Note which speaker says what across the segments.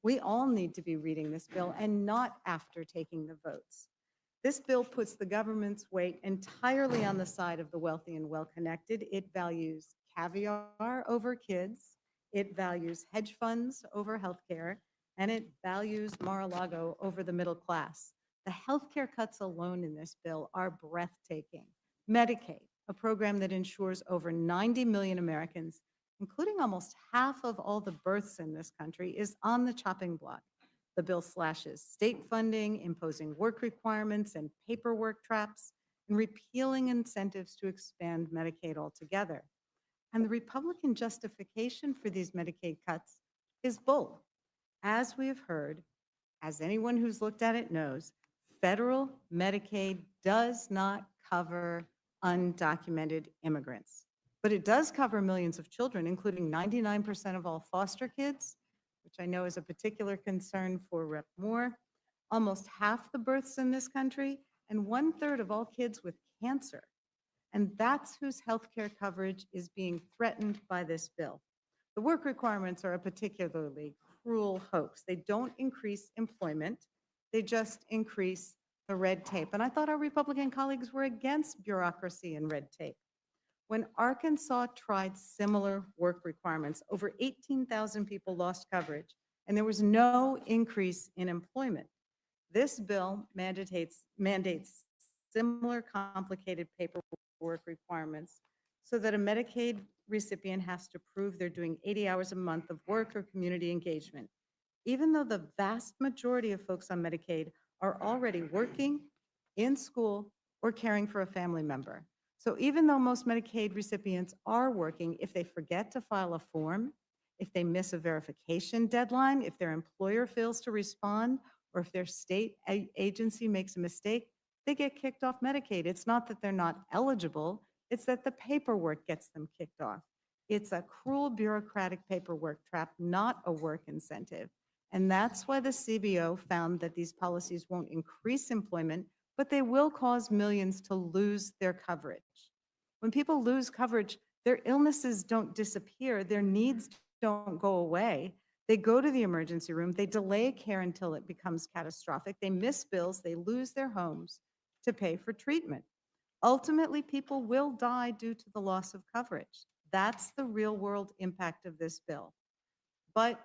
Speaker 1: We all need to be reading this bill and not after taking the votes. This bill puts the government's weight entirely on the side of the wealthy and well-connected. It values caviar over kids. It values hedge funds over healthcare, and it values Mar-a-Lago over the middle class. The healthcare cuts alone in this bill are breathtaking. Medicaid, a program that ensures over 90 million Americans, including almost half of all the births in this country, is on the chopping block. The bill slashes state funding, imposing work requirements and paperwork traps, and repealing incentives to expand Medicaid altogether. And the Republican justification for these Medicaid cuts is bold. As we have heard, as anyone who's looked at it knows, federal Medicaid does not cover undocumented immigrants. But it does cover millions of children, including 99% of all foster kids, which I know is a particular concern for Rep. Moore, almost half the births in this country, and 1/3 of all kids with cancer. And that's whose healthcare coverage is being threatened by this bill. The work requirements are a particularly cruel hoax. They don't increase employment, they just increase the red tape. And I thought our Republican colleagues were against bureaucracy and red tape. When Arkansas tried similar work requirements, over 18,000 people lost coverage, and there was no increase in employment. This bill mandates similar complicated paperwork requirements so that a Medicaid recipient has to prove they're doing 80 hours a month of work or community engagement, even though the vast majority of folks on Medicaid are already working, in school, or caring for a family member. So even though most Medicaid recipients are working, if they forget to file a form, if they miss a verification deadline, if their employer fails to respond, or if their state agency makes a mistake, they get kicked off Medicaid. It's not that they're not eligible, it's that the paperwork gets them kicked off. It's a cruel bureaucratic paperwork trap, not a work incentive. And that's why the CBO found that these policies won't increase employment, but they will cause millions to lose their coverage. When people lose coverage, their illnesses don't disappear, their needs don't go away. They go to the emergency room, they delay care until it becomes catastrophic, they miss bills, they lose their homes to pay for treatment. Ultimately, people will die due to the loss of coverage. That's the real world impact of this bill. But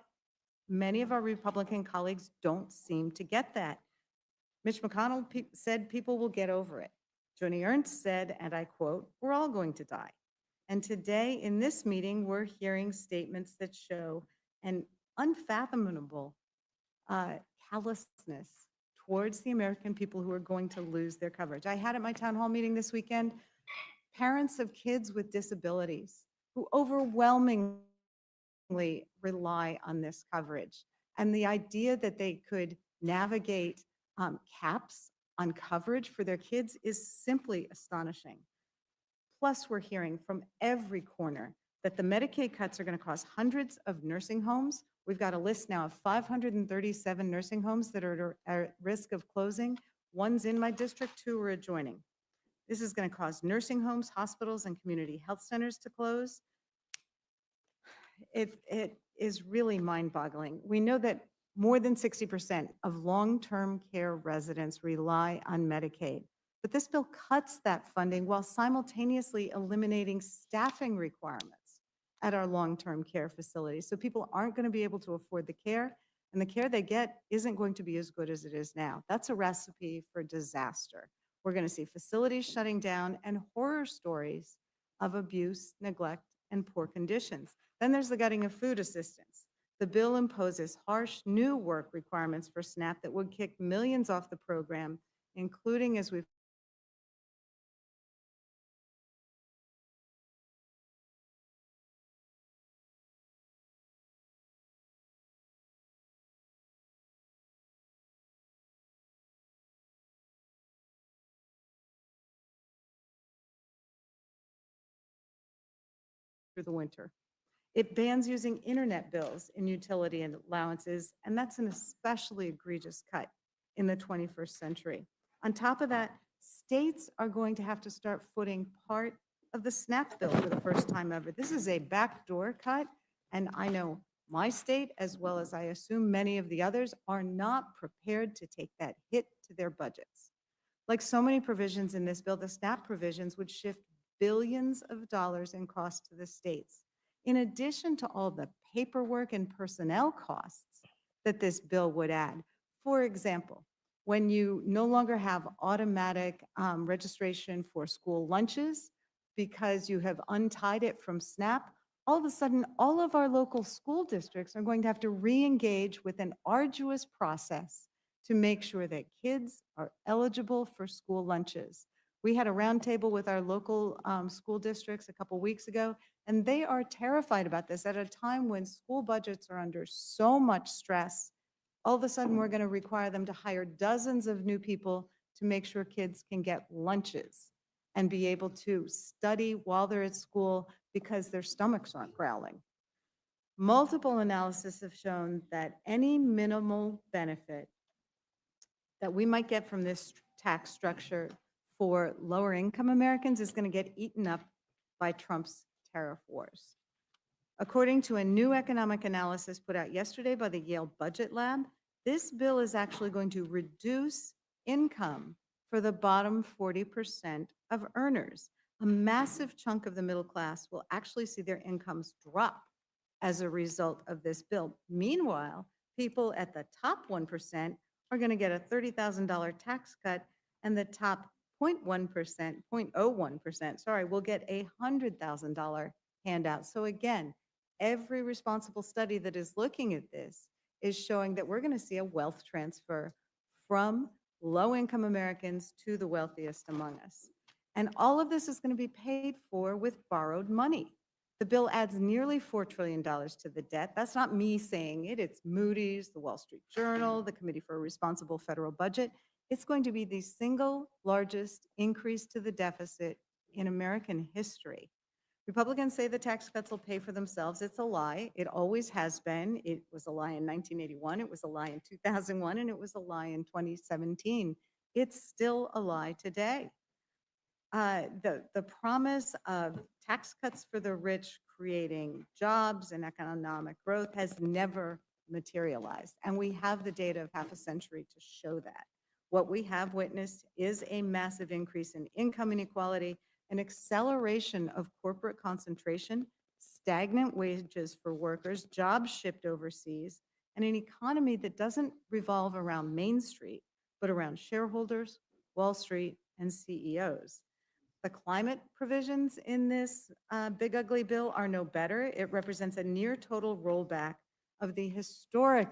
Speaker 1: many of our Republican colleagues don't seem to get that. Mitch McConnell said people will get over it. Joni Ernst said, and I quote, "We're all going to die." And today in this meeting, we're hearing statements that show an unfathomable callousness towards the American people who are going to lose their coverage. I had at my town hall meeting this weekend parents of kids with disabilities who overwhelmingly rely on this coverage. And the idea that they could navigate caps on coverage for their kids is simply astonishing. Plus, we're hearing from every corner that the Medicaid cuts are going to cost hundreds of nursing homes. We've got a list now of 537 nursing homes that are at risk of closing. One's in my district, 2 are adjoining. This is going to cause nursing homes, hospitals, and community health centers to close. It is really mind-boggling. We know that more than 60% of long-term care residents rely on Medicaid. But this bill cuts that funding while simultaneously eliminating staffing requirements at our long-term care facilities. So people aren't going to be able to afford the care, and the care they get isn't going to be as good as it is now. That's a recipe for disaster. We're going to see facilities shutting down and horror stories of abuse, neglect, and poor conditions. Then there's the gutting of food assistance. The bill imposes harsh new work requirements for SNAP that would kick millions off the program, including, as we've through the winter. It bans using internet bills in utility and allowances, and that's an especially egregious cut in the 21st century. On top of that, states are going to have to start footing part of the SNAP bill for the first time ever. This is a backdoor cut, and I know My state, as well as I assume many of the others, are not prepared to take that hit to their budgets. Like so many provisions in this bill, the SNAP provisions would shift billions of dollars in cost to the states, in addition to all the paperwork and personnel costs that this bill would add. For example, when you no longer have automatic registration for school lunches because you have untied it from SNAP, all of a sudden, all of our local school districts are going to have to re-engage with an arduous process to make sure that kids are eligible for school lunches. We had a roundtable with our local school districts a couple weeks ago, and they are terrified about this at a time when school budgets are under so much stress. All of a sudden, we're going to require them to hire dozens of new people to make sure kids can get lunches and be able to study while they're at school because their stomachs aren't growling. Multiple analyses have shown that any minimal benefit that we might get from this tax structure for lower income Americans is going to get eaten up by Trump's tariff wars. According to a new economic analysis put out yesterday by the Yale Budget Lab, this bill is actually going to reduce income for the bottom 40% of earners. A massive chunk of the middle class will actually see their incomes drop as a result of this bill. Meanwhile, people at the top 1% are going to get a $30,000 tax cut, and the top 0.1%, 0.01%, sorry, will get a $100,000 handout. So again, every responsible study that is looking at this is showing that we're going to see a wealth transfer from low-income Americans to the wealthiest among us. And all of this is going to be paid for with borrowed money. The bill adds nearly $4 trillion to the debt. That's not me saying it. It's Moody's, the Wall Street Journal, the Committee for a Responsible Federal Budget. It's going to be the single largest increase to the deficit in American history. Republicans say the tax cuts will pay for themselves. It's a lie. It always has been. It was a lie in 1981. It was a lie in 2001, and it was a lie in 2017. It's still a lie today. The promise of tax cuts for the rich creating jobs and economic growth has never materialized. And we have the data of half a century to show that. What we have witnessed is a massive increase in income inequality, an acceleration of corporate concentration, stagnant wages for workers, jobs shipped overseas, and an economy that doesn't revolve around Main Street, but around shareholders, Wall Street, and CEOs. The climate provisions in this big ugly bill are no better. It represents a near total rollback of the historic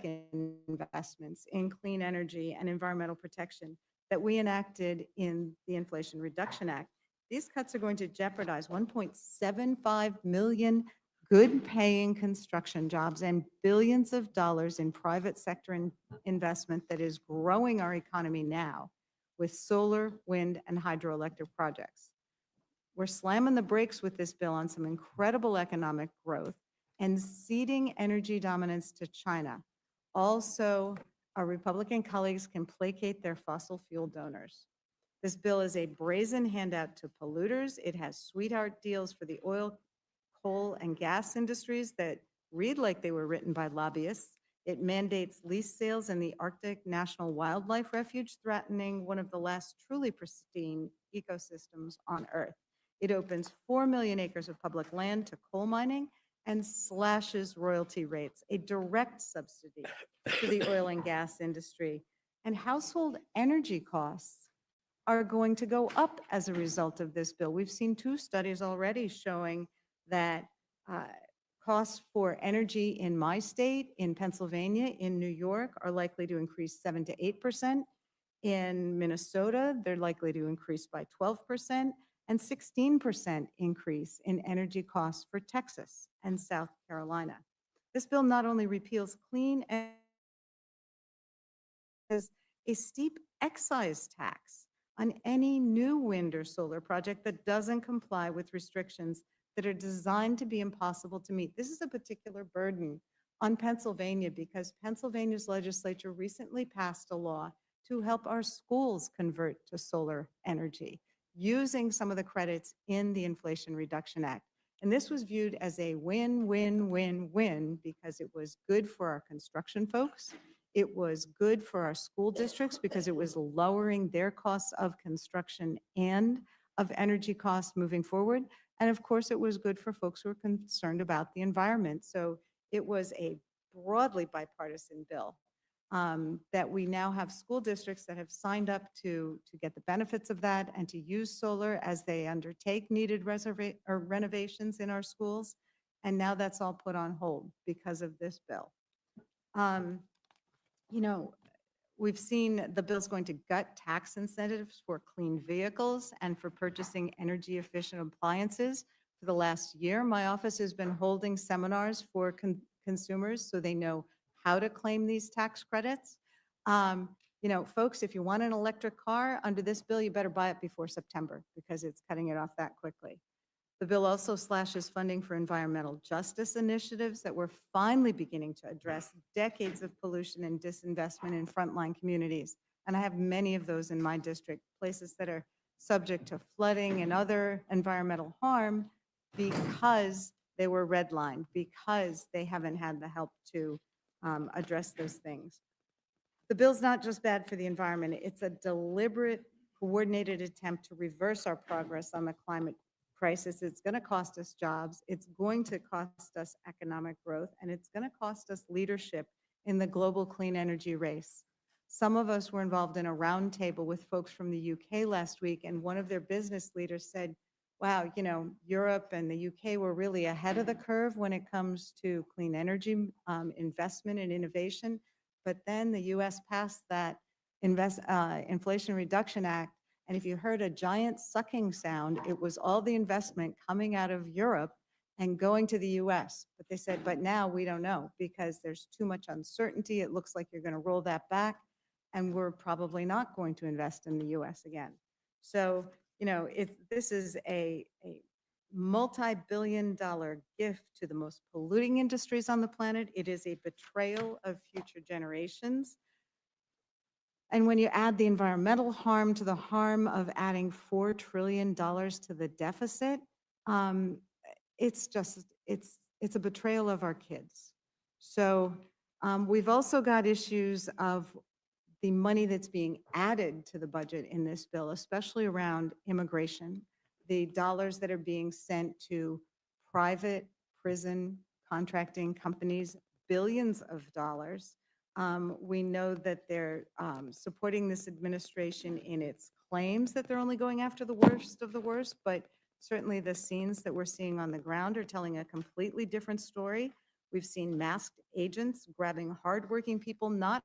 Speaker 1: investments in clean energy and environmental protection that we enacted in the Inflation Reduction Act. These cuts are going to jeopardize 1.75 million good-paying construction jobs and billions of dollars in private sector investment that is growing our economy now with solar, wind, and hydroelectric projects. We're slamming the brakes with this bill on some incredible economic growth and ceding energy dominance to China. Also, our Republican colleagues can placate their fossil fuel donors. This bill is a brazen handout to polluters. It has sweetheart deals for the oil, coal, and gas industries that read like they were written by lobbyists. It mandates lease sales in the Arctic National Wildlife Refuge, threatening one of the last truly pristine ecosystems on Earth. It opens 4 million acres of public land to coal mining and slashes royalty rates, a direct subsidy to the oil and gas industry. And household energy costs are going to go up as a result of this bill. We've seen 2 studies already showing that costs for energy in my state, in Pennsylvania, in New York, are likely to increase 7 to 8%. In Minnesota, they're likely to increase by 12%, and 16% increase in energy costs for Texas and South Carolina. This bill not only repeals clean energy, as a steep excise tax on any new wind or solar project that doesn't comply with restrictions that are designed to be impossible to meet. This is a particular burden on Pennsylvania because Pennsylvania's legislature recently passed a law to help our schools convert to solar energy using some of the credits in the Inflation Reduction Act. And this was viewed as a win, win, win, win because it was good for our construction folks. It was good for our school districts because it was lowering their costs of construction and of energy costs moving forward. And of course, it was good for folks who are concerned about the environment. So it was a broadly bipartisan bill that we now have school districts that have signed up to get the benefits of that and to use solar as they undertake needed renovations in our schools. And now that's all put on hold because of this bill. Um, you know, we've seen the bill's going to gut tax incentives for clean vehicles and for purchasing energy efficient appliances. For the last year, my office has been holding seminars for consumers so they know how to claim these tax credits. Folks, if you want an electric car under this bill, you better buy it before September because it's cutting it off that quickly. The bill also slashes funding for environmental justice initiatives that we're finally beginning to address decades of pollution and disinvestment in frontline communities. And I have many of those in my district, places that are subject to flooding and other environmental harm because they were redlined, because they haven't had the help to address those things. The bill's not just bad for the environment, it's a deliberate, coordinated attempt to reverse our progress on the climate crisis. It's going to cost us jobs, it's going to cost us economic growth, and it's going to cost us leadership in the global clean energy race. Some of us were involved in a roundtable with folks from the UK last week, and one of their business leaders said, wow, Europe and the UK were really ahead of the curve when it comes to clean energy investment and innovation. But then the US passed that Inflation Reduction Act. And if you heard a giant sucking sound, it was all the investment coming out of Europe and going to the US. But they said, but now we don't know because there's too much uncertainty. It looks like you're going to roll that back. And we're probably not going to invest in the US again. So, this is a multi-billion-dollar gift to the most polluting industries on the planet. It is a betrayal of future generations. And when you add the environmental harm to the harm of adding $4 trillion to the deficit, it's a betrayal of our kids. So we've also got issues of the money that's being added to the budget in this bill, especially around immigration, the dollars that are being sent to private prison contracting companies, billions of dollars. We know that they're supporting this administration in its claims that they're only going after the worst of the worst, but certainly the scenes that we're seeing on the ground are telling a completely different story. We've seen masked agents grabbing hardworking people, not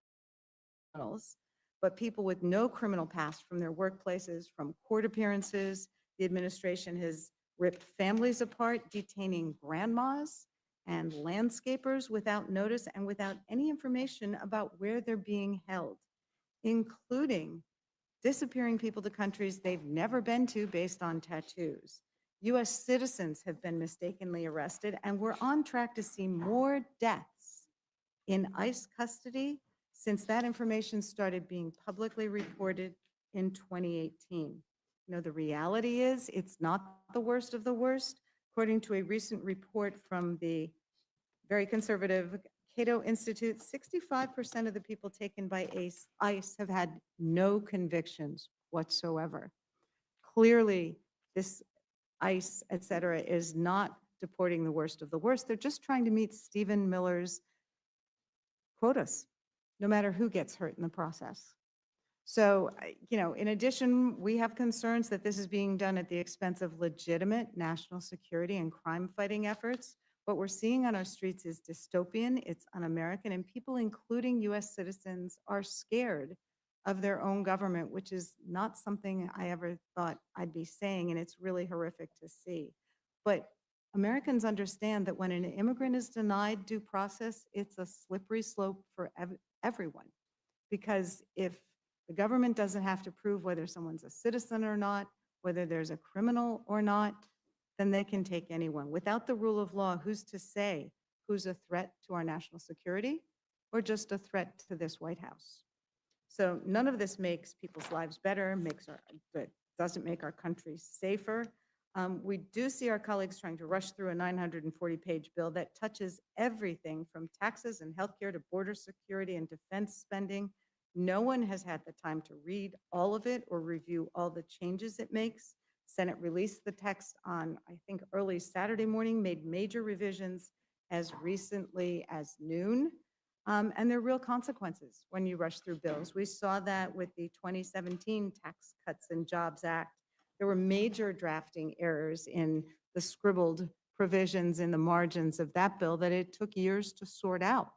Speaker 1: criminals, but people with no criminal past from their workplaces, from court appearances. The administration has ripped families apart, detaining grandmas and landscapers without notice and without any information about where they're being held, including disappearing people to countries they've never been to based on tattoos. US citizens have been mistakenly arrested, and we're on track to see more deaths in ICE custody since that information started being publicly reported in 2018. The reality is it's not the worst of the worst. According to a recent report from the very conservative Cato Institute, 65% of the people taken by ICE have had no convictions whatsoever. Clearly, this ICE, et cetera, is not deporting the worst of the worst. They're just trying to meet Stephen Miller's quotas, no matter who gets hurt in the process. So, in addition, we have concerns that this is being done at the expense of legitimate national security and crime fighting efforts. What we're seeing on our streets is dystopian, it's un-American, and people, including US citizens, are scared of their own government, which is not something I ever thought I'd be saying, and it's really horrific to see. But Americans understand that when an immigrant is denied due process, it's a slippery slope for everyone. Because if the government doesn't have to prove whether someone's a citizen or not, whether there's a criminal or not, then they can take anyone. Without the rule of law, who's to say who's a threat to our national security or just a threat to this White House? So none of this makes people's lives better, doesn't make our country safer. We do see our colleagues trying to rush through a 940-page bill that touches everything from taxes and healthcare to border security and defense spending. No one has had the time to read all of it or review all the changes it makes. Senate released the text on, I think, early Saturday morning, made major revisions as recently as noon. And there are real consequences when you rush through bills. We saw that with the 2017 Tax Cuts and Jobs Act. There were major drafting errors in the scribbled provisions in the margins of that bill that it took years to sort out.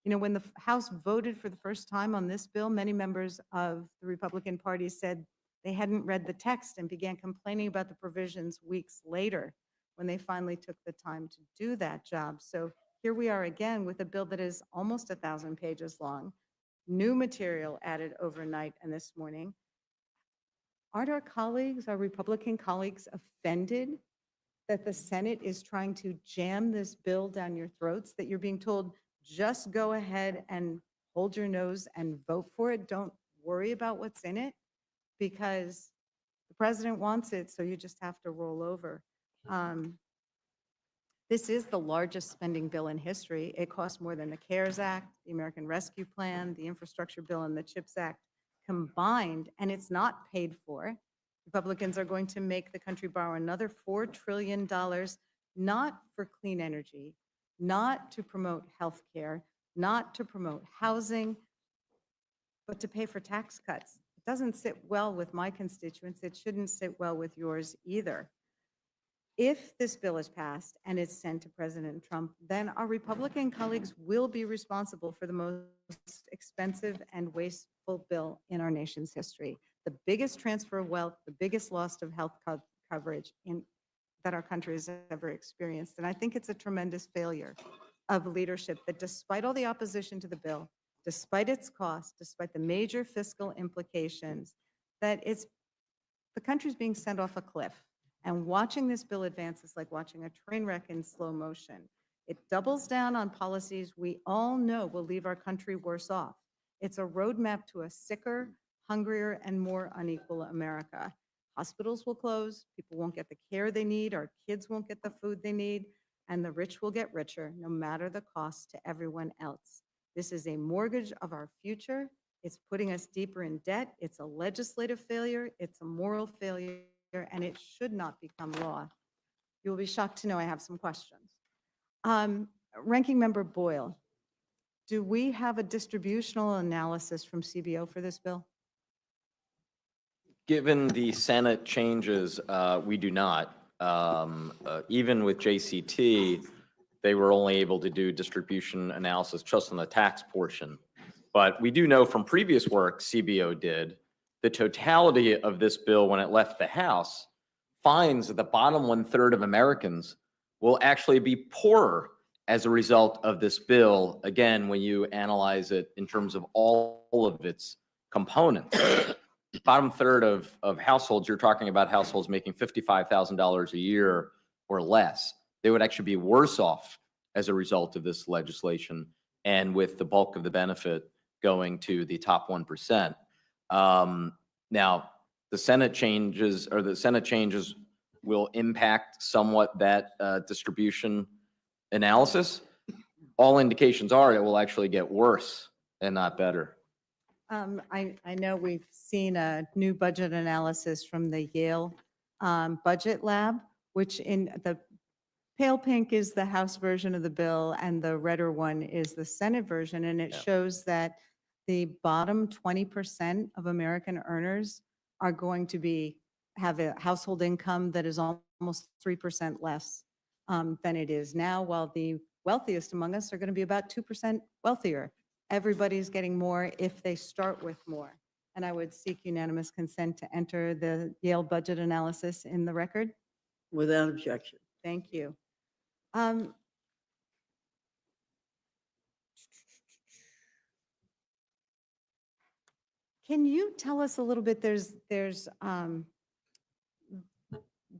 Speaker 1: You know, when the House voted for the first time on this bill, many members of the Republican Party said they hadn't read the text and began complaining about the provisions weeks later when they finally took the time to do that job. So here we are again with a bill that is almost 1,000 pages long, new material added overnight and this morning. Aren't our colleagues, our Republican colleagues, offended that the Senate is trying to jam this bill down your throats, that you're being told, just go ahead and hold your nose and vote for it? Don't worry about what's in it, because the president wants it, so you just have to roll over. This is the largest spending bill in history. It costs more than the CARES Act, the American Rescue Plan, the Infrastructure Bill, and the CHIPS Act combined, and it's not paid for. Republicans are going to make the country borrow another $4 trillion, not for clean energy, not to promote health care, not to promote housing, but to pay for tax cuts. It doesn't sit well with my constituents. It shouldn't sit well with yours either. If this bill is passed and it's sent to President Trump, then our Republican colleagues will be responsible for the most expensive and wasteful bill in our nation's history. The biggest transfer of wealth, the biggest loss of health coverage that our country has ever experienced. And I think it's a tremendous failure of leadership that despite all the opposition to the bill, despite its cost, despite the major fiscal implications, that the country's being sent off a cliff. And watching this bill advance is like watching a train wreck in slow motion. It doubles down on policies we all know will leave our country worse off. It's a roadmap to a sicker, hungrier, and more unequal America. Hospitals will close, people won't get the care they need, our kids won't get the food they need, and the rich will get richer, no matter the cost to everyone else. This is a mortgage of our future. It's putting us deeper in debt. It's a legislative failure. It's a moral failure, and it should not become law. You will be shocked to know I have some questions. Ranking Member Boyle, do we have a distributional analysis from CBO for this bill?
Speaker 2: Given the Senate changes, we do not. Even with JCT, they were only able to do distribution analysis just on the tax portion. But we do know from previous work CBO did, the totality of this bill when it left the House finds that the bottom 1/3 of Americans will actually be poorer as a result of this bill, again, when you analyze it in terms of all of its components. Bottom third of households, you're talking about households making $55,000 a year or less. They would actually be worse off as a result of this legislation, and with the bulk of the benefit going to the top 1%. Now, the Senate changes will impact somewhat that distribution analysis. All indications are it will actually get worse and not better.
Speaker 1: I know we've seen a new budget analysis from the Yale Budget Lab, which in the pale pink is the House version of the bill and the redder one is the Senate version. And it shows that the bottom 20% of American earners are going to have a household income that is almost 3% less than it is now, while the wealthiest among us are going to be about 2% wealthier. Everybody's getting more if they start with more. And I would seek unanimous consent to enter the Yale budget analysis in the record.
Speaker 3: Without objection.
Speaker 1: Thank you. Can you tell us a little bit, there's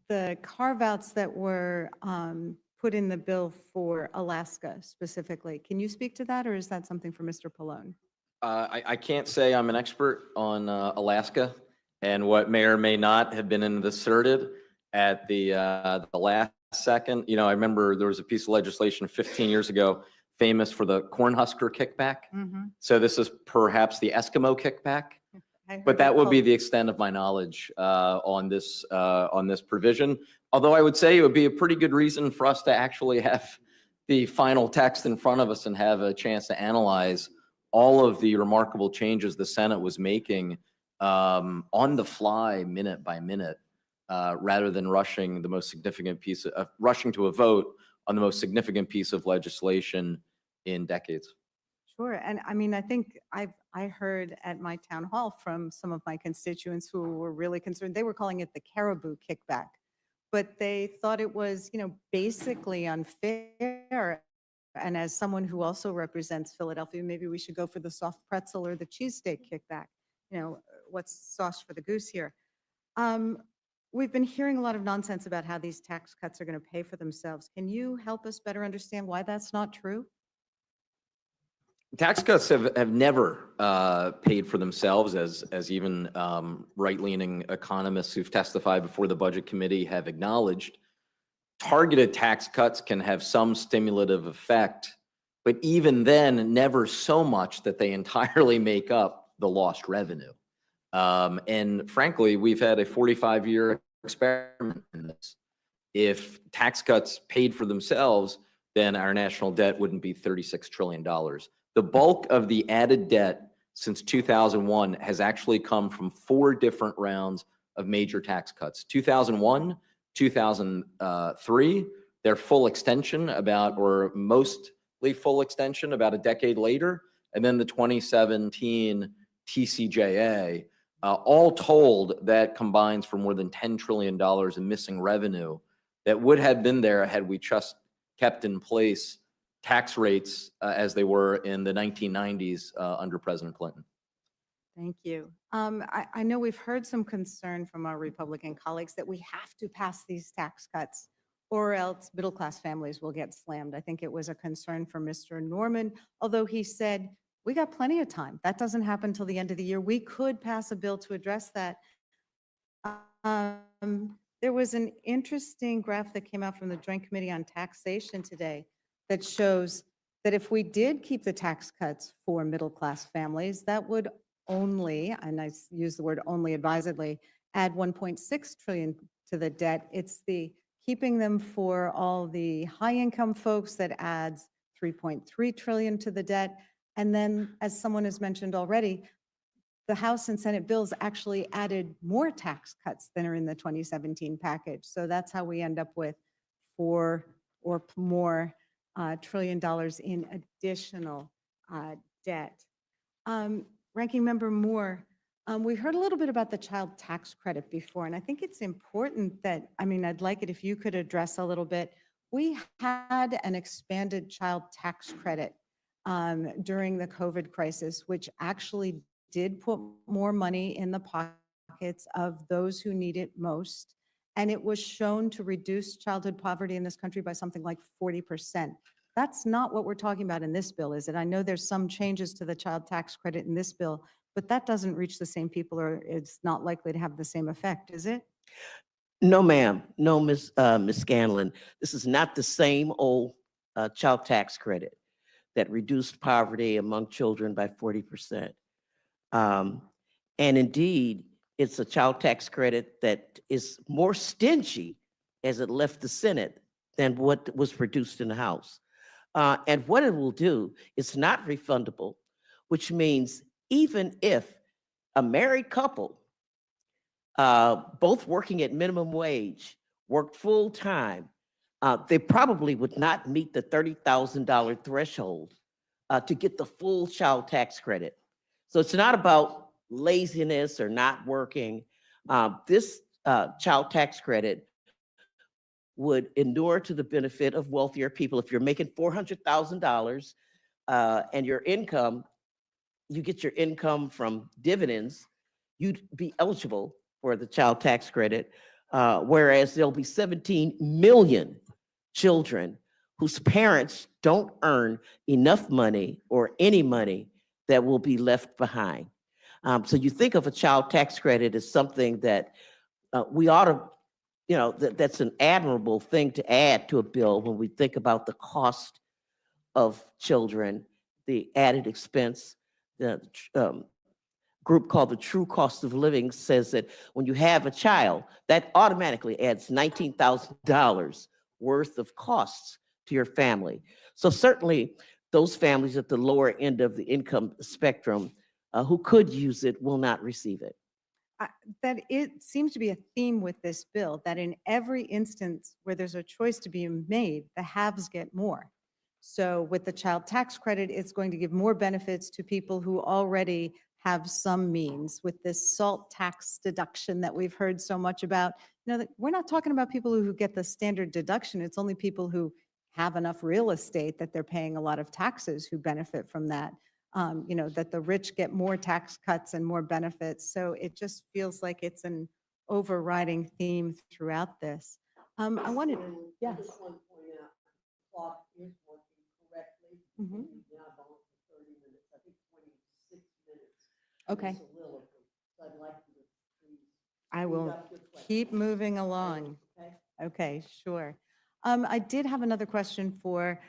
Speaker 1: the carve-outs that were put in the bill for Alaska specifically. Can you speak to that, or is that something for Mr. Pallone?
Speaker 2: I can't say I'm an expert on Alaska and what may or may not have been inserted. at the last second. You know, I remember there was a piece of legislation 15 years ago famous for the Cornhusker kickback.
Speaker 1: Mhm.
Speaker 2: So this is perhaps the Eskimo kickback.
Speaker 1: I heard
Speaker 2: But that
Speaker 1: it
Speaker 2: would be
Speaker 1: called-
Speaker 2: the extent of my knowledge on this provision. Although I would say it would be a pretty good reason for us to actually have the final text in front of us and have a chance to analyze all of the remarkable changes the Senate was making on the fly, minute by minute, rather than rushing rushing to a vote on the most significant piece of legislation in decades.
Speaker 1: Sure. And I mean, I think I heard at my town hall from some of my constituents who were really concerned. They were calling it the caribou kickback, but they thought it was, basically unfair. And as someone who also represents Philadelphia, maybe we should go for the soft pretzel or the cheesesteak kickback. What's sauce for the goose here? We've been hearing a lot of nonsense about how these tax cuts are going to pay for themselves. Can you help us better understand why that's not true?
Speaker 2: Tax cuts have never paid for themselves, as even right-leaning economists who've testified before the Budget Committee have acknowledged. Targeted tax cuts can have some stimulative effect, but even then, never so much that they entirely make up the lost revenue. And frankly, we've had a 45-year experiment in this. If tax cuts paid for themselves, then our national debt wouldn't be $36 trillion. The bulk of the added debt since 2001 has actually come from 4 different rounds of major tax cuts. 2001, 2003, their full extension or mostly full extension about a decade later, and then the 2017 TCJA. All told, that combines for more than $10 trillion in missing revenue that would have been there had we just kept in place tax rates as they were in the 1990s under President Clinton.
Speaker 1: Thank you. I know we've heard some concern from our Republican colleagues that we have to pass these tax cuts or else middle-class families will get slammed. I think it was a concern for Mr. Norman, although he said, we got plenty of time. That doesn't happen till the end of the year. We could pass a bill to address that. There was an interesting graph that came out from the Joint Committee on Taxation today that shows that if we did keep the tax cuts for middle-class families, that would only, and I use the word only advisedly, add 1.6 trillion to the debt. It's the keeping them for all the high-income folks that adds 3.3 trillion to the debt. And then, as someone has mentioned already, the House and Senate bills actually added more tax cuts than are in the 2017 package. So that's how we end up with $4 or more trillion in additional debt. Ranking Member Moore, we heard a little bit about the child tax credit before, and I think it's important that, I'd like it if you could address a little bit. We had an expanded child tax credit during the COVID crisis, which actually did put more money in the pockets of those who need it most. And it was shown to reduce childhood poverty in this country by something like 40%. That's not what we're talking about in this bill, is it? I know there's some changes to the child tax credit in this bill, but that doesn't reach the same people, or it's not likely to have the same effect, is it?
Speaker 4: No, ma'am. No, Ms. Scanlon. This is not the same old child tax credit that reduced poverty among children by 40%. And indeed, it's a child tax credit that is more stingy as it left the Senate than what was produced in the House. And what it will do, it's not refundable, which means even if a married couple, both working at minimum wage, worked full time, they probably would not meet the $30,000 threshold to get the full child tax credit. So it's not about laziness or not working. This child tax credit would endure to the benefit of wealthier people. If you're making $400,000 and your income, you get your income from dividends, you'd be eligible for the child tax credit, whereas there'll be 17 million children whose parents don't earn enough money or any money that will be left behind. So you think of a child tax credit as something that we ought to you know, that's an admirable thing to add to a bill when we think about the cost of children, the added expense. The group called the True Cost of Living says that when you have a child, that automatically adds $19,000 worth of costs to your family. So certainly those families at the lower end of the income spectrum who could use it will not receive it.
Speaker 1: That it seems to be a theme with this bill, that in every instance where there's a choice to be made, the haves get more. So with the child tax credit, it's going to give more benefits to people who already have some means. With this SALT tax deduction that we've heard so much about, we're not talking about people who get the standard deduction. It's only people who have enough real estate that they're paying a lot of taxes who benefit from that. That the rich get more tax cuts and more benefits. So it just feels like it's an overriding theme throughout this. I wanted, yes.
Speaker 3: Clock is working correctly.
Speaker 1: Mhm.
Speaker 3: We've now gone for 30 minutes, I think 26 minutes.
Speaker 1: Okay,
Speaker 3: Soliloquy. So I'd like you to please
Speaker 1: I
Speaker 3: read
Speaker 1: will
Speaker 3: up your question.
Speaker 1: keep moving along.
Speaker 3: Okay?
Speaker 1: Okay, sure. I did have another question for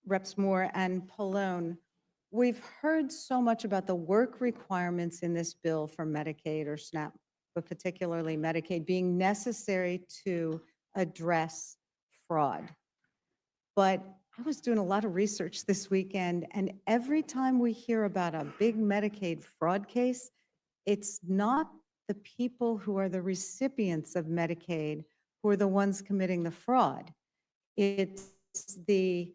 Speaker 1: Reps Moore and Pallone. We've heard so much about the work requirements in this bill for Medicaid or SNAP, but particularly Medicaid, being necessary to address fraud. But I was doing a lot of research this weekend, and every time we hear about a big Medicaid fraud case, it's not the people who are the recipients of Medicaid who are the ones committing the fraud. It's the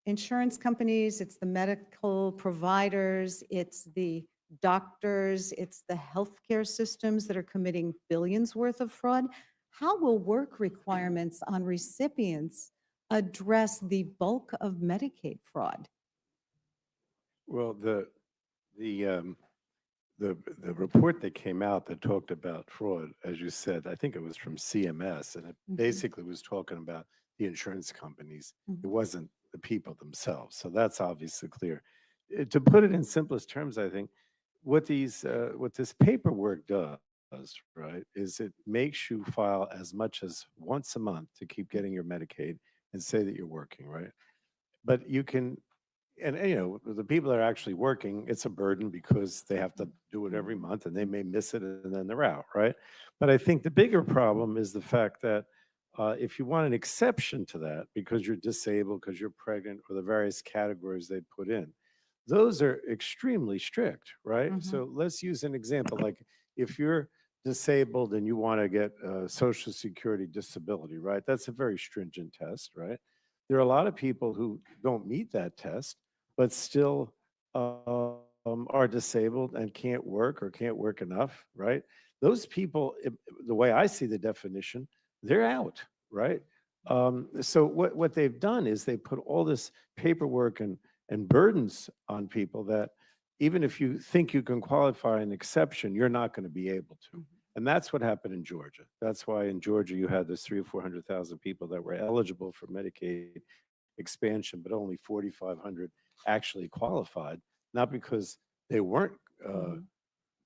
Speaker 1: insurance companies, it's the medical providers, it's the doctors, it's the healthcare systems that are committing billions worth of fraud. How will work requirements on recipients address the bulk of Medicaid fraud?
Speaker 5: Well, the report that came out that talked about fraud, as you said, I think it was from CMS, and it
Speaker 1: Mhm.
Speaker 5: basically was talking about the insurance companies. It
Speaker 1: Mhm.
Speaker 5: wasn't the people themselves. So that's obviously clear. To put it in simplest terms, I think what this paperwork does, right, is it makes you file as much as once a month to keep getting your Medicaid and say that you're working, right? But you can, and the people that are actually working, it's a burden because they have to do it every month and they may miss it and then they're out, right? But I think the bigger problem is the fact that if you want an exception to that because you're disabled, because you're pregnant, or the various categories they put in, those are extremely strict, right?
Speaker 1: Mhm.
Speaker 5: So let's use an example. Like if you're disabled and you want to get Social Security disability, right? That's a very stringent test, right? There are a lot of people who don't meet that test but still are disabled and can't work or can't work enough, right? Those people, the way I see the definition, they're out, right? So what they've done is they put all this paperwork and burdens on people that even if you think you can qualify an exception, you're not going to be able to. And that's what happened in Georgia. That's why in Georgia you had this 300,000 or 400,000 people that were eligible for Medicaid expansion, but only 4,500 actually qualified, not because they weren't,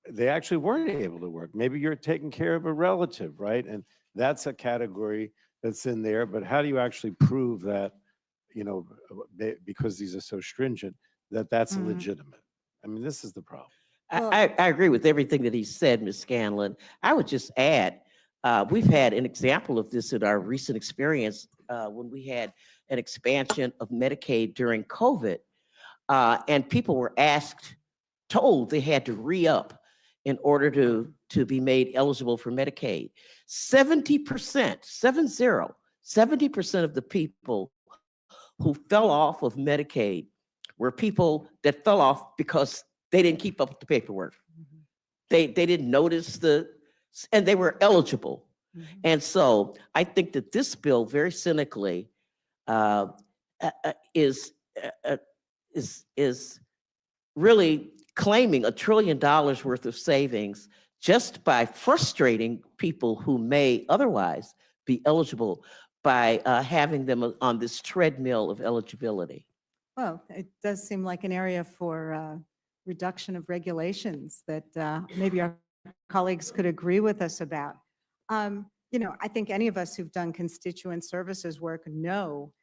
Speaker 5: they actually weren't able to work. Maybe you're taking care of a relative, right? And that's a category that's in there, but how do you actually prove that, because these are so stringent, that that's
Speaker 1: Mhm.
Speaker 5: legitimate? I mean, this is the problem.
Speaker 1: Well-
Speaker 4: I agree with everything that he said, Ms. Scanlon. I would just add, we've had an example of this in our recent experience when we had an expansion of Medicaid during COVID, and people were told they had to re-up in order to be made eligible for Medicaid. 70%, 70% of the people who fell off of Medicaid were people that fell off because they didn't keep up with the paperwork. They didn't notice and they were eligible.
Speaker 1: Mhm.
Speaker 4: And so I think that this bill very cynically uh, is really claiming $1 trillion worth of savings just by frustrating people who may otherwise be eligible by having them on this treadmill of eligibility.
Speaker 1: Well, it does seem like an area for reduction of regulations that maybe our colleagues could agree with us about. I think any of us who've done constituent services work know,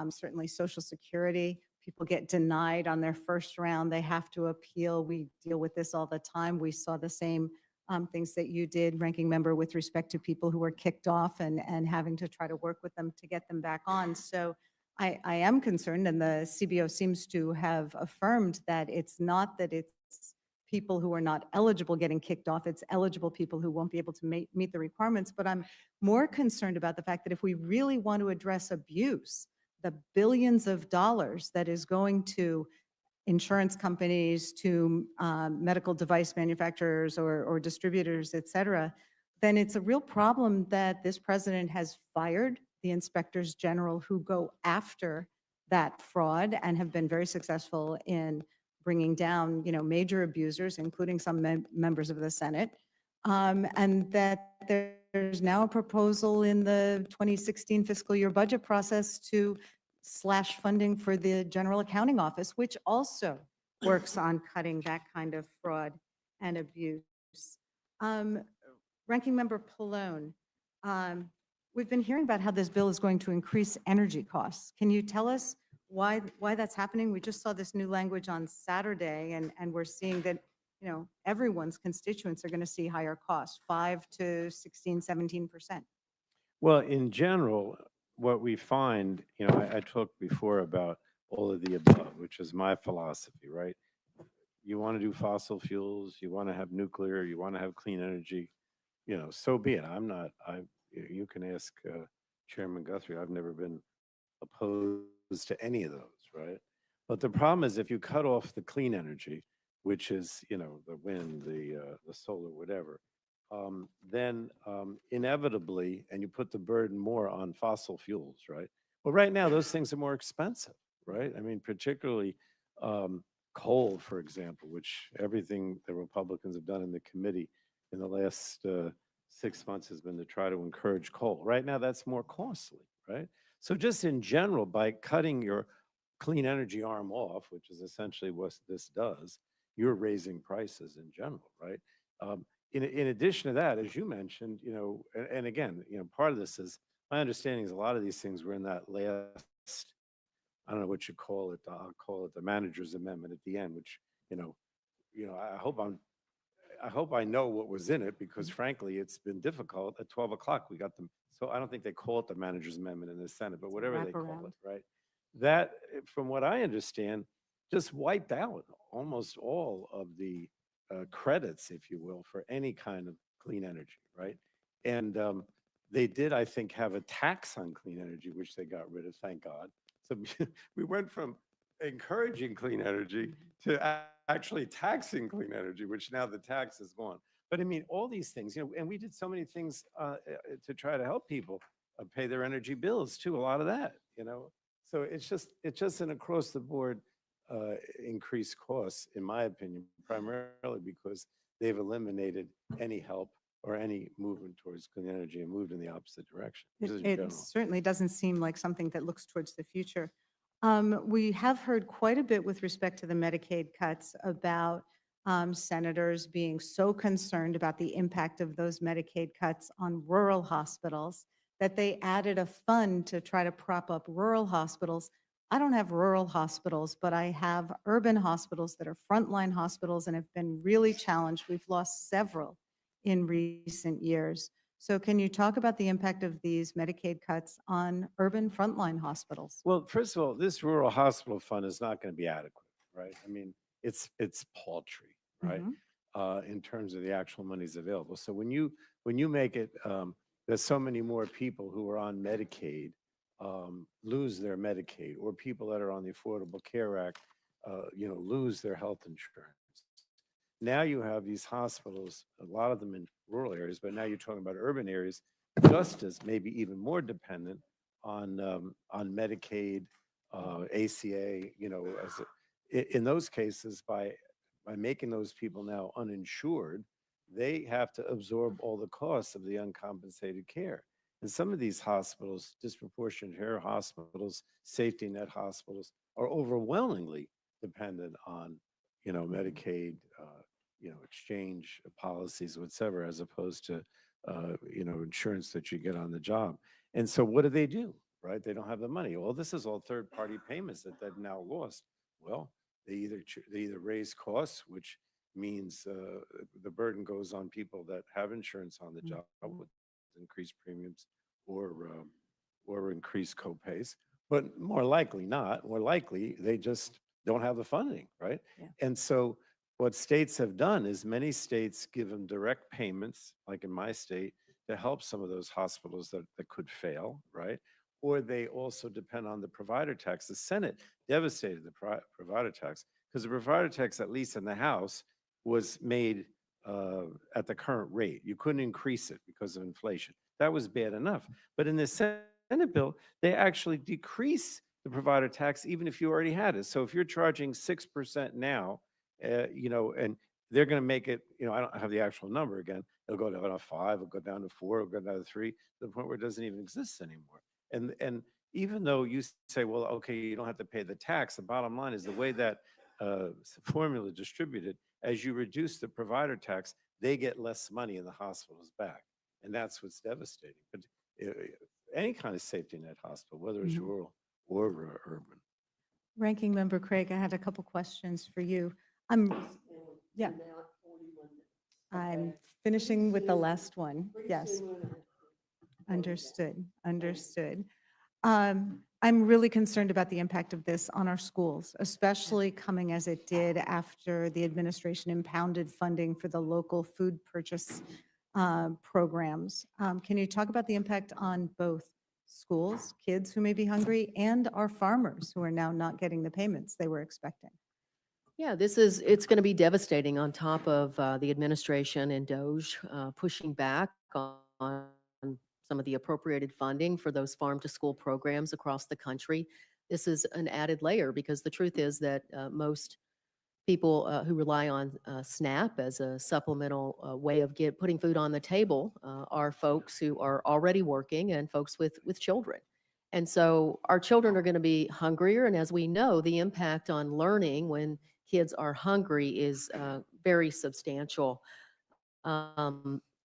Speaker 1: certainly Social Security, people get denied on their first round, they have to appeal. We deal with this all the time. We saw the same things that you did, Ranking Member, with respect to people who were kicked off and having to try to work with them to get them back on. So I am concerned, and the CBO seems to have affirmed that it's not that it's people who are not eligible getting kicked off, it's eligible people who won't be able to meet the requirements. But I'm more concerned about the fact that if we really want to address abuse, the billions of dollars that is going to insurance companies, to medical device manufacturers or distributors, et cetera, then it's a real problem that this president has fired the inspectors general who go after that fraud and have been very successful in bringing down, major abusers, including some members of the Senate, and that there's now a proposal in the 2016 fiscal year budget process to slash funding for the General Accounting Office, which also works on cutting that kind of fraud and abuse. Ranking Member Pallone, we've been hearing about how this bill is going to increase energy costs. Can you tell us why that's happening? We just saw this new language on Saturday, and we're seeing that, everyone's constituents are going to see higher costs, 5 to 16, 17%.
Speaker 5: Well, in general, what we find, I talked before about all of the above, which is my philosophy, right? You want to do fossil fuels, you want to have nuclear, you want to have clean energy, so be it. You can ask Chairman Guthrie, I've never been opposed to any of those, right? But the problem is if you cut off the clean energy, which is, the wind, the solar, whatever, then inevitably, and you put the burden more on fossil fuels, right? Well, right now, those things are more expensive, right? I mean, particularly coal, for example, which everything the Republicans have done in the committee in the last 6 months has been to try to encourage coal. Right now, that's more costly, right? So just in general, by cutting your clean energy arm off, which is essentially what this does, you're raising prices in general, right? In addition to that, as you mentioned, and again, part of this is my understanding is a lot of these things were in that last, I don't know what you call it, I'll call it the manager's amendment at the end, which, I hope I know what was in it because frankly, it's been difficult. At 12 o'clock, we got them. So I don't think they call it the manager's amendment in the Senate, but whatever they call
Speaker 1: wraparound.
Speaker 5: it, right? That, from what I understand, just wiped out almost all of the credits, if you will, for any kind of clean energy, right? And they did, I think, have a tax on clean energy, which they got rid of, thank God. So we went from encouraging clean energy to actually taxing clean energy, which now the tax is gone. But I mean, all these things, and we did so many things to try to help people pay their energy bills too, a lot of that, So it's just an across the board increased costs, in my opinion, primarily because they've eliminated any help or any movement towards clean energy and moved in the opposite direction. just in
Speaker 1: It
Speaker 5: general.
Speaker 1: certainly doesn't seem like something that looks towards the future. We have heard quite a bit with respect to the Medicaid cuts about senators being so concerned about the impact of those Medicaid cuts on rural hospitals that they added a fund to try to prop up rural hospitals. I don't have rural hospitals, but I have urban hospitals that are frontline hospitals and have been really challenged. We've lost several in recent years. So can you talk about the impact of these Medicaid cuts on urban frontline hospitals?
Speaker 5: Well, first of all, this rural hospital fund is not going to be adequate, right? I mean, it's paltry, right? In terms of the actual monies available. So when you make it, there's so many more people who are on Medicaid lose their Medicaid, or people that are on the Affordable Care Act, lose their health insurance. Now you have these hospitals, a lot of them in rural areas, but now you're talking about urban areas, just as maybe even more dependent on Medicaid, ACA. In those cases, by making those people now uninsured, they have to absorb all the costs of the uncompensated care. And some of these hospitals, disproportionate care hospitals, safety net hospitals, are overwhelmingly dependent on, Medicaid, exchange policies, whatever, as opposed to insurance that you get on the job. And so what do? Right? They don't have the money. Well, this is all third-party payments that they've now lost. Well, they either raise costs, which means the burden goes on people that have insurance on the job with increased premiums or increased copays. But more likely not. More likely, they just don't have the funding, right?
Speaker 1: Yeah.
Speaker 5: And so what states have done is many states give them direct payments, like in my state, to help some of those hospitals that could fail, right? Or they also depend on the provider tax. The Senate devastated the provider tax because the provider tax, at least in the House, was made at the current rate. You couldn't increase it because of inflation. That was bad enough. But in the Senate bill, they actually decrease the provider tax even if you already had it. So if you're charging 6% now, and they're going to make it, I don't have the actual number again. It'll go down to 5, it'll go down to 4, it'll go down to 3, to the point where it doesn't even exist anymore. And even though you say, well, okay, you don't have to pay the tax, the bottom line is the way that formula distributed, as you reduce the provider tax, they get less money in the hospitals back. And that's what's devastating. But any kind of safety net hospital, whether it's rural or urban.
Speaker 1: Ranking Member Craig, I had a couple questions for you. Yeah. I'm finishing with the last one. Yes. Understood. I'm really concerned about the impact of this on our schools, especially coming as it did after the administration impounded funding for the local food purchase programs. Can you talk about the impact on both schools, kids who may be hungry, and our farmers who are now not getting the payments they were expecting?
Speaker 3: Yeah, it's going to be devastating on top of the administration and DOJ pushing back on some of the appropriated funding for those farm-to-school programs across the country. This is an added layer because the truth is that most people who rely on SNAP as a supplemental way of putting food on the table are folks who are already working and folks with children. And so our children are going to be hungrier. And as we know, the impact on learning when kids are hungry is very substantial.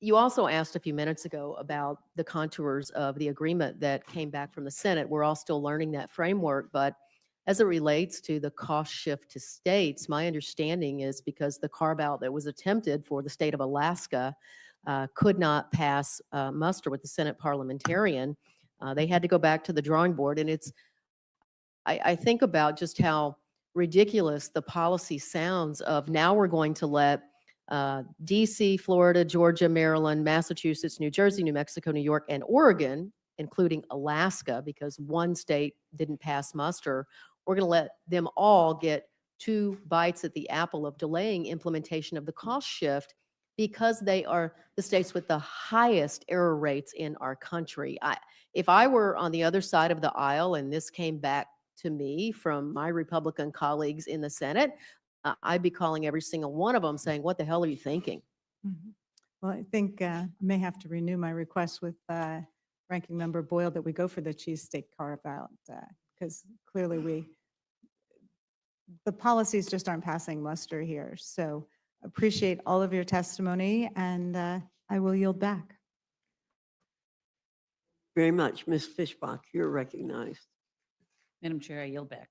Speaker 3: You also asked a few minutes ago about the contours of the agreement that came back from the Senate. We're all still learning that framework, but as it relates to the cost shift to states, my understanding is because the carve-out that was attempted for the state of Alaska could not pass muster with the Senate parliamentarian, they had to go back to the drawing board. And I think about just how ridiculous the policy sounds of now we're going to let DC, Florida, Georgia, Maryland, Massachusetts, New Jersey, New Mexico, New York, and Oregon, including Alaska, because one state didn't pass muster. We're going to let them all get 2 bites at the apple of delaying implementation of the cost shift because they are the states with the highest error rates in our country. If I were on the other side of the aisle and this came back to me from my Republican colleagues in the Senate, I'd be calling every single one of them saying, what the hell are you thinking?
Speaker 1: Well, I think I may have to renew my request with Ranking Member Boyle that we go for the cheesesteak carve-out because clearly the policies just aren't passing muster here. So appreciate all of your testimony, and I will yield back.
Speaker 6: Very much. Ms. Fishbach, you're recognized.
Speaker 7: Madam Chair, I yield back.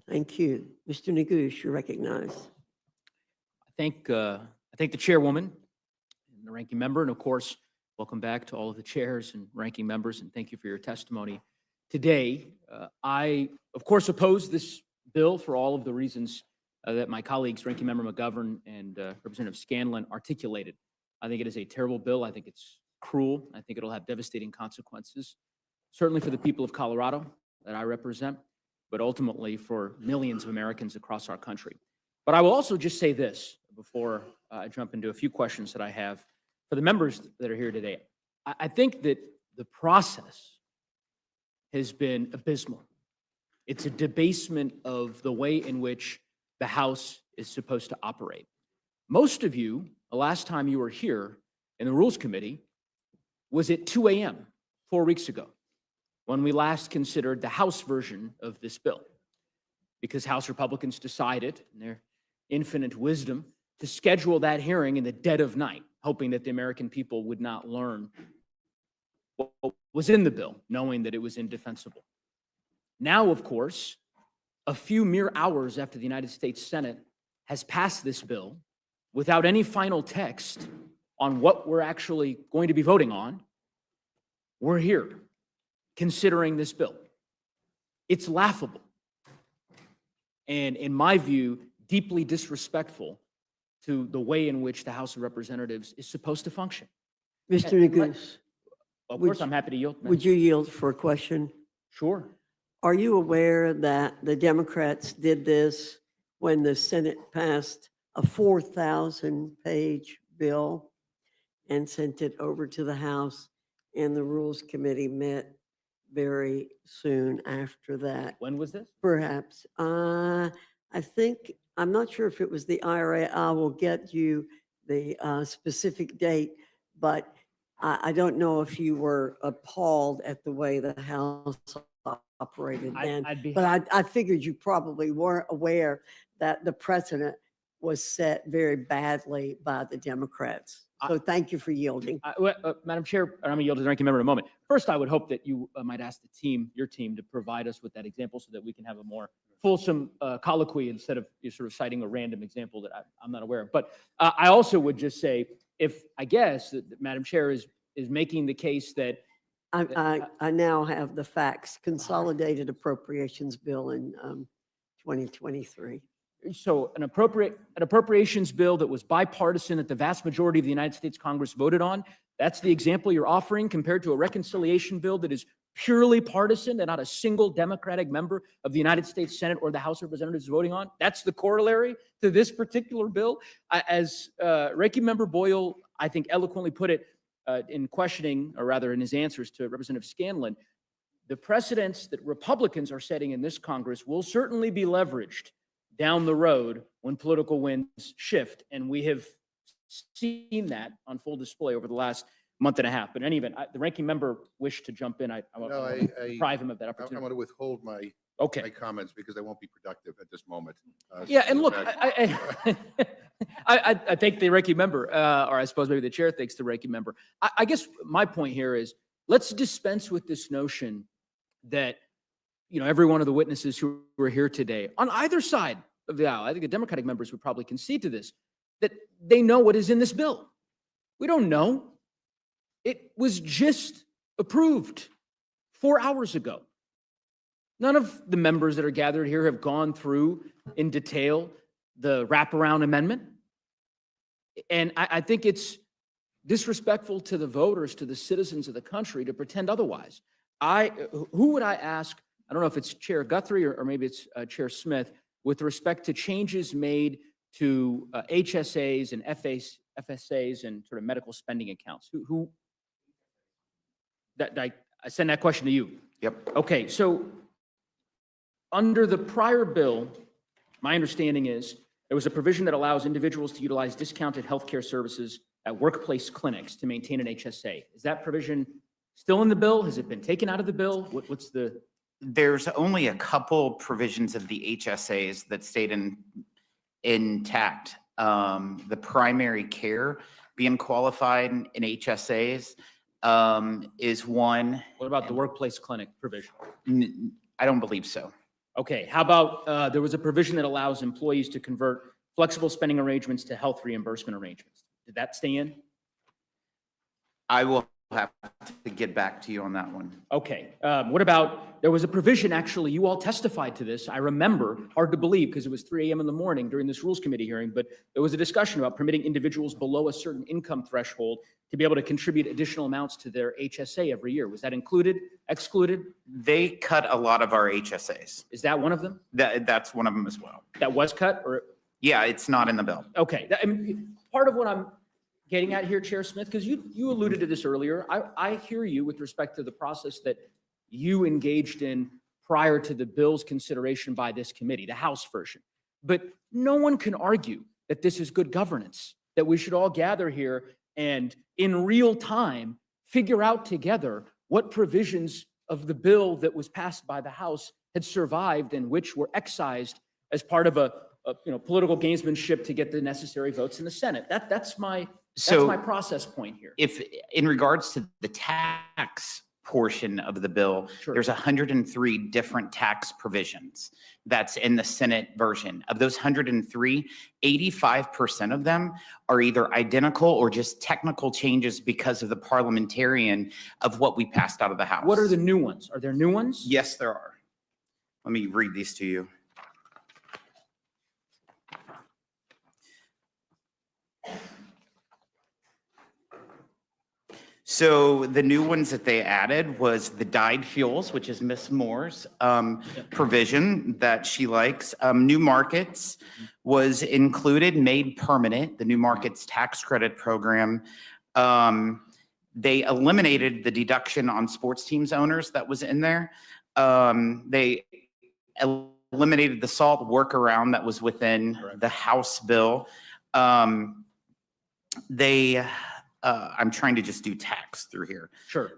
Speaker 6: Thank you. Mr. Negouche, you're recognized.
Speaker 8: I thank the chairwoman and the ranking member, and of course, welcome back to all of the chairs and ranking members, and thank you for your testimony today. I, of course, oppose this bill for all of the reasons that my colleagues, Ranking Member McGovern and Representative Scanlon, articulated. I think it is a terrible bill. I think it's cruel. I think it'll have devastating consequences, certainly for the people of Colorado that I represent, but ultimately for millions of Americans across our country. But I will also just say this before I jump into a few questions that I have for the members that are here today. I think that the process has been abysmal. It's a debasement of the way in which the House is supposed to operate. Most of you, the last time you were here in the Rules Committee was at 2 a.m. 4 weeks ago, when we last considered the House version of this bill, because House Republicans decided, in their infinite wisdom, to schedule that hearing in the dead of night, hoping that the American people would not learn what was in the bill, knowing that it was indefensible. Now, of course, a few mere hours after the United States Senate has passed this bill without any final text on what we're actually going to be voting on, we're here considering this bill. It's laughable. And in my view, deeply disrespectful to the way in which the House of Representatives is supposed to function.
Speaker 6: Mr.
Speaker 8: And let-
Speaker 6: Nagus,
Speaker 8: Of
Speaker 6: Would
Speaker 8: course,
Speaker 6: you-
Speaker 8: I'm happy to yield. Madam
Speaker 6: would you yield for a question?
Speaker 8: Sure.
Speaker 6: Are you aware that the Democrats did this when the Senate passed a 4,000-page bill and sent it over to the House, and the Rules Committee met very soon after that?
Speaker 8: When was this?
Speaker 6: Perhaps. I think, I'm not sure if it was the IRA. I will get you the specific date, but I don't know if you were appalled at the way the House operated then.
Speaker 8: I'd be.
Speaker 6: But I figured you probably weren't aware that the precedent was set very badly by the Democrats. So thank you for yielding.
Speaker 8: Madam Chair, I'm going to yield to the ranking member in a moment. First, I would hope that you might ask the team, your team, to provide us with that example so that we can have a more fulsome colloquy instead of you sort of citing a random example that I'm not aware of. But I also would just say, if I guess that Madam Chair is making the case that
Speaker 6: I now have the facts, Consolidated Appropriations Bill in 2023.
Speaker 8: so an appropriations bill that was bipartisan that the vast majority of the United States Congress voted on, that's the example you're offering compared to a reconciliation bill that is purely partisan that not a single Democratic member of the United States Senate or the House of Representatives is voting on. That's the corollary to this particular bill. As Ranking Member Boyle, I think, eloquently put it in questioning, or rather in his answers to Representative Scanlon, the precedents that Republicans are setting in this Congress will certainly be leveraged down the road when political winds shift. And we have seen that on full display over the last month and a half. But in any event, the ranking member wished to jump in. I want to deprive him of that
Speaker 9: I
Speaker 8: opportunity.
Speaker 9: want to withhold my
Speaker 8: Okay.
Speaker 9: comments because they won't be productive at this moment.
Speaker 8: Yeah, and
Speaker 9: so
Speaker 8: look,
Speaker 9: that-
Speaker 8: I think the ranking member, or I suppose maybe the chair thinks the ranking member. I guess my point here is let's dispense with this notion that, every one of the witnesses who are here today on either side of the aisle, I think the Democratic members would probably concede to this, that they know what is in this bill. We don't know. It was just approved 4 hours ago. None of the members that are gathered here have gone through in detail the wraparound amendment. And I think it's disrespectful to the voters, to the citizens of the country to pretend otherwise. Who would I ask? I don't know if it's Chair Guthrie or maybe it's Chair Smith with respect to changes made to HSAs and FSAs and sort of medical spending accounts. I send that question to you.
Speaker 10: Yep.
Speaker 8: Okay, so under the prior bill, my understanding is there was a provision that allows individuals to utilize discounted healthcare services at workplace clinics to maintain an HSA. Is that provision still in the bill? Has it been taken out of the bill? What's the?
Speaker 10: There's only a couple provisions of the HSAs that stayed intact. The primary care being qualified in HSAs is one.
Speaker 8: What about the workplace clinic provision?
Speaker 10: I don't believe so.
Speaker 8: Okay, how about there was a provision that allows employees to convert flexible spending arrangements to health reimbursement arrangements. Did that stay in?
Speaker 10: I will have to get back to you on that one.
Speaker 8: Okay, what about, there was a provision, actually, you all testified to this, I remember, hard to believe because it was 3 a.m. in the morning during this Rules Committee hearing, but there was a discussion about permitting individuals below a certain income threshold to be able to contribute additional amounts to their HSA every year. Was that included, excluded?
Speaker 10: They cut a lot of our HSAs.
Speaker 8: Is that one of them?
Speaker 10: That's one of them as well.
Speaker 8: That was cut, or?
Speaker 10: Yeah, it's not in the bill.
Speaker 8: Okay, I mean, part of what I'm getting at here, Chair Smith, because you alluded to this earlier, I hear you with respect to the process that you engaged in prior to the bill's consideration by this committee, the House version. But no one can argue that this is good governance, that we should all gather here and in real time figure out together what provisions of the bill that was passed by the House had survived and which were excised as part of a political gamesmanship to get the necessary votes in the Senate. That's my That's my
Speaker 10: So
Speaker 8: process point here.
Speaker 10: if, in regards to the tax portion of the bill,
Speaker 8: Sure.
Speaker 10: there's 103 different tax provisions that's in the Senate version. Of those 103, 85% of them are either identical or just technical changes because of the parliamentarian of what we passed out of the House.
Speaker 8: What are the new ones? Are there new ones?
Speaker 10: Yes, there are. Let me read these to you. So the new ones that they added was the dyed fuels, which is Miss Moore's provision that she likes. New markets was included, made permanent, the new markets tax credit program. They eliminated the deduction on sports teams owners that was in there. They eliminated the SALT workaround that was within the House bill. I'm trying to just do tax through here.
Speaker 8: Sure.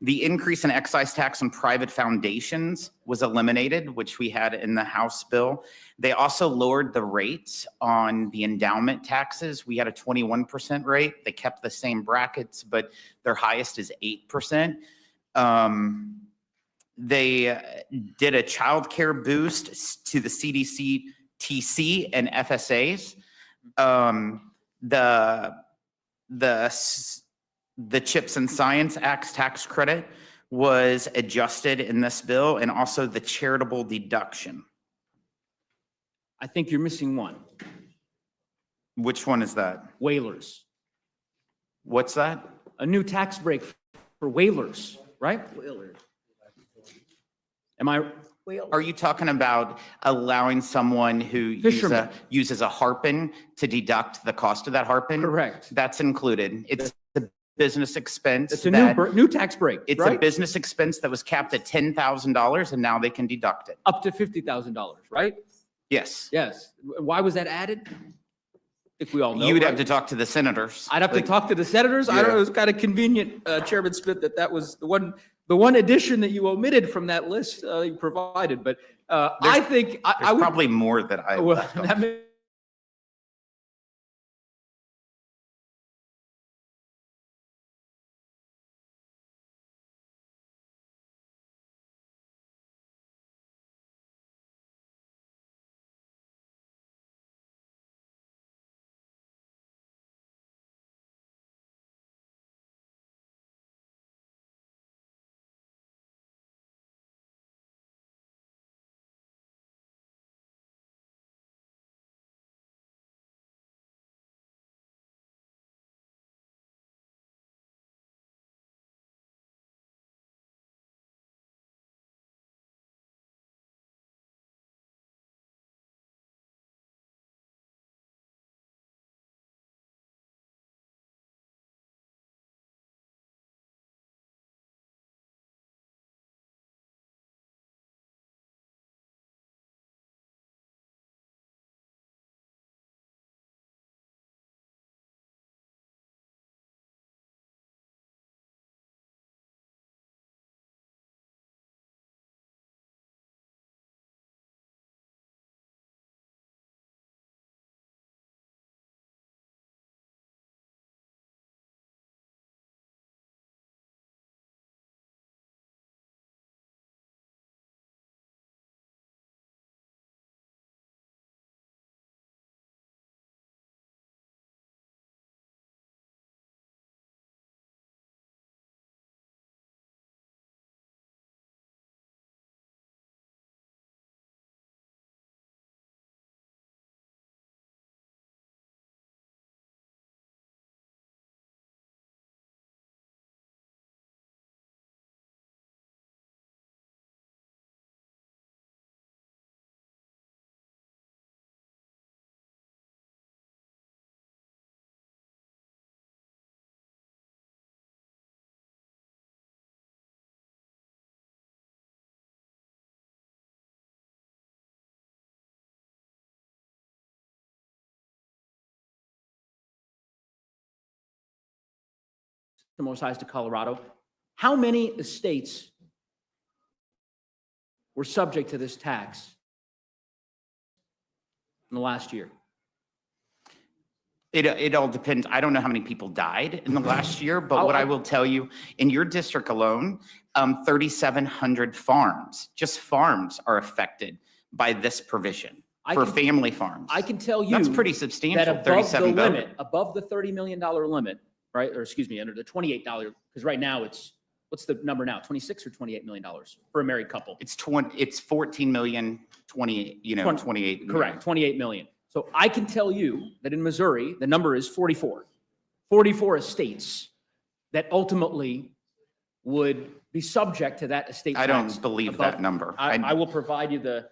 Speaker 10: The increase in excise tax on private foundations was eliminated, which we had in the House bill. They also lowered the rates on the endowment taxes. We had a 21% rate. They kept the same brackets, but their highest is 8%. They did a childcare boost to the CDC, TC, and FSAs. The CHIPS and Science Act tax credit was adjusted in this bill, and also the charitable deduction.
Speaker 8: I think you're missing one.
Speaker 10: Which one is that?
Speaker 8: Whalers.
Speaker 10: What's that?
Speaker 8: A new tax break for whalers, right? Am I,
Speaker 10: Are you talking about allowing someone who
Speaker 8: Fishermen.
Speaker 10: uses a harpin to deduct the cost of that harpin?
Speaker 8: correct?
Speaker 10: That's included. It's a business expense.
Speaker 8: It's a
Speaker 10: that-
Speaker 8: new tax break,
Speaker 10: It's a
Speaker 8: right?
Speaker 10: business expense that was capped at $10,000, and now they can deduct it.
Speaker 8: Up to $50,000, right?
Speaker 10: Yes.
Speaker 8: Yes. Why was that added? I think we all know.
Speaker 10: You would have
Speaker 8: right?
Speaker 10: to talk to the senators.
Speaker 8: I'd have to
Speaker 10: Like,
Speaker 8: talk to the senators. I don't
Speaker 10: Yeah.
Speaker 8: know, it was kind of convenient, Chairman Smith, that was the one addition that you omitted from that list you provided. But I think I
Speaker 10: There's
Speaker 8: would.
Speaker 10: probably more that I
Speaker 8: Well,
Speaker 10: left off.
Speaker 8: that may- similar size to Colorado. How many estates were subject to this tax in the last year?
Speaker 10: It all depends. I don't know how many people died in the last year, but what I will tell you, in your district alone, 3,700 farms, just farms are affected by this provision
Speaker 8: I
Speaker 10: for
Speaker 8: can-
Speaker 10: family farms.
Speaker 8: I can tell you.
Speaker 10: That's pretty
Speaker 8: That
Speaker 10: substantial,
Speaker 8: above the
Speaker 10: 37 vote.
Speaker 8: limit, above the $30 million limit, right, or excuse me, under the $28, because right now it's, what's the number now, 26 or $28 million for a married couple?
Speaker 10: It's 14 million, 28, 28.
Speaker 8: Correct, 28 million. So I can tell you that in Missouri, the number is 44. 44 estates that ultimately would be subject to that estate
Speaker 10: I
Speaker 8: tax.
Speaker 10: don't believe
Speaker 8: above-
Speaker 10: that number.
Speaker 8: I will provide you the,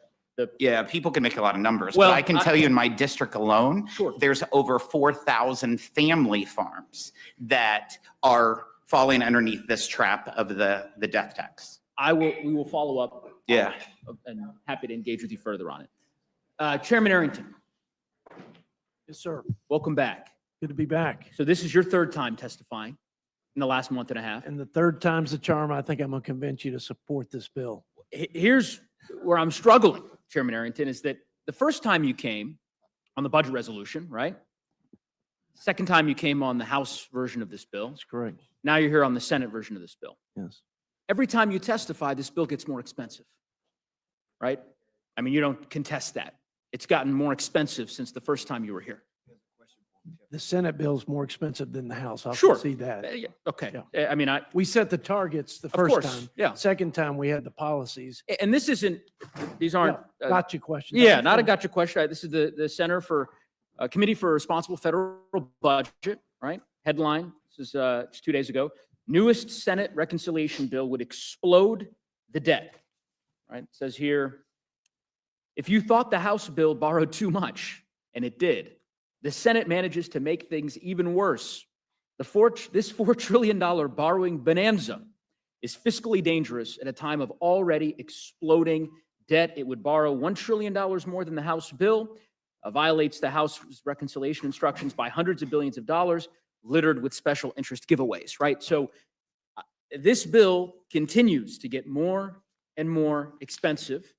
Speaker 10: Yeah, people can make a lot of numbers,
Speaker 8: Well,
Speaker 10: but I can tell you in my district alone,
Speaker 8: Sure.
Speaker 10: there's over 4,000 family farms that are falling underneath this trap of the death tax.
Speaker 8: we will follow up.
Speaker 10: Yeah.
Speaker 8: And happy to engage with you further on it. Chairman Arrington,
Speaker 11: Yes, sir.
Speaker 8: welcome back.
Speaker 11: Good to be back.
Speaker 8: So this is your third time testifying in the last month and a half.
Speaker 11: And the third time's the charm. I think I'm going to convince you to support this bill.
Speaker 8: Here's where I'm struggling, Chairman Arrington, is that the first time you came on the budget resolution, right? Second time you came on the House version of this bill.
Speaker 11: That's correct.
Speaker 8: Now you're here on the Senate version of this bill.
Speaker 11: Yes.
Speaker 8: Every time you testify, this bill gets more expensive, right? I mean, you don't contest that. It's gotten more expensive since the first time you were here.
Speaker 11: The Senate bill's more expensive than the House. I'll
Speaker 8: Sure.
Speaker 11: see that.
Speaker 8: Yeah, okay.
Speaker 11: Yeah.
Speaker 8: I mean,
Speaker 11: We set the targets the
Speaker 8: Of
Speaker 11: first
Speaker 8: course,
Speaker 11: time.
Speaker 8: yeah.
Speaker 11: Second time, we had the policies.
Speaker 8: and this isn't, these aren't.
Speaker 11: Gotcha question.
Speaker 8: Yeah, not a gotcha question. This is the Center for, Committee for Responsible Federal Budget, right? Headline, this is just 2 days ago. Newest Senate reconciliation bill would explode the debt, right? It says here, if you thought the House bill borrowed too much, and it did, the Senate manages to make things even worse. This $4 trillion borrowing bonanza is fiscally dangerous at a time of already exploding debt. It would borrow $1 trillion more than the House bill, violates the House's reconciliation instructions by hundreds of billions of dollars, littered with special interest giveaways, right? So this bill continues to get more and more expensive.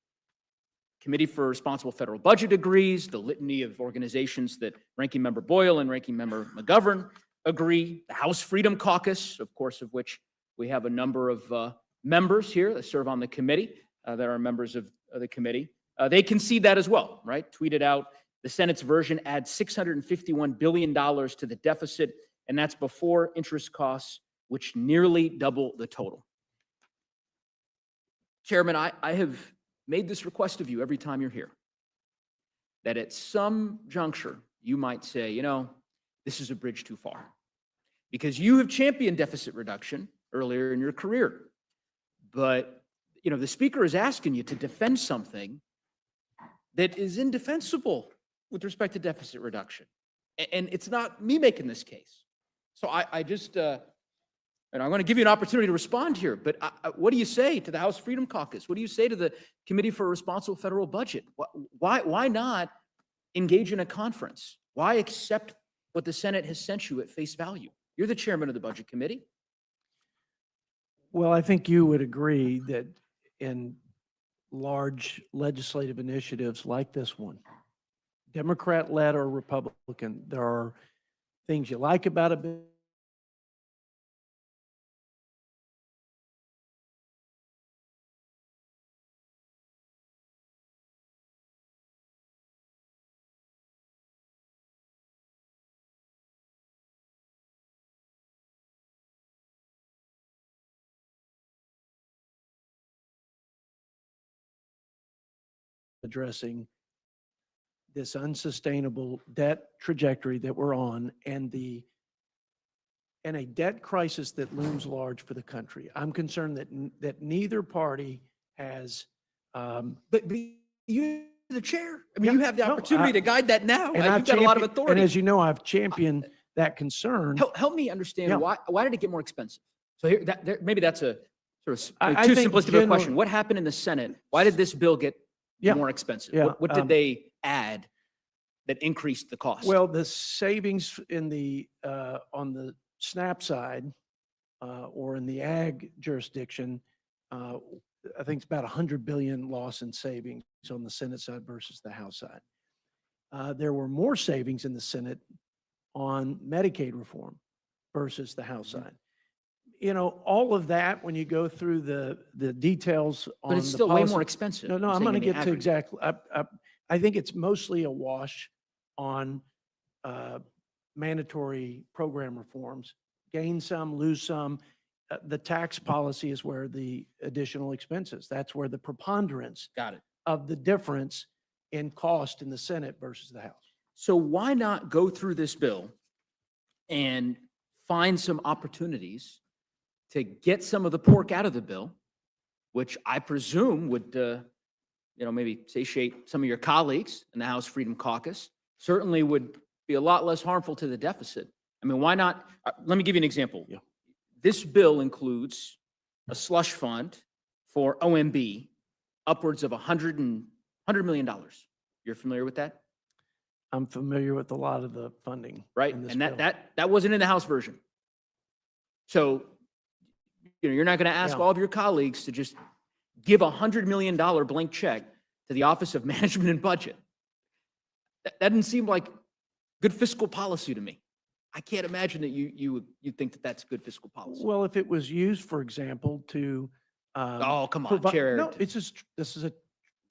Speaker 8: Committee for Responsible Federal Budget agrees, the litany of organizations that Ranking Member Boyle and Ranking Member McGovern agree, the House Freedom Caucus, of course, of which we have a number of members here that serve on the committee, that are members of the committee. They concede that as well, right? Tweeted out, the Senate's version adds $651 billion to the deficit, and that's before interest costs, which nearly double the total. Chairman, I have made this request of you every time you're here, that at some juncture, you might say, you know, this is a bridge too far. Because you have championed deficit reduction earlier in your career. But, you know, the speaker is asking you to defend something that is indefensible with respect to deficit reduction. And it's not me making this case. So I just, and I'm going to give you an opportunity to respond here, but what do you say to the House Freedom Caucus? What do you say to the Committee for Responsible Federal Budget? Why not engage in a conference? Why accept what the Senate has sent you at face value? You're the chairman of the Budget Committee.
Speaker 11: Well, I think you would agree that in large legislative initiatives like this one, Democrat-led or Republican, there are things you like about a bill, addressing this unsustainable debt trajectory that we're on and a debt crisis that looms large for the country. I'm concerned that neither party has.
Speaker 8: But you're the chair. I mean,
Speaker 11: Yeah,
Speaker 8: you have the
Speaker 11: no,
Speaker 8: opportunity to guide that now.
Speaker 11: and
Speaker 8: You've
Speaker 11: I've
Speaker 8: got a lot of
Speaker 11: championed-
Speaker 8: authority.
Speaker 11: And as you know, I've championed that concern.
Speaker 8: Help me understand
Speaker 11: Yeah.
Speaker 8: why did it get more expensive? So here, maybe that's a sort of
Speaker 11: I
Speaker 8: too
Speaker 11: think
Speaker 8: simplistic of a
Speaker 11: generally-
Speaker 8: question. What happened in the Senate? Why did this bill get
Speaker 11: Yeah,
Speaker 8: more expensive?
Speaker 11: yeah,
Speaker 8: What did they add that increased the cost?
Speaker 11: Well, the savings in the, on the SNAP side, or in the ag jurisdiction, I think it's about 100 billion loss in savings on the Senate side versus the House side. There were more savings in the Senate on Medicaid reform versus the House
Speaker 8: Mhm.
Speaker 11: side. You know, all of that, when you go through the details on
Speaker 8: But it's
Speaker 11: the
Speaker 8: still way more
Speaker 11: policy-
Speaker 8: expensive.
Speaker 11: No,
Speaker 8: I'm
Speaker 11: I'm
Speaker 8: saying
Speaker 11: going to
Speaker 8: in the
Speaker 11: get to
Speaker 8: aggregate.
Speaker 11: exactly, I think it's mostly a wash on mandatory program reforms. Gain some, lose some. The tax policy is where the additional expenses, that's where the preponderance
Speaker 8: Got it.
Speaker 11: of the difference in cost in the Senate versus the House.
Speaker 8: So why not go through this bill and find some opportunities to get some of the pork out of the bill, which I presume would, maybe satiate some of your colleagues in the House Freedom Caucus, certainly would be a lot less harmful to the deficit. I mean, why not? Let me give you an example.
Speaker 11: Yeah.
Speaker 8: This bill includes a slush fund for OMB upwards of $100 million. You're familiar with that?
Speaker 11: I'm familiar with a lot of the funding.
Speaker 8: Right?
Speaker 11: in this
Speaker 8: And
Speaker 11: bill.
Speaker 8: that wasn't in the House version. So, you're not going to ask
Speaker 11: Yeah.
Speaker 8: all of your colleagues to just give $100 million blank check to the Office of Management and Budget. That doesn't seem like good fiscal policy to me. I can't imagine that you think that that's good fiscal policy.
Speaker 11: Well, if it was used, for example, to.
Speaker 8: Oh, come on,
Speaker 11: provi-
Speaker 8: Chair.
Speaker 11: No, it's just, this is a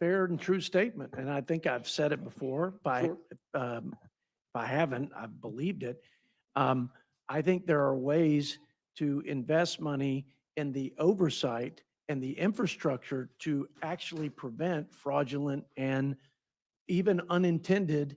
Speaker 11: fair and true statement, and I think I've said it before.
Speaker 8: Sure.
Speaker 11: If I haven't, I've believed it. I think there are ways to invest money in the oversight and the infrastructure to actually prevent fraudulent and even unintended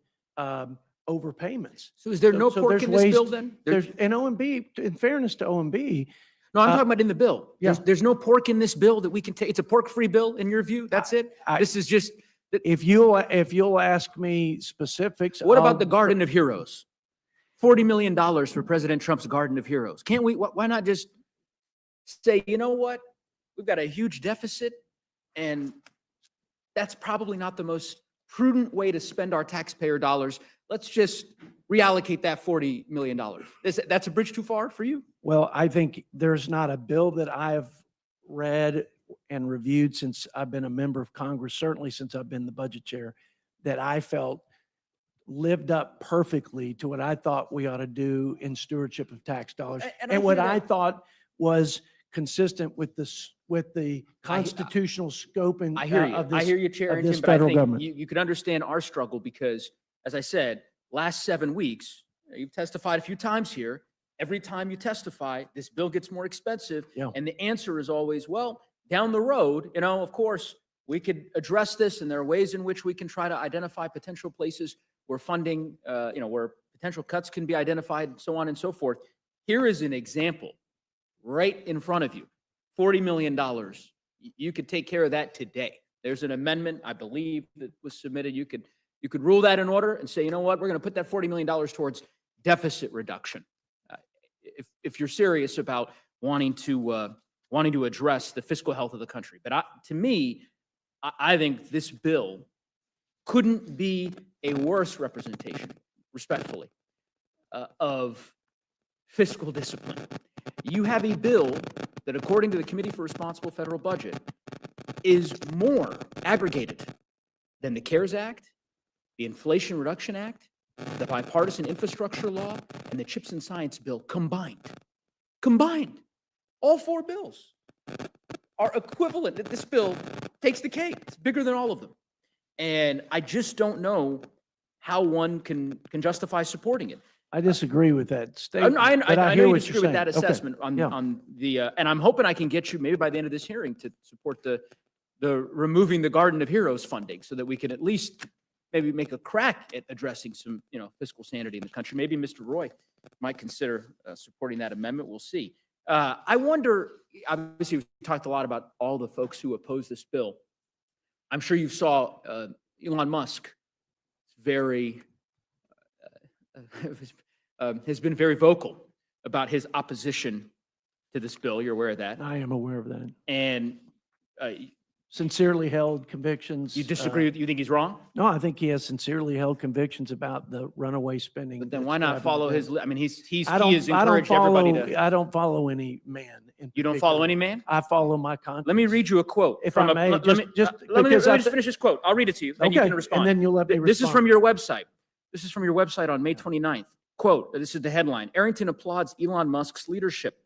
Speaker 11: overpayments.
Speaker 8: So is there
Speaker 11: So-
Speaker 8: no
Speaker 11: so
Speaker 8: pork
Speaker 11: there's
Speaker 8: in this
Speaker 11: ways
Speaker 8: bill
Speaker 11: to-
Speaker 8: then?
Speaker 11: There's, and OMB, in fairness to OMB,
Speaker 8: No, I'm
Speaker 11: uh,
Speaker 8: talking about in the bill.
Speaker 11: yeah.
Speaker 8: There's no pork in this bill that we can take. It's a pork-free bill in your view? That's it?
Speaker 11: I-
Speaker 8: This is just,
Speaker 11: if you'll ask me specifics.
Speaker 8: what about
Speaker 11: I'll-
Speaker 8: the Garden of Heroes? $40 million for President Trump's Garden of Heroes. Can't we, why not just say, you know what? We've got a huge deficit and that's probably not the most prudent way to spend our taxpayer dollars. Let's just reallocate that $40 million. That's a bridge too far for you?
Speaker 11: Well, I think there's not a bill that I've read and reviewed since I've been a member of Congress, certainly since I've been the budget chair, that I felt lived up perfectly to what I thought we ought to do in stewardship of tax dollars.
Speaker 8: And I
Speaker 11: And what
Speaker 8: hear
Speaker 11: I
Speaker 8: that.
Speaker 11: thought was consistent with the constitutional scope and
Speaker 8: I hear you.
Speaker 11: of
Speaker 8: I
Speaker 11: this.
Speaker 8: hear you, Chair
Speaker 11: of
Speaker 8: Harrington,
Speaker 11: this
Speaker 8: but I
Speaker 11: federal
Speaker 8: think
Speaker 11: government.
Speaker 8: you could understand our struggle because, as I said, last 7 weeks, you've testified a few times here. Every time you testify, this bill gets more expensive.
Speaker 11: Yeah.
Speaker 8: And the answer is always, well, down the road, of course, we could address this and there are ways in which we can try to identify potential places where funding, where potential cuts can be identified, so on and so forth. Here is an example right in front of you. $40 million. You could take care of that today. There's an amendment, I believe, that was submitted. You could rule that in order and say, you know what, we're going to put that $40 million towards deficit reduction. If you're serious about wanting to address the fiscal health of the country. But to me, I think this bill couldn't be a worse representation, respectfully, of fiscal discipline. You have a bill that, according to the Committee for Responsible Federal Budget, is more aggregated than the CARES Act, the Inflation Reduction Act, the Bipartisan Infrastructure Law, and the CHIPS and Science Bill combined. Combined. All 4 bills are equivalent. This bill takes the cake. It's bigger than all of them. And I just don't know how one can justify supporting it.
Speaker 11: I disagree with that statement.
Speaker 8: I
Speaker 11: but
Speaker 8: know
Speaker 11: hear
Speaker 8: you
Speaker 11: what
Speaker 8: disagree
Speaker 11: you're
Speaker 8: with that
Speaker 11: saying. Okay.
Speaker 8: assessment
Speaker 11: Yeah.
Speaker 8: on the, and I'm hoping I can get you maybe by the end of this hearing to support the removing the Garden of Heroes funding so that we can at least maybe make a crack at addressing some, fiscal sanity in the country. Maybe Mr. Roy might consider supporting that amendment. We'll see. I wonder, obviously, we talked a lot about all the folks who oppose this bill. I'm sure you saw Elon Musk has been very vocal about his opposition to this bill. You're aware of that.
Speaker 11: I am aware of that.
Speaker 8: And
Speaker 11: Sincerely held convictions.
Speaker 8: you disagree with, you think he's wrong?
Speaker 11: No, I think he has sincerely held convictions about the runaway spending.
Speaker 8: But then
Speaker 11: that's
Speaker 8: why not
Speaker 11: driving the
Speaker 8: follow
Speaker 11: bill.
Speaker 8: his, I mean, he
Speaker 11: I
Speaker 8: has
Speaker 11: don't
Speaker 8: encouraged everybody
Speaker 11: follow,
Speaker 8: to,
Speaker 11: I don't follow any man. in
Speaker 8: you don't follow
Speaker 11: particular.
Speaker 8: any man?
Speaker 11: I follow my conscience.
Speaker 8: Let me read you a quote.
Speaker 11: If
Speaker 8: from
Speaker 11: I may,
Speaker 8: let
Speaker 11: just-
Speaker 8: me-
Speaker 11: just
Speaker 8: let me
Speaker 11: because I
Speaker 8: just
Speaker 11: thi-
Speaker 8: finish this quote. I'll read it to you, and you
Speaker 11: Okay,
Speaker 8: can respond.
Speaker 11: and then you'll let me respond.
Speaker 8: This is from your website. This is from your website on May 29th. Quote, this is the headline, Arrington applauds Elon Musk's leadership.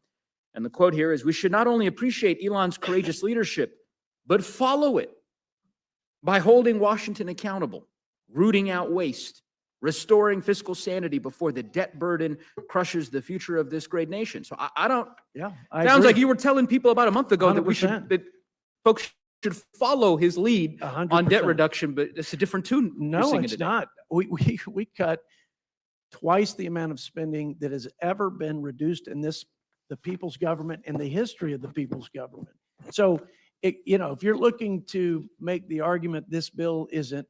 Speaker 8: And the quote here is, we should not only appreciate Elon's courageous leadership, but follow it by holding Washington accountable, rooting out waste, restoring fiscal sanity before the debt burden crushes the future of this great nation. So I don't,
Speaker 11: Yeah.
Speaker 8: sounds like you were telling people about a month ago that we should,
Speaker 11: 100%.
Speaker 8: that folks should follow his lead on debt
Speaker 11: 100%.
Speaker 8: reduction, but it's a different tune. you're
Speaker 11: No,
Speaker 8: singing
Speaker 11: it's
Speaker 8: today.
Speaker 11: not. We cut twice the amount of spending that has ever been reduced in the people's government, in the history of the people's government. So, if you're looking to make the argument this bill isn't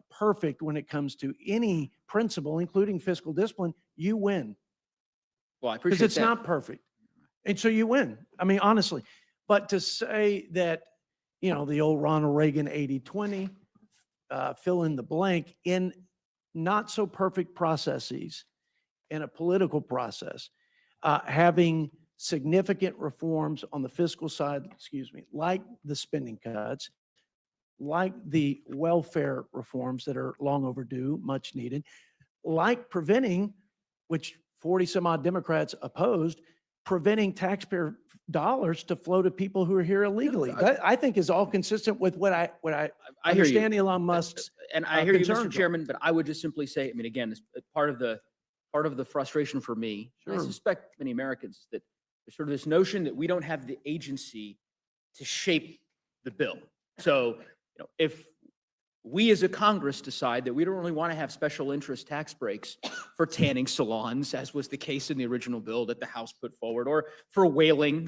Speaker 11: perfect when it comes to any principle, including fiscal discipline, you win.
Speaker 8: Well, I
Speaker 11: Because
Speaker 8: appreciate
Speaker 11: it's
Speaker 8: that.
Speaker 11: not perfect. And so you win. I mean, honestly. But to say that, the old Ronald Reagan 80-20, fill in the blank in not so perfect processes in a political process, having significant reforms on the fiscal side, like the spending cuts, like the welfare reforms that are long overdue, much needed, like preventing, which 40 some odd Democrats opposed, preventing taxpayer dollars to flow to people who are here illegally. That, I think, is all consistent with what I
Speaker 8: I hear you.
Speaker 11: understand Elon Musk's.
Speaker 8: And I hear you, Mr.
Speaker 11: concerns are.
Speaker 8: Chairman, but I would just simply say, I mean, again, it's part of the frustration for me, and I
Speaker 11: Sure.
Speaker 8: suspect many Americans, that there's sort of this notion that we don't have the agency to shape the bill. So, if we as a Congress decide that we don't really want to have special interest tax breaks for tanning salons, as was the case in the original bill that the House put forward, or for whaling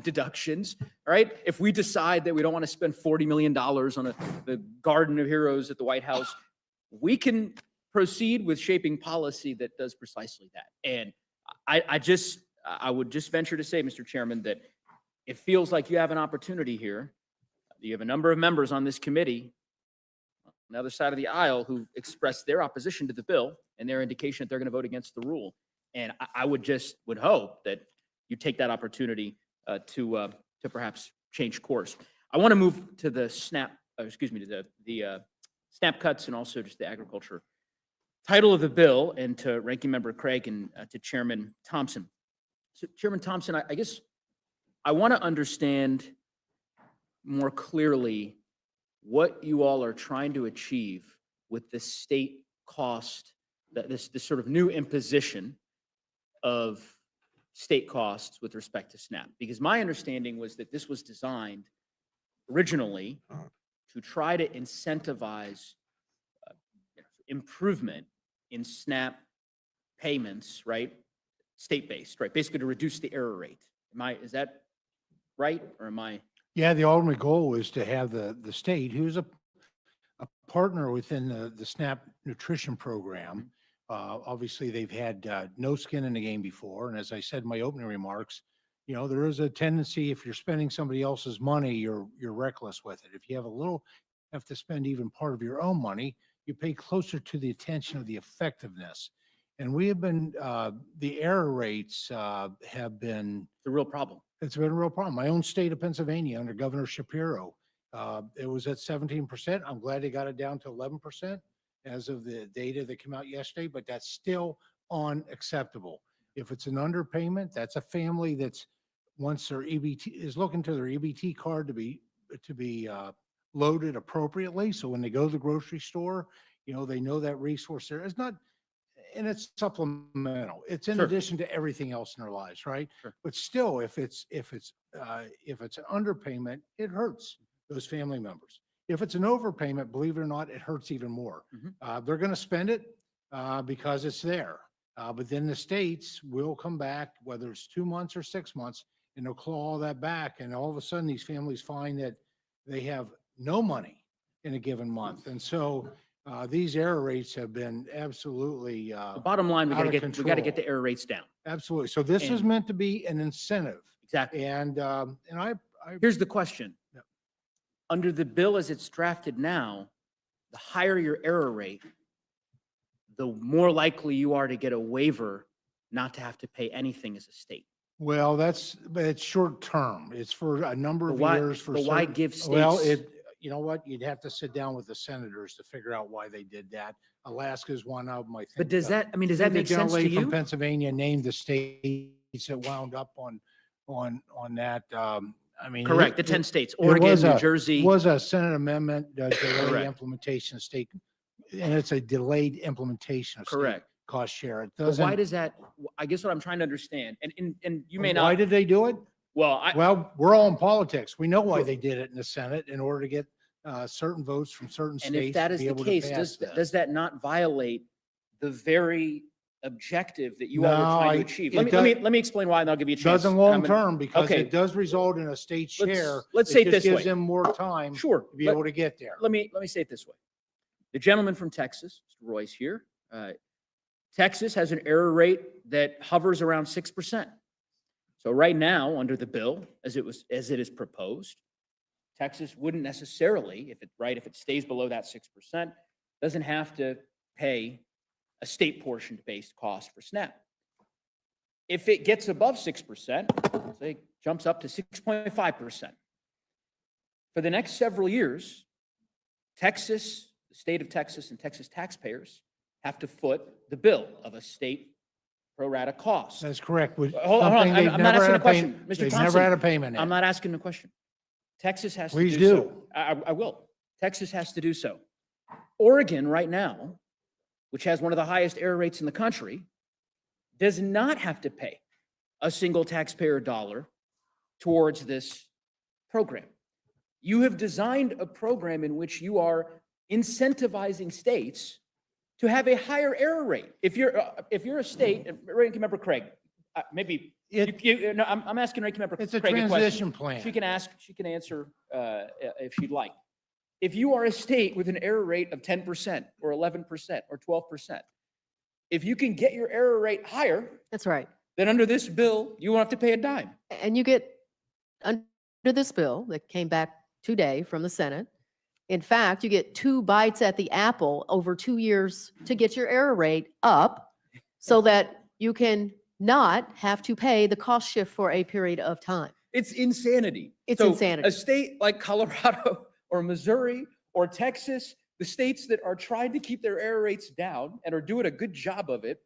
Speaker 8: deductions, all right? If we decide that we don't want to spend $40 million on the Garden of Heroes at the White House, we can proceed with shaping policy that does precisely that. And I would just venture to say, Mr. Chairman, that it feels like you have an opportunity here. You have a number of members on this committee on the other side of the aisle who expressed their opposition to the bill and their indication that they're going to vote against the rule. And I would hope that you take that opportunity to perhaps change course. I want to move to the SNAP cuts, and also just the agriculture title of the bill, and to Ranking Member Craig and to Chairman Thompson. So Chairman Thompson, I guess I want to understand more clearly what you all are trying to achieve with the state cost, that this sort of new imposition of state costs with respect to SNAP. Because my understanding was that this was designed originally to try to incentivize improvement in SNAP payments, right? State-based, right? Basically to reduce the error rate. Is that right, or am I?
Speaker 12: Yeah, the ultimate goal is to have the state, who's a partner within the SNAP nutrition program. Obviously, they've had no skin in the game before. And as I said in my opening remarks, there is a tendency, if you're spending somebody else's money, you're reckless with it. If you have to spend even part of your own money, you pay closer to the attention of the effectiveness. And we have been, the error rates have been
Speaker 8: The real problem.
Speaker 12: It's been a real problem. My own state of Pennsylvania, under Governor Shapiro, it was at 17%. I'm glad they got it down to 11% as of the data that came out yesterday, but that's still unacceptable. If it's an underpayment, that's a family that's, once their EBT is looking to their EBT card to be loaded appropriately. So when they go to the grocery store, they know that resource there. It's not, and it's supplemental. It's in
Speaker 8: Sure.
Speaker 12: addition to everything else in their lives, right?
Speaker 8: Sure.
Speaker 12: But still, if it's an underpayment, it hurts those family members. If it's an overpayment, believe it or not, it hurts even more. They're going to spend it because it's there. But then the states will come back, whether it's 2 months or 6 months, and they'll claw all that back. And all of a sudden, these families find that they have no money in a given month. And so these error rates have been absolutely
Speaker 8: The bottom line, we
Speaker 12: out
Speaker 8: got
Speaker 12: of
Speaker 8: to get the
Speaker 12: control.
Speaker 8: error rates down.
Speaker 12: Absolutely. So this is
Speaker 8: And-
Speaker 12: meant to be an incentive.
Speaker 8: Exactly.
Speaker 12: And I
Speaker 8: Here's the question.
Speaker 12: Yeah.
Speaker 8: Under the bill as it's drafted now, the higher your error rate, the more likely you are to get a waiver not to have to pay anything as a state.
Speaker 12: Well, but it's short term. It's for a number
Speaker 8: But
Speaker 12: of
Speaker 8: why-
Speaker 12: years for
Speaker 8: but why
Speaker 12: certain-
Speaker 8: give
Speaker 12: Well,
Speaker 8: states
Speaker 12: you know what? You'd have to sit down with the senators to figure out why they did that. Alaska's one of them, I think.
Speaker 8: But does that, I mean, does
Speaker 12: I
Speaker 8: that
Speaker 12: think
Speaker 8: make
Speaker 12: the
Speaker 8: sense to
Speaker 12: gentlelady from
Speaker 8: you?
Speaker 12: Pennsylvania named the states that wound up on that. I mean.
Speaker 8: Correct, the
Speaker 12: it-
Speaker 8: 10 states,
Speaker 12: it
Speaker 8: Oregon,
Speaker 12: was
Speaker 8: New
Speaker 12: a-
Speaker 8: Jersey.
Speaker 12: Was a Senate amendment, delay
Speaker 8: Correct.
Speaker 12: implementation of state, and it's a delayed implementation of state
Speaker 8: Correct.
Speaker 12: cost share. It
Speaker 8: But
Speaker 12: doesn't.
Speaker 8: why does that, I guess what I'm trying to understand, and you may
Speaker 12: Why
Speaker 8: not,
Speaker 12: did they do it?
Speaker 8: well,
Speaker 12: Well, we're all in politics. We know why
Speaker 8: Sure.
Speaker 12: they did it in the Senate in order to get certain votes from certain
Speaker 8: and if
Speaker 12: states
Speaker 8: that
Speaker 12: to
Speaker 8: is
Speaker 12: be
Speaker 8: the
Speaker 12: able to
Speaker 8: case,
Speaker 12: pass
Speaker 8: does
Speaker 12: this.
Speaker 8: that not violate the very objective that you all
Speaker 12: No,
Speaker 8: were trying to
Speaker 12: I-
Speaker 8: achieve?
Speaker 12: it
Speaker 8: Let me explain why, and I'll give you a chance.
Speaker 12: Doesn't
Speaker 8: and I'm
Speaker 12: long
Speaker 8: gonna-
Speaker 12: term because
Speaker 8: okay.
Speaker 12: it does result in a state share.
Speaker 8: Let's say it
Speaker 12: just
Speaker 8: this way.
Speaker 12: Gives them more time to
Speaker 8: Sure.
Speaker 12: be able to get there.
Speaker 8: Let me say it this way. The gentleman from Texas, Mr. Royce here, Texas has an error rate that hovers around 6%. So right now, under the bill, as it is proposed, Texas wouldn't necessarily, if it stays below that 6%, doesn't have to pay a state portion-based cost for SNAP. If it gets above 6%, say jumps up to 6.5%. For the next several years, Texas, the state of Texas and Texas taxpayers have to foot the bill of a state pro rata cost.
Speaker 12: That's correct. With
Speaker 8: Hold on,
Speaker 12: something they've
Speaker 8: I'm not
Speaker 12: never
Speaker 8: asking
Speaker 12: had
Speaker 8: a
Speaker 12: a
Speaker 8: question.
Speaker 12: payment-
Speaker 8: Mr.
Speaker 12: They've
Speaker 8: Thompson,
Speaker 12: never had a payment.
Speaker 8: I'm
Speaker 12: in.
Speaker 8: not asking a question. Texas has to
Speaker 12: Please
Speaker 8: do so.
Speaker 12: do.
Speaker 8: I will. Texas has to do so. Oregon right now, which has one of the highest error rates in the country, does not have to pay a single taxpayer dollar towards this program. You have designed a program in which you are incentivizing states to have a higher error rate. If you're a state, and Ranking Member Craig, maybe, no, I'm asking Ranking Member Craig
Speaker 12: It's a
Speaker 8: question.
Speaker 12: transition plan.
Speaker 8: She can answer if she'd like. If you are a state with an error rate of 10% or 11% or 12%, if you can get your error rate higher,
Speaker 3: That's right.
Speaker 8: then under this bill, you won't have to pay a dime.
Speaker 3: And you get, under this bill that came back today from the Senate, in fact, you get 2 bites at the apple over 2 years to get your error rate up so that you can not have to pay the cost shift for a period of time.
Speaker 8: It's insanity.
Speaker 3: It's
Speaker 8: So
Speaker 3: insanity.
Speaker 8: A state like Colorado or Missouri or Texas, the states that are trying to keep their error rates down and are doing a good job of it,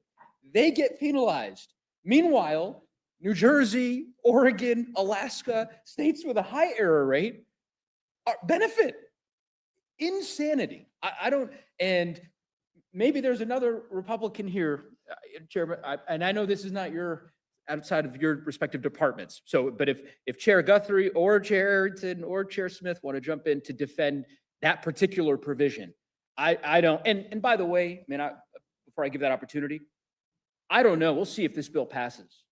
Speaker 8: they get penalized. Meanwhile, New Jersey, Oregon, Alaska, states with a high error rate benefit. Insanity. I don't, and maybe there's another Republican here, Chairman, and I know this is not outside of your respective departments. So, but if Chair Guthrie or Chair Ayrton or Chair Smith want to jump in to defend that particular provision, I don't, and by the way, before I give that opportunity, I don't know, we'll see if this bill passes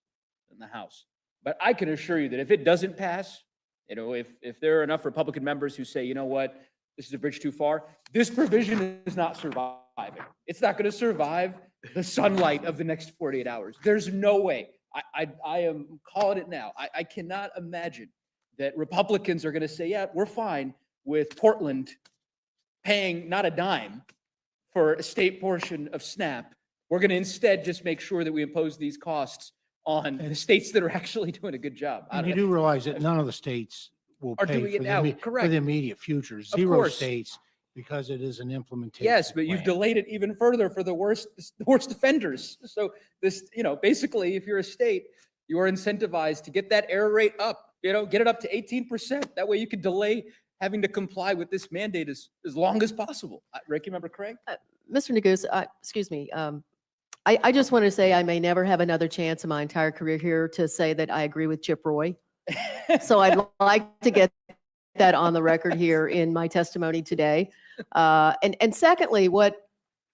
Speaker 8: in the House. But I can assure you that if it doesn't pass, if there are enough Republican members who say, you know what, this is a bridge too far, this provision is not surviving. It's not going to survive the sunlight of the next 48 hours. There's no way. I am calling it now. I cannot imagine that Republicans are going to say, yeah, we're fine with Portland paying not a dime for a state portion of SNAP. We're going to instead just make sure that we impose these costs on the states that are actually doing a good job. I
Speaker 12: And
Speaker 8: don't
Speaker 12: you
Speaker 8: know.
Speaker 12: do realize that none of the states will
Speaker 8: Are
Speaker 12: pay
Speaker 8: doing it
Speaker 12: for the
Speaker 8: now,
Speaker 12: for
Speaker 8: correct.
Speaker 12: the immediate future. Zero
Speaker 8: course.
Speaker 12: states, because it is an implementation.
Speaker 8: Yes, but you've
Speaker 12: plan.
Speaker 8: delayed it even further for the worst offenders. So this, basically, if you're a state, you are incentivized to get that error rate up, get it up to 18%. That way you can delay having to comply with this mandate as long as possible. Ranking Member Craig?
Speaker 3: Mr. Neguse, excuse me. I just want to say I may never have another chance in my entire career here to say that I agree with Chip Roy. So I'd like to get that on the record here in my testimony today. And secondly,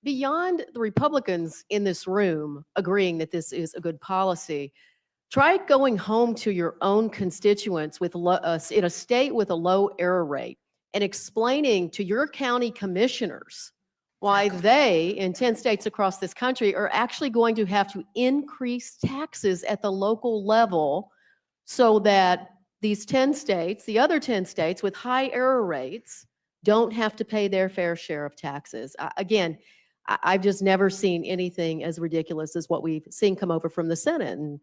Speaker 3: beyond the Republicans in this room agreeing that this is a good policy, try going home to your own constituents in a state with a low error rate and explaining to your county commissioners why they, in 10 states across this country, are actually going to have to increase taxes at the local level so that these 10 states, the other 10 states with high error rates, don't have to pay their fair share of taxes. Again, I've just never seen anything as ridiculous as what we've seen come over from the Senate. And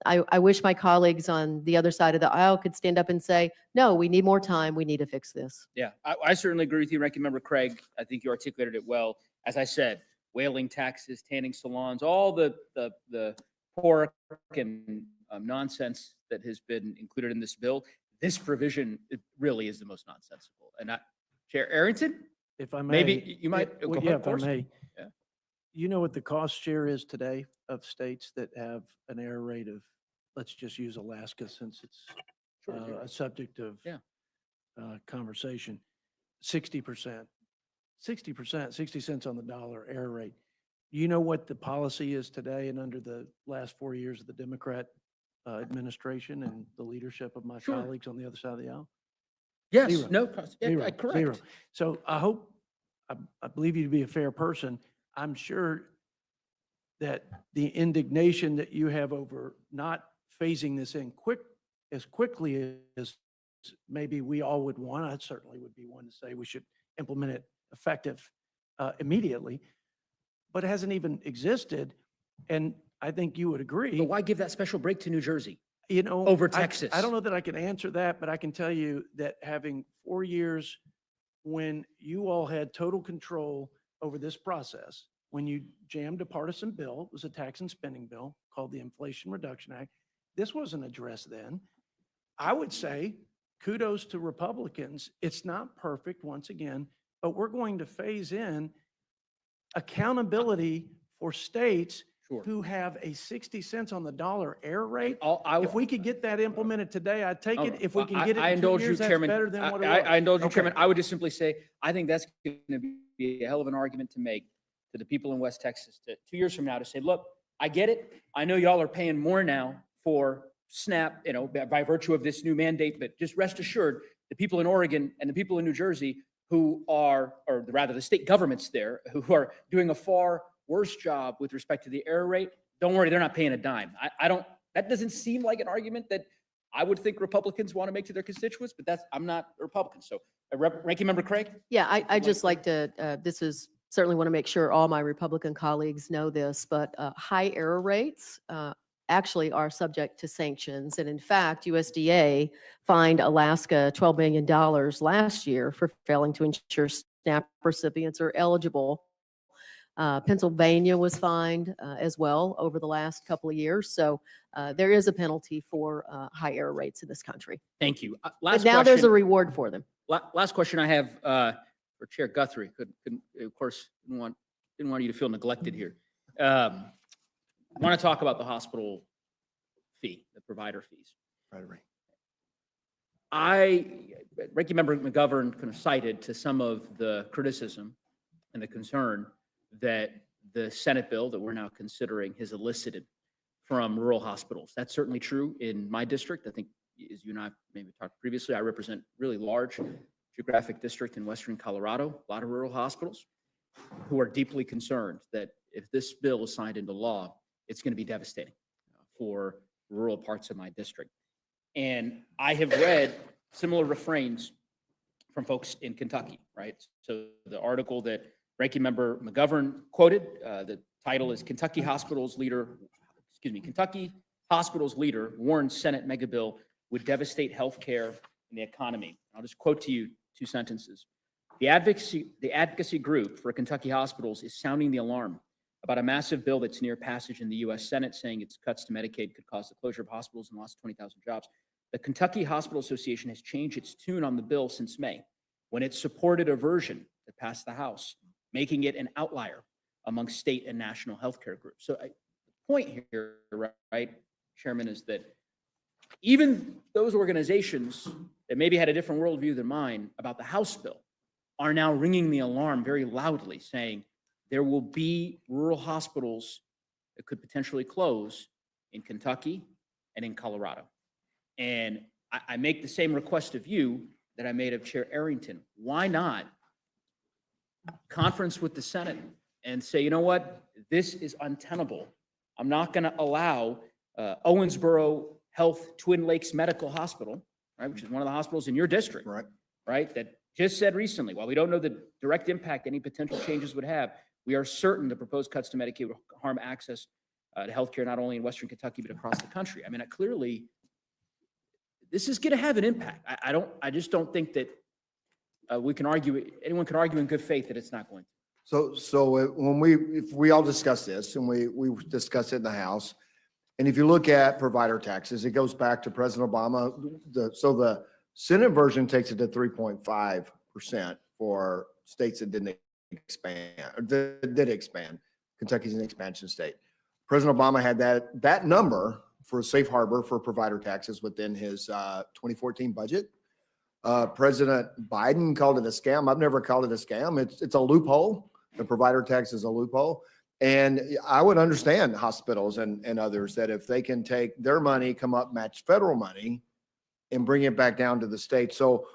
Speaker 3: I wish my colleagues on the other side of the aisle could stand up and say, no, we need more time. We need to fix this.
Speaker 8: Yeah, I certainly agree with you, Ranking Member Craig. I think you articulated it well. As I said, whaling taxes, tanning salons, all the pork and nonsense that has been included in this bill. This provision, it really is the most nonsensical. And Chair Arrington,
Speaker 11: If I may.
Speaker 8: maybe you might.
Speaker 11: Yeah,
Speaker 8: go
Speaker 11: well,
Speaker 8: ahead,
Speaker 11: yeah,
Speaker 8: of
Speaker 11: if I
Speaker 8: course.
Speaker 11: may.
Speaker 8: Yeah.
Speaker 11: You know what the cost share is today of states that have an error rate of, let's just use Alaska since it's
Speaker 8: Sure.
Speaker 11: a subject of
Speaker 8: Yeah.
Speaker 11: conversation. 60%. 60%, 60 cents on the dollar error rate. You know what the policy is today and under the last 4 years of the Democrat administration and the leadership of my
Speaker 8: Sure.
Speaker 11: colleagues on the other side of the aisle?
Speaker 8: Yes,
Speaker 11: Zero.
Speaker 8: no, cost- yeah,
Speaker 11: Zero,
Speaker 8: correct.
Speaker 11: zero. So I hope, I believe you to be a fair person. I'm sure that the indignation that you have over not phasing this in as quickly as maybe we all would want, I certainly would be one to say we should implement it effective immediately, but it hasn't even existed. And I think you would agree.
Speaker 8: But why give that special break to New Jersey?
Speaker 11: You know,
Speaker 8: Over
Speaker 11: I
Speaker 8: Texas.
Speaker 11: don't know that I can answer that, but I can tell you that having 4 years when you all had total control over this process, when you jammed a partisan bill, it was a tax and spending bill called the Inflation Reduction Act. This wasn't addressed then. I would say kudos to Republicans. It's not perfect, once again, but we're going to phase in accountability for states
Speaker 8: Sure.
Speaker 11: who have a 60 cents on the dollar error rate.
Speaker 8: I
Speaker 11: If we could get that implemented today, I'd take
Speaker 8: Oh,
Speaker 11: it. If we can get it
Speaker 8: I
Speaker 11: in 2
Speaker 8: indulge you,
Speaker 11: years, that's
Speaker 8: Chairman.
Speaker 11: better than what it
Speaker 8: I
Speaker 11: was.
Speaker 8: indulge you,
Speaker 11: Okay.
Speaker 8: Chairman. I would just simply say, I think that's going to be a hell of an argument to make to the people in West Texas to 2 years from now to say, look, I get it. I know y'all are paying more now for SNAP, by virtue of this new mandate, but just rest assured, the people in Oregon and the people in New Jersey who are, or rather the state governments there, who are doing a far worse job with respect to the error rate, don't worry, they're not paying a dime. That doesn't seem like an argument that I would think Republicans want to make to their constituents, but I'm not a Republican. So Ranking Member Craig?
Speaker 3: Yeah, I
Speaker 8: like
Speaker 3: just
Speaker 8: to-
Speaker 3: like to, this is, certainly want to make sure all my Republican colleagues know this, but high error rates actually are subject to sanctions. And in fact, USDA fined Alaska $12 million last year for failing to ensure SNAP recipients are eligible. Pennsylvania was fined as well over the last couple of years. So there is a penalty for high error rates in this country.
Speaker 8: Thank you.
Speaker 3: But
Speaker 8: Last
Speaker 3: now there's a
Speaker 8: question.
Speaker 3: reward for them.
Speaker 8: Last question I have for Chair Guthrie. Of course, didn't want you to feel neglected here. I want to talk about the hospital fee, the provider fees. Ranking Member McGovern kind of cited to some of the criticism and the concern that the Senate bill that we're now considering has elicited from rural hospitals. That's certainly true in my district. I think, as you and I maybe talked previously, I represent really large geographic district in western Colorado, a lot of rural hospitals who are deeply concerned that if this bill is signed into law, it's going to be devastating for rural parts of my district. And I have read similar refrains from folks in Kentucky, right? So the article that Ranking Member McGovern quoted, the title is Kentucky Hospitals Leader warns Senate mega bill would devastate healthcare and the economy. I'll just quote to you 2 sentences. The advocacy group for Kentucky hospitals is sounding the alarm about a massive bill that's near passage in the U.S. Senate, saying its cuts to Medicaid could cause the closure of hospitals and loss of 20,000 jobs. The Kentucky Hospital Association has changed its tune on the bill since May, when it supported a version that passed the House, making it an outlier among state and national healthcare groups. So the point here, right, Chairman, is that even those organizations that maybe had a different worldview than mine about the House bill are now ringing the alarm very loudly, saying there will be rural hospitals that could potentially close in Kentucky and in Colorado. And I make the same request of you that I made of Chair Arrington. Why not conference with the Senate and say, you know what, this is untenable. I'm not going to allow Owensboro Health Twin Lakes Medical Hospital, right, which is one of the hospitals in your district, right, that just said recently, while we don't know the direct impact any potential changes would have, we are certain the proposed cuts to Medicaid will harm access to healthcare, not only in Western Kentucky, but across the country. I mean, clearly, this is going to have an impact. I just don't think that anyone can argue in good faith that it's not going to.
Speaker 13: So if we all discuss this and we discuss it in the House, and if you look at provider taxes, it goes back to President Obama. So the Senate version takes it to 3.5% for states that didn't expand, or that did expand. Kentucky's an expansion state. President Obama had that number for a safe harbor for provider taxes within his 2014 budget. President Biden called it a scam. I've never called it a scam. It's a loophole. The provider tax is a loophole. And I would understand hospitals and others that if they can take their money, come up, match federal money, and bring it back down to the state. So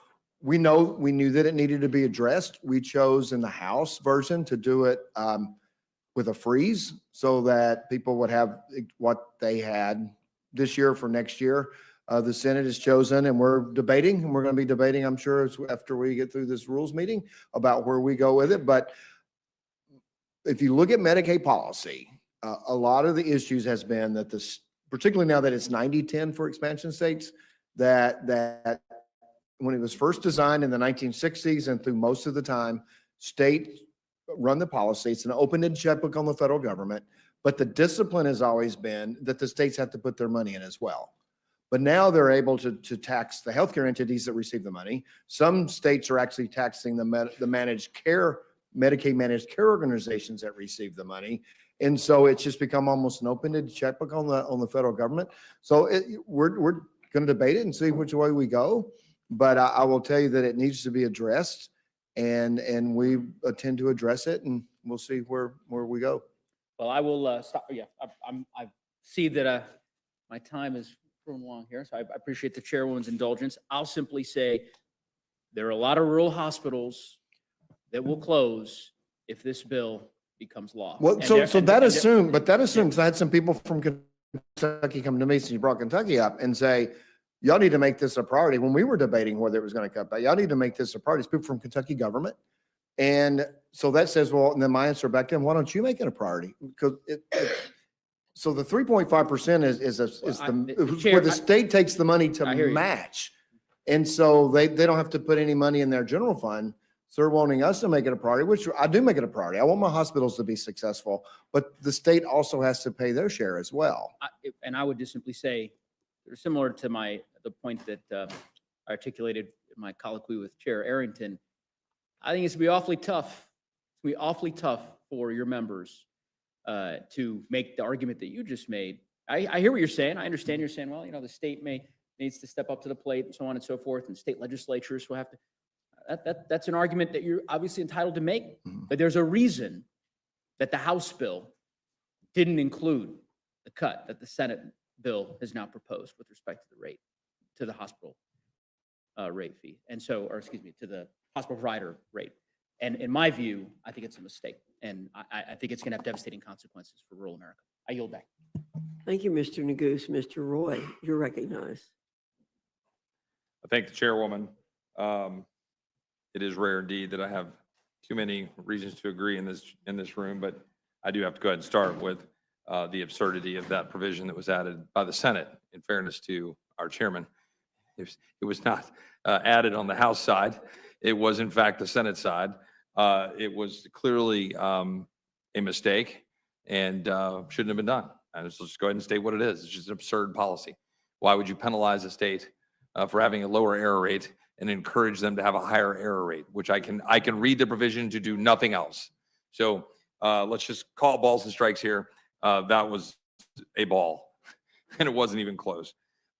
Speaker 13: we knew that it needed to be addressed. We chose in the House version to do it with a freeze so that people would have what they had this year for next year. The Senate has chosen, and we're debating, and we're going to be debating, I'm sure, after we get through this rules meeting about where we go with it. But if you look at Medicaid policy, a lot of the issues has been that this, particularly now that it's 90-10 for expansion states, that when it was first designed in the 1960s and through most of the time, state run the policy. It's an open-ended checkbook on the federal government, but the discipline has always been that the states have to put their money in as well. But now they're able to tax the healthcare entities that receive the money. Some states are actually taxing the managed care, Medicaid managed care organizations that receive the money. And so it's just become almost an open-ended checkbook on the federal government. So we're going to debate it and see which way we go. But I will tell you that it needs to be addressed, and we intend to address it, and we'll see where we go.
Speaker 8: Well, I will stop. Yeah, I see that my time is running along here, so I appreciate the chairwoman's indulgence. I'll simply say there are a lot of rural hospitals that will close if this bill becomes law.
Speaker 13: Well,
Speaker 8: And
Speaker 13: so
Speaker 8: there- and-
Speaker 13: that
Speaker 8: and there-
Speaker 13: assumes, but that assumes I had some people from Kentucky come to me since you brought Kentucky up and say, y'all need to make this a priority. When we were debating whether it was going to cut back, y'all need to make this a priority. It's people from Kentucky government. And so that says, well, and then my answer back then, why don't you make it a priority? Because so the 3.5% is
Speaker 8: the chair-
Speaker 13: where the state takes the money to
Speaker 8: I hear you.
Speaker 13: match. And so they don't have to put any money in their general fund. So they're wanting us to make it a priority, which I do make it a priority. I want my hospitals to be successful, but the state also has to pay their share as well.
Speaker 8: And I would just simply say, they're similar to the point that I articulated in my colloquy with Chair Arrington. I think it's gonna be awfully tough. It's gonna be awfully tough for your members to make the argument that you just made. I hear what you're saying. I understand you're saying, well, the state needs to step up to the plate and so on and so forth, and state legislatures will have to. That's an argument that you're obviously entitled to make, but there's a reason that the House bill didn't include the cut that the Senate bill has now proposed with respect to the rate, to the hospital rate fee. And so, or excuse me, to the hospital provider rate. And in my view, I think it's a mistake. And I think it's going to have devastating consequences for rural America. I yield back.
Speaker 6: Thank you, Mr. Neguse. Mr. Roy, you're recognized.
Speaker 14: I thank the chairwoman. It is rare indeed that I have too many reasons to agree in this room, but I do have to go ahead and start with the absurdity of that provision that was added by the Senate. In fairness to our chairman, it was not added on the House side. It was in fact the Senate side. It was clearly a mistake and shouldn't have been done. And let's just go ahead and state what it is. It's just an absurd policy. Why would you penalize a state for having a lower error rate and encourage them to have a higher error rate, which I can read the provision to do nothing else. So let's just call balls and strikes here. That was a ball and it wasn't even close.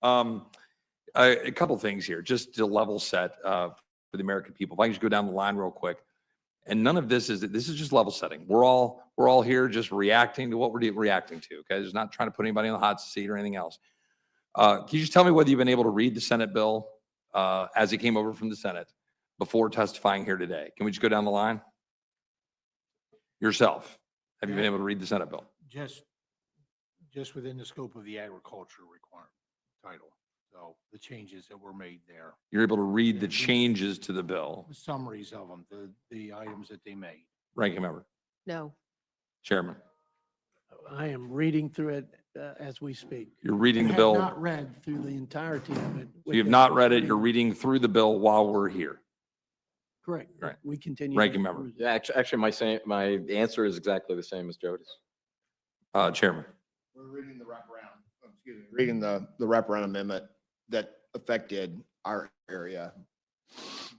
Speaker 14: A couple things here, just to level set for the American people. If I can just go down the line real quick. And none of this is just level setting. We're all here just reacting to what we're reacting to. Okay. There's not trying to put anybody on the hot seat or anything else. Can you just tell me whether you've been able to read the Senate bill as it came over from the Senate before testifying here today? Can we just go down the line? Yourself, have you been able to read the Senate bill?
Speaker 12: Just within the scope of the agriculture requirement title. So the changes that were made there,
Speaker 14: You're able to read the changes to the bill.
Speaker 12: the summaries of them, the items that they made.
Speaker 14: Ranking member,
Speaker 3: No.
Speaker 14: chairman.
Speaker 11: I am reading through it as we speak.
Speaker 14: You're reading
Speaker 11: And
Speaker 14: the
Speaker 11: have
Speaker 14: bill.
Speaker 11: not read through the entirety of it.
Speaker 14: You have not read it. You're reading through the bill while we're here.
Speaker 11: Correct.
Speaker 14: Right.
Speaker 11: We continue.
Speaker 14: Ranking
Speaker 11: to
Speaker 14: member.
Speaker 11: peruse it.
Speaker 2: Yeah, actually, my answer is exactly the same as Jody's.
Speaker 14: Chairman.
Speaker 13: We're reading the wraparound, reading the wraparound amendment that affected our area.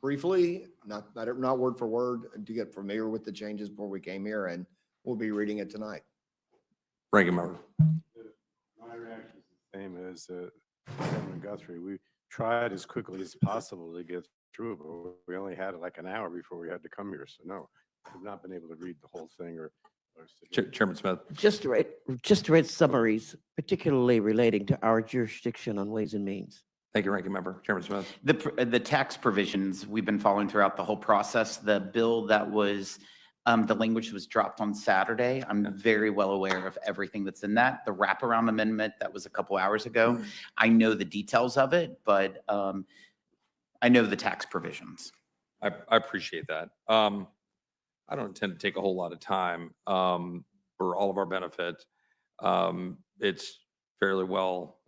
Speaker 13: Briefly, not word for word, to get familiar with the changes before we came here, and we'll be reading it tonight.
Speaker 14: Ranking member.
Speaker 5: My reaction is the same as Chairman Guthrie. We tried as quickly as possible to get through it, but we only had like an hour before we had to come here. So no, we've not been able to read the whole thing or
Speaker 14: Chairman Smith.
Speaker 4: Just read summaries, particularly relating to our jurisdiction on Ways and Means.
Speaker 14: Thank you, Ranking Member. Chairman Smith.
Speaker 10: The tax provisions we've been following throughout the whole process, the bill that was, the language was dropped on Saturday. I'm very well aware of everything that's in that. The wraparound amendment that was a couple hours ago, I know the details of it, but I know the tax provisions.
Speaker 14: I appreciate that. I don't intend to take a whole lot of time for all of our benefit. It's fairly well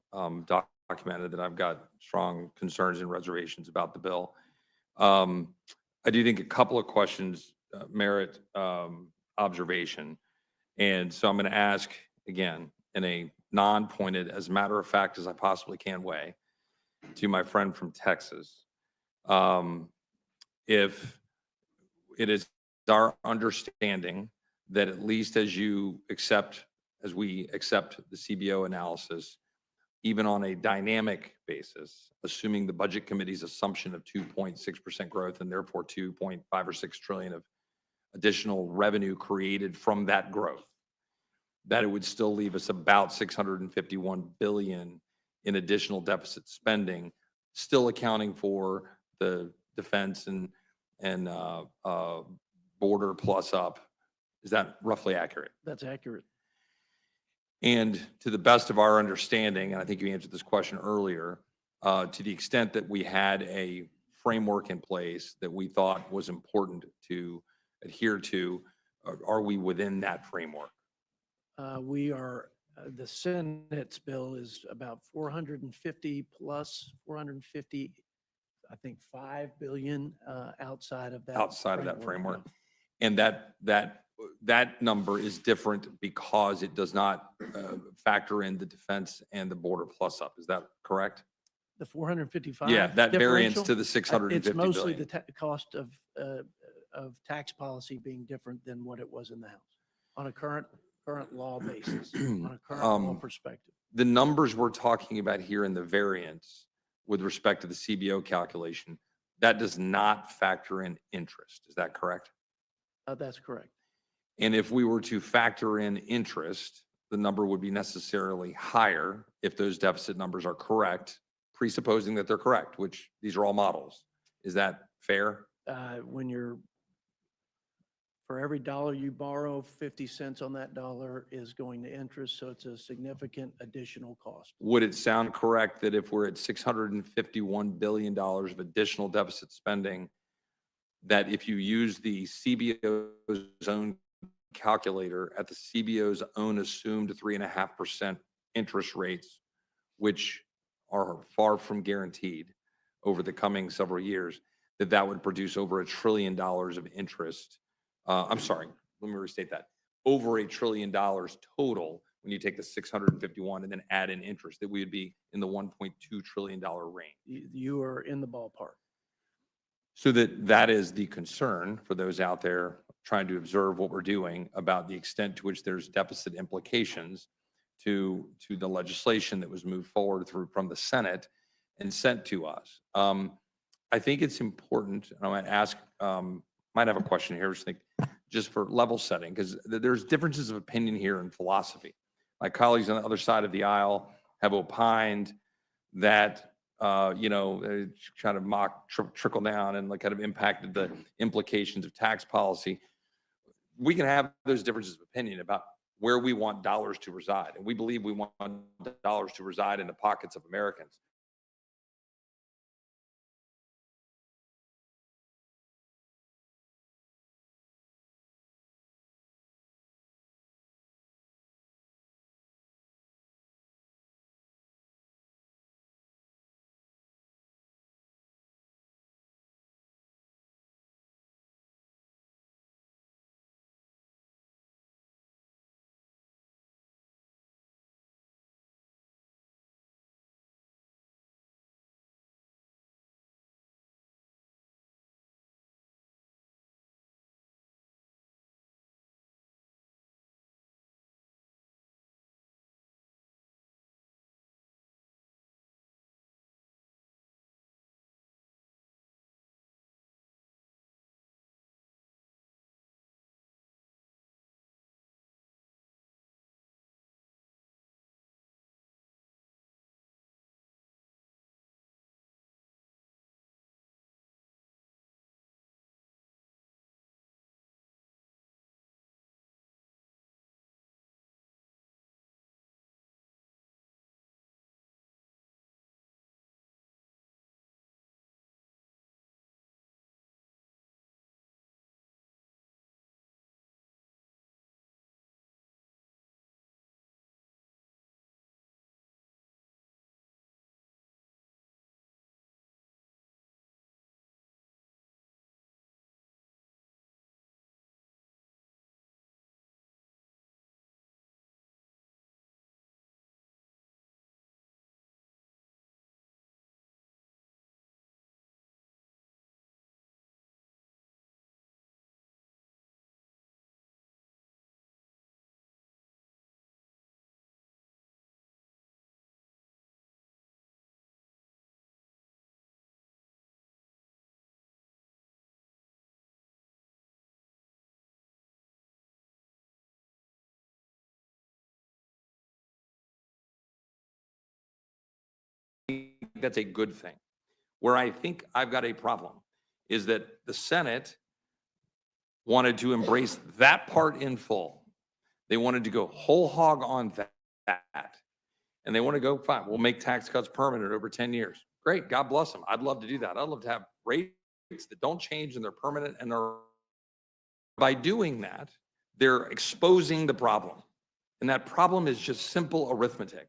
Speaker 14: documented that I've got strong concerns and reservations about the bill. I do think a couple of questions merit observation. And so I'm going to ask again in a non-pointed, as a matter of fact, as I possibly can way, to my friend from Texas. If it is our understanding that at least as we accept the CBO analysis, even on a dynamic basis, assuming the budget committee's assumption of 2.6% growth and therefore 2.5 or 6 trillion of additional revenue created from that growth, that it would still leave us about 651 billion in additional deficit spending, still accounting for the defense and border plus up. Is that roughly accurate?
Speaker 11: That's accurate.
Speaker 14: And to the best of our understanding, and I think you answered this question earlier, to the extent that we had a framework in place that we thought was important to adhere to, are we within that framework?
Speaker 11: We are, the Senate's bill is about 450 plus 450, I think 5 billion outside of that.
Speaker 14: Outside of that framework. And that number is different because it does not factor in the defense and the border plus up. Is that correct?
Speaker 11: The 455.
Speaker 14: Yeah, that variance
Speaker 11: differential,
Speaker 14: to the 650
Speaker 11: It's mostly
Speaker 14: billion.
Speaker 11: the cost of tax policy being different than what it was in the House on a current law basis, on a current law perspective.
Speaker 14: The numbers we're talking about here in the variance with respect to the CBO calculation, that does not factor in interest. Is that correct?
Speaker 11: That's correct.
Speaker 14: And if we were to factor in interest, the number would be necessarily higher if those deficit numbers are correct, presupposing that they're correct, which these are all models. Is that fair?
Speaker 11: For every dollar you borrow, 50 cents on that dollar is going to interest, so it's a significant additional cost.
Speaker 14: Would it sound correct that if we're at $651 billion of additional deficit spending, that if you use the CBO's own calculator at the CBO's own assumed 3.5% interest rates, which are far from guaranteed over the coming several years, that would produce over $1 trillion of interest? I'm sorry, let me restate that. Over $1 trillion total when you take the 651 and then add in interest, that we would be in the $1.2 trillion range.
Speaker 11: You are in the ballpark.
Speaker 14: So that is the concern for those out there trying to observe what we're doing about the extent to which there's deficit implications to the legislation that was moved forward from the Senate and sent to us. I think it's important, and I might ask, might have a question here, just for level setting, because there's differences of opinion here in philosophy. My colleagues on the other side of the aisle have opined that kind of mock trickle down and kind of impacted the implications of tax policy. We can have those differences of opinion about where we want dollars to reside. And we believe we want dollars to reside in the pockets of Americans. that's a good thing. Where I think I've got a problem is that the Senate wanted to embrace that part in full. They wanted to go whole hog on that. And they want to go, fine, we'll make tax cuts permanent over 10 years. Great, God bless them. I'd love to do that. I'd love to have rates that don't change and they're permanent and they're, by doing that, they're exposing the problem. And that problem is just simple arithmetic.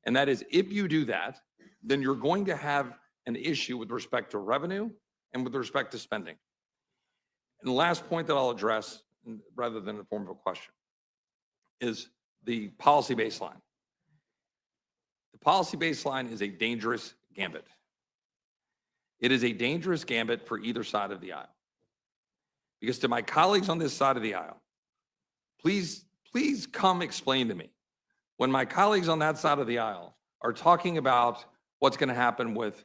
Speaker 14: And that is, if you do that, then you're going to have an issue with respect to revenue and with respect to spending. And the last point that I'll address, rather than in the form of a question, is the policy baseline. The policy baseline is a dangerous gambit. It is a dangerous gambit for either side of the aisle. Because to my colleagues on this side of the aisle, please come explain to me, when my colleagues on that side of the aisle are talking about what's going to happen with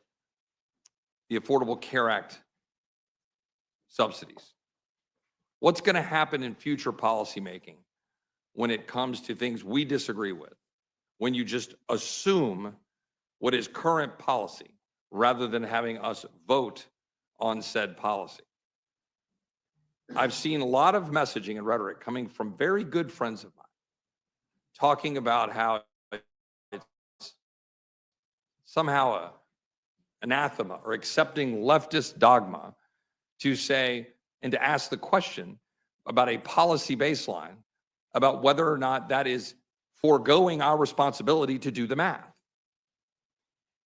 Speaker 14: the Affordable Care Act subsidies, what's going to happen in future policymaking when it comes to things we disagree with, when you just assume what is current policy rather than having us vote on said policy. I've seen a lot of messaging and rhetoric coming from very good friends of mine, talking about how it's somehow anathema or accepting leftist dogma to say and to ask the question about a policy baseline, about whether or not that is foregoing our responsibility to do the math.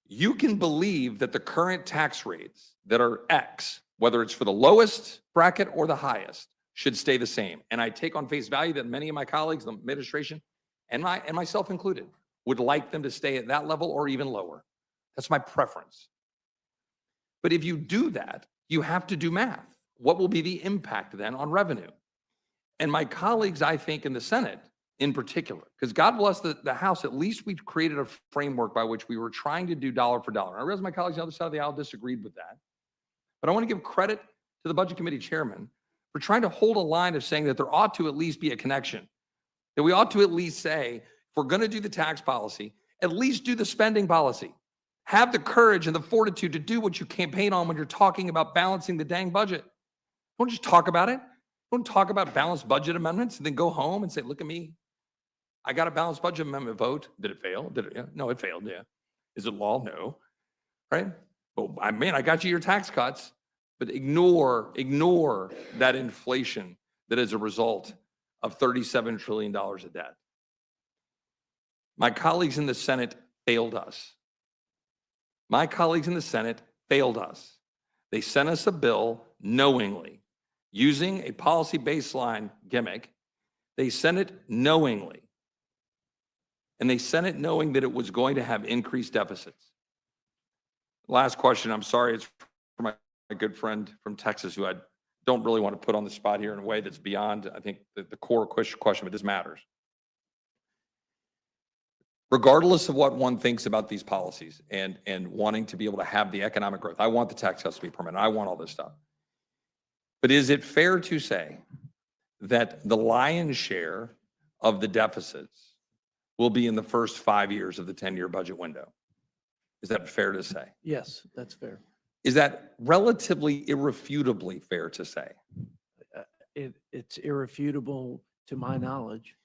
Speaker 14: You can believe that the current tax rates that are X, whether it's for the lowest bracket or the highest, should stay the same. And I take on face value that many of my colleagues, the administration, and myself included, would like them to stay at that level or even lower. That's my preference. But if you do that, you have to do math. What will be the impact then on revenue? And my colleagues, I think, in the Senate in particular, because God bless the House, at least we created a framework by which we were trying to do dollar for dollar. And I realize my colleagues on the other side of the aisle disagreed with that. But I want to give credit to the Budget Committee chairman for trying to hold a line of saying that there ought to at least be a connection, that we ought to at least say, if we're going to do the tax policy, at least do the spending policy. Have the courage and the fortitude to do what you campaign on when you're talking about balancing the dang budget. Don't just talk about it. Don't talk about balanced budget amendments and then go home and say, look at me. I got a balanced budget amendment vote. Did it fail? Did it? Yeah. No, it failed. Yeah. Is it law? No. Right? But I got you your tax cuts, but ignore that inflation that is a result of $37 trillion of debt. My colleagues in the Senate failed us. My colleagues in the Senate failed us. They sent us a bill knowingly, using a policy baseline gimmick. They sent it knowingly. And they sent it knowing that it was going to have increased deficits. Last question, I'm sorry, it's for my good friend from Texas, who I don't really want to put on the spot here in a way that's beyond, I think, the core question, but this matters. Regardless of what one thinks about these policies and wanting to be able to have the economic growth, I want the tax cuts to be permanent. I want all this stuff. But is it fair to say that the lion's share of the deficits will be in the first 5 years of the 10-year budget window? Is that fair to say?
Speaker 11: Yes, that's fair.
Speaker 14: Is that relatively irrefutably fair to say?
Speaker 11: It's irrefutable to my knowledge.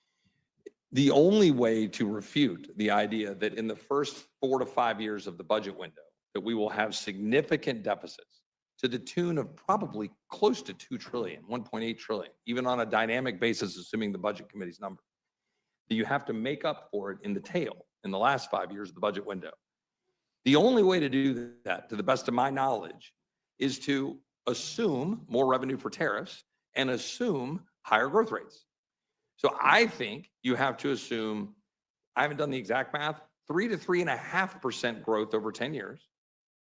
Speaker 14: The only way to refute the idea that in the first 4 to 5 years of the budget window, that we will have significant deficits to the tune of probably close to 2 trillion, 1.8 trillion, even on a dynamic basis, assuming the Budget Committee's number, that you have to make up for it in the tail, in the last 5 years of the budget window. The only way to do that, to the best of my knowledge, is to assume more revenue for tariffs and assume higher growth rates. So I think you have to assume, I haven't done the exact math, 3 to 3.5% growth over 10 years,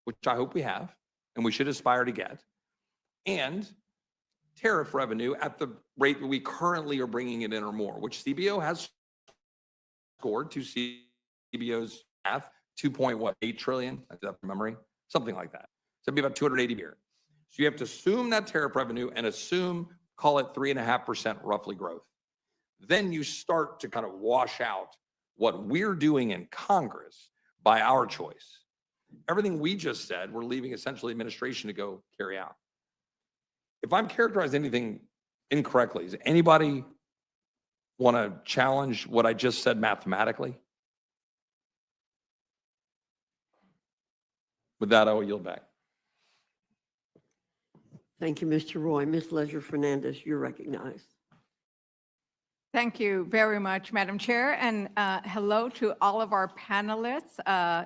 Speaker 14: which I hope we have, and we should aspire to get, and tariff revenue at the rate that we currently are bringing it in or more, which CBO has scored to CBO's math, 2.8 trillion, I have memory, something like that. So it'd be about 280 a year. So you have to assume that tariff revenue and assume, call it 3.5% roughly growth. Then you start to kind of wash out what we're doing in Congress by our choice. Everything we just said, we're leaving essentially administration to go carry out. If I'm characterizing anything incorrectly, does anybody want to challenge what I just said mathematically? With that, I will yield back.
Speaker 6: Thank you, Mr. Roy. Ms. Leisure Fernandez, you're recognized.
Speaker 15: Thank you very much, Madam Chair, and hello to all of our panelists.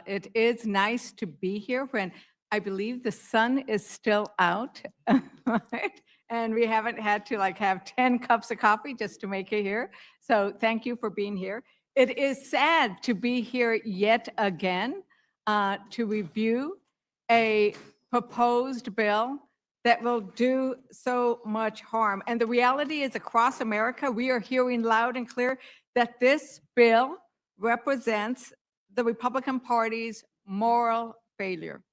Speaker 15: It is nice to be here when I believe the sun is still out, right? And we haven't had to have 10 cups of coffee just to make it here. So thank you for being here. It is sad to be here yet again to review a proposed bill that will do so much harm. And the reality is across America, we are hearing loud and clear that this bill represents the Republican Party's moral failure.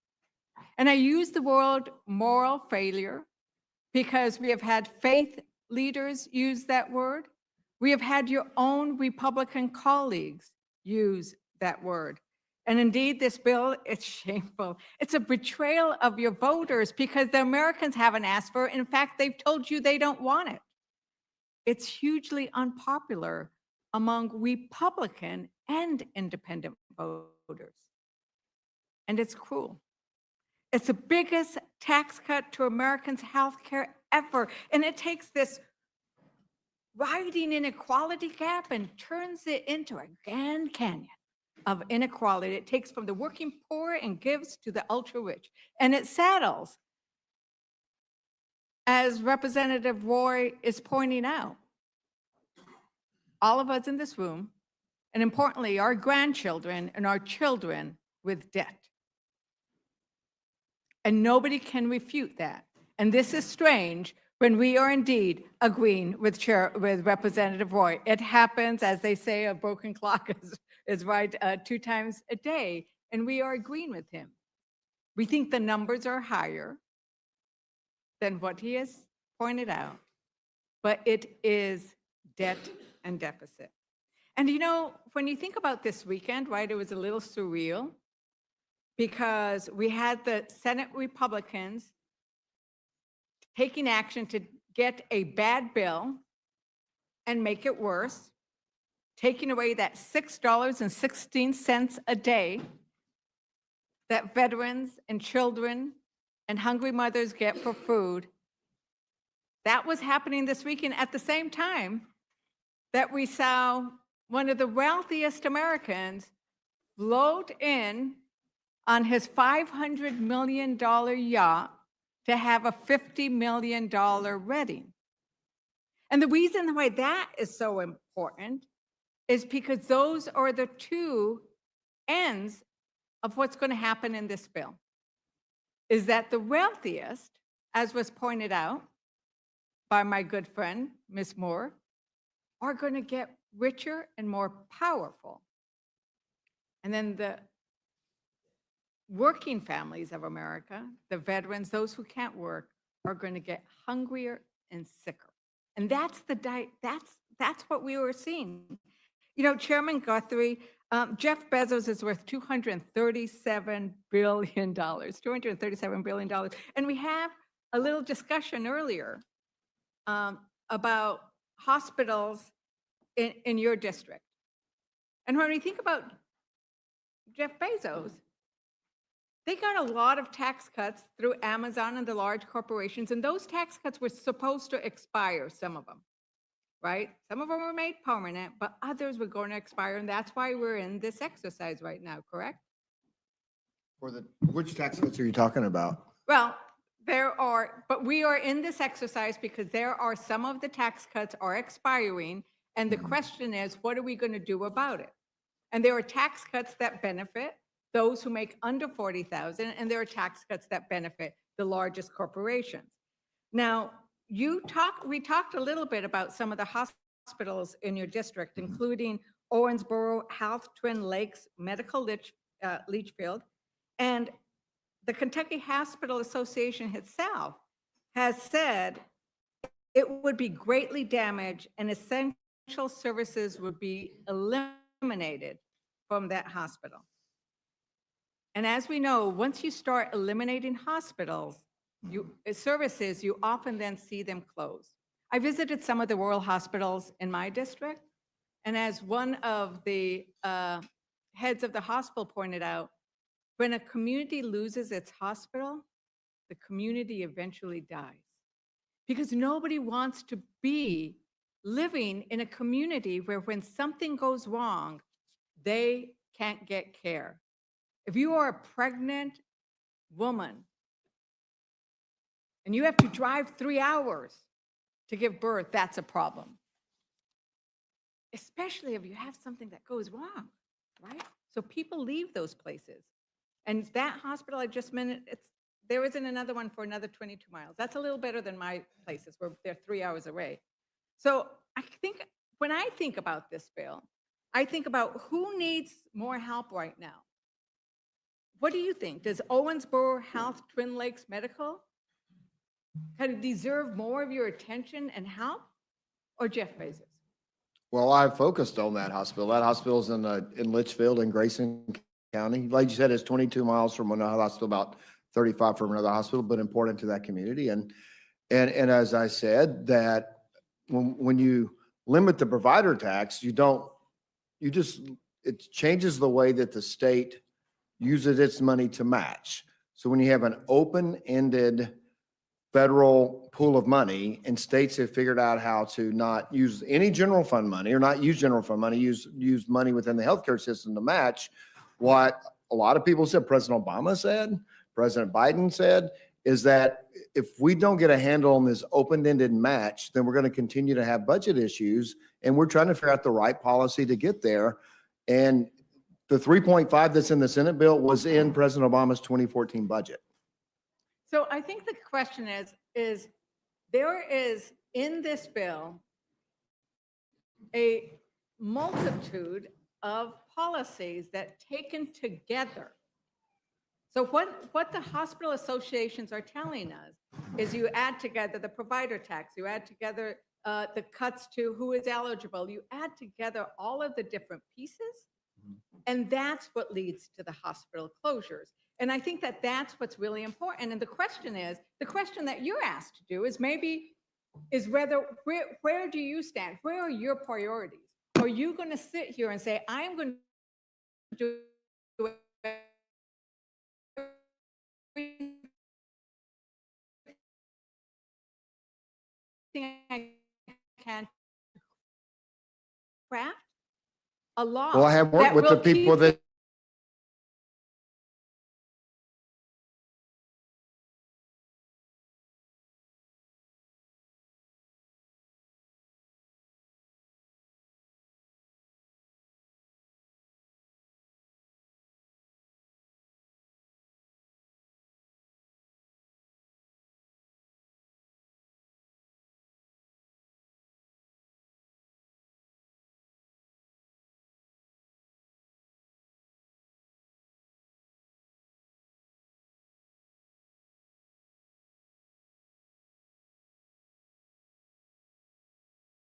Speaker 15: And I use the word moral failure because we have had faith leaders use that word. We have had your own Republican colleagues use that word. And indeed, this bill, it's shameful. It's a betrayal of your voters because the Americans haven't asked for it. In fact, they've told you they don't want it. It's hugely unpopular among Republican and independent voters. And it's cruel. It's the biggest tax cut to Americans' health care ever. And it takes this widening inequality gap and turns it into a Grand Canyon of inequality. It takes from the working poor and gives to the ultra rich. And it saddles, as Representative Roy is pointing out, all of us in this room, and importantly, our grandchildren and our children with debt. And nobody can refute that. And this is strange when we are indeed agreeing with Representative Roy. It happens, as they say, a broken clock is right 2 times a day, and we are agreeing with him. We think the numbers are higher than what he has pointed out, but it is debt and deficit. And you know, when you think about this weekend, right, it was a little surreal because we had the Senate Republicans taking action to get a bad bill and make it worse, taking away that $6.16 a day that veterans and children and hungry mothers get for food. That was happening this weekend at the same time that we saw one of the wealthiest Americans float in on his $500 million yacht to have a $50 million wedding. And the reason why that is so important is because those are the two ends of what's going to happen in this bill. Is that the wealthiest, as was pointed out by my good friend, Ms. Moore, are going to get richer and more powerful. And then the working families of America, the veterans, those who can't work, are going to get hungrier and sicker. And that's that's what we were seeing. You know, Chairman Guthrie, Jeff Bezos is worth $237 billion, $237 billion. And we have a little discussion earlier about hospitals in your district. And when we think about Jeff Bezos, they got a lot of tax cuts through Amazon and the large corporations, and those tax cuts were supposed to expire, some of them, right? Some of them were made permanent, but others were going to expire, and that's why we're in this exercise right now, correct?
Speaker 13: Which tax cuts are you talking about?
Speaker 15: Well, but we are in this exercise because there are some of the tax cuts are expiring, and the question is, what are we going to do about it? And there are tax cuts that benefit those who make under 40,000, and there are tax cuts that benefit the largest corporations. Now, we talked a little bit about some of the hospitals in your district, including Owensboro Health, Twin Lakes, Medical Leachfield, and the Kentucky Hospital Association itself has said it would be greatly damaged and essential services would be eliminated from that hospital. And as we know, once you start eliminating hospitals, services, you often then see them close. I visited some of the rural hospitals in my district, and as one of the heads of the hospital pointed out, when a community loses its hospital, the community eventually dies. Because nobody wants to be living in a community where when something goes wrong, they can't get care. If you are a pregnant woman and you have to drive 3 hours to give birth, that's a problem. Especially if you have something that goes wrong, right? So people leave those places. And that hospital I just mentioned, there isn't another one for another 22 miles. That's a little better than my places where they're 3 hours away. So I think when I think about this bill, I think about who needs more help right now. What do you think? Does Owensboro Health, Twin Lakes Medical kind of deserve more of your attention and help, or Jeff Bezos?
Speaker 13: Well, I focused on that hospital. That hospital's in Litchfield in Grayson County. Like you said, it's 22 miles from another hospital, about 35 from another hospital, but important to that community. And as I said, that when you limit the provider tax, it changes the way that the state uses its money to match. So when you have an open-ended federal pool of money and states have figured out how to not use any general fund money or not use general fund money, use money within the healthcare system to match what a lot of people said, President Obama said, President Biden said, is that if we don't get a handle on this open-ended match, then we're going to continue to have budget issues. And we're trying to figure out the right policy to get there. And the 3.5 that's in the Senate bill was in President Obama's 2014 budget.
Speaker 15: So I think the question is there is in this bill a multitude of policies that taken together. So what the hospital associations are telling us is you add together the provider tax, you add together the cuts to who is eligible, you add together all of the different pieces, and that's what leads to the hospital closures. And I think that that's what's really important. And the question that you're asked to do is whether, where do you stand? Where are your priorities? Are you going to sit here and say, I'm going to do everything I can to craft a law?
Speaker 13: Well, I have worked
Speaker 15: that
Speaker 13: with the
Speaker 15: will
Speaker 13: people
Speaker 15: keep
Speaker 13: that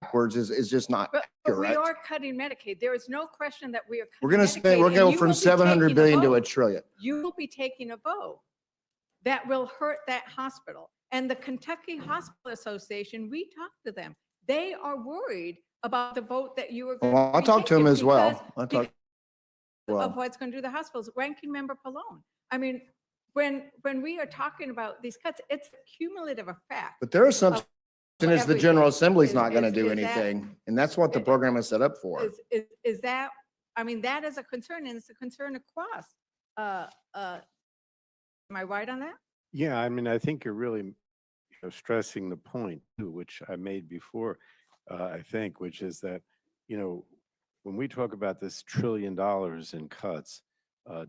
Speaker 13: backwards is just not
Speaker 15: But we
Speaker 13: correct.
Speaker 15: are cutting Medicaid. There is no question that we are cutting
Speaker 13: We're going to spend,
Speaker 15: Medicaid,
Speaker 13: we're
Speaker 15: and
Speaker 13: going
Speaker 15: you
Speaker 13: from
Speaker 15: will be
Speaker 13: 700
Speaker 15: taking
Speaker 13: billion to a
Speaker 15: vote.
Speaker 13: trillion.
Speaker 15: You will be taking a vote that will hurt that hospital. And the Kentucky Hospital Association, we talked to them. They are worried about the vote that you are going
Speaker 13: Well,
Speaker 15: to
Speaker 13: I'll
Speaker 15: be
Speaker 13: talk to him
Speaker 15: taking
Speaker 13: as well.
Speaker 15: because-
Speaker 13: I'll talk.
Speaker 15: because
Speaker 13: Well,
Speaker 15: of what's going to do to the hospitals. Ranking Member Pallone. I mean, when we are talking about these cuts, it's the cumulative effect.
Speaker 13: but there are some, is the
Speaker 15: everything
Speaker 13: General Assembly's
Speaker 15: is-
Speaker 13: not going to
Speaker 15: is-
Speaker 13: do
Speaker 15: is that-
Speaker 13: anything. And that's what the program is set up for.
Speaker 15: Is that, I mean, that is a concern, and it's a concern across. Am I right on that?
Speaker 5: Yeah, I mean, I think you're really stressing the point too, which I made before, I think, which is that, when we talk about this $1 trillion in cuts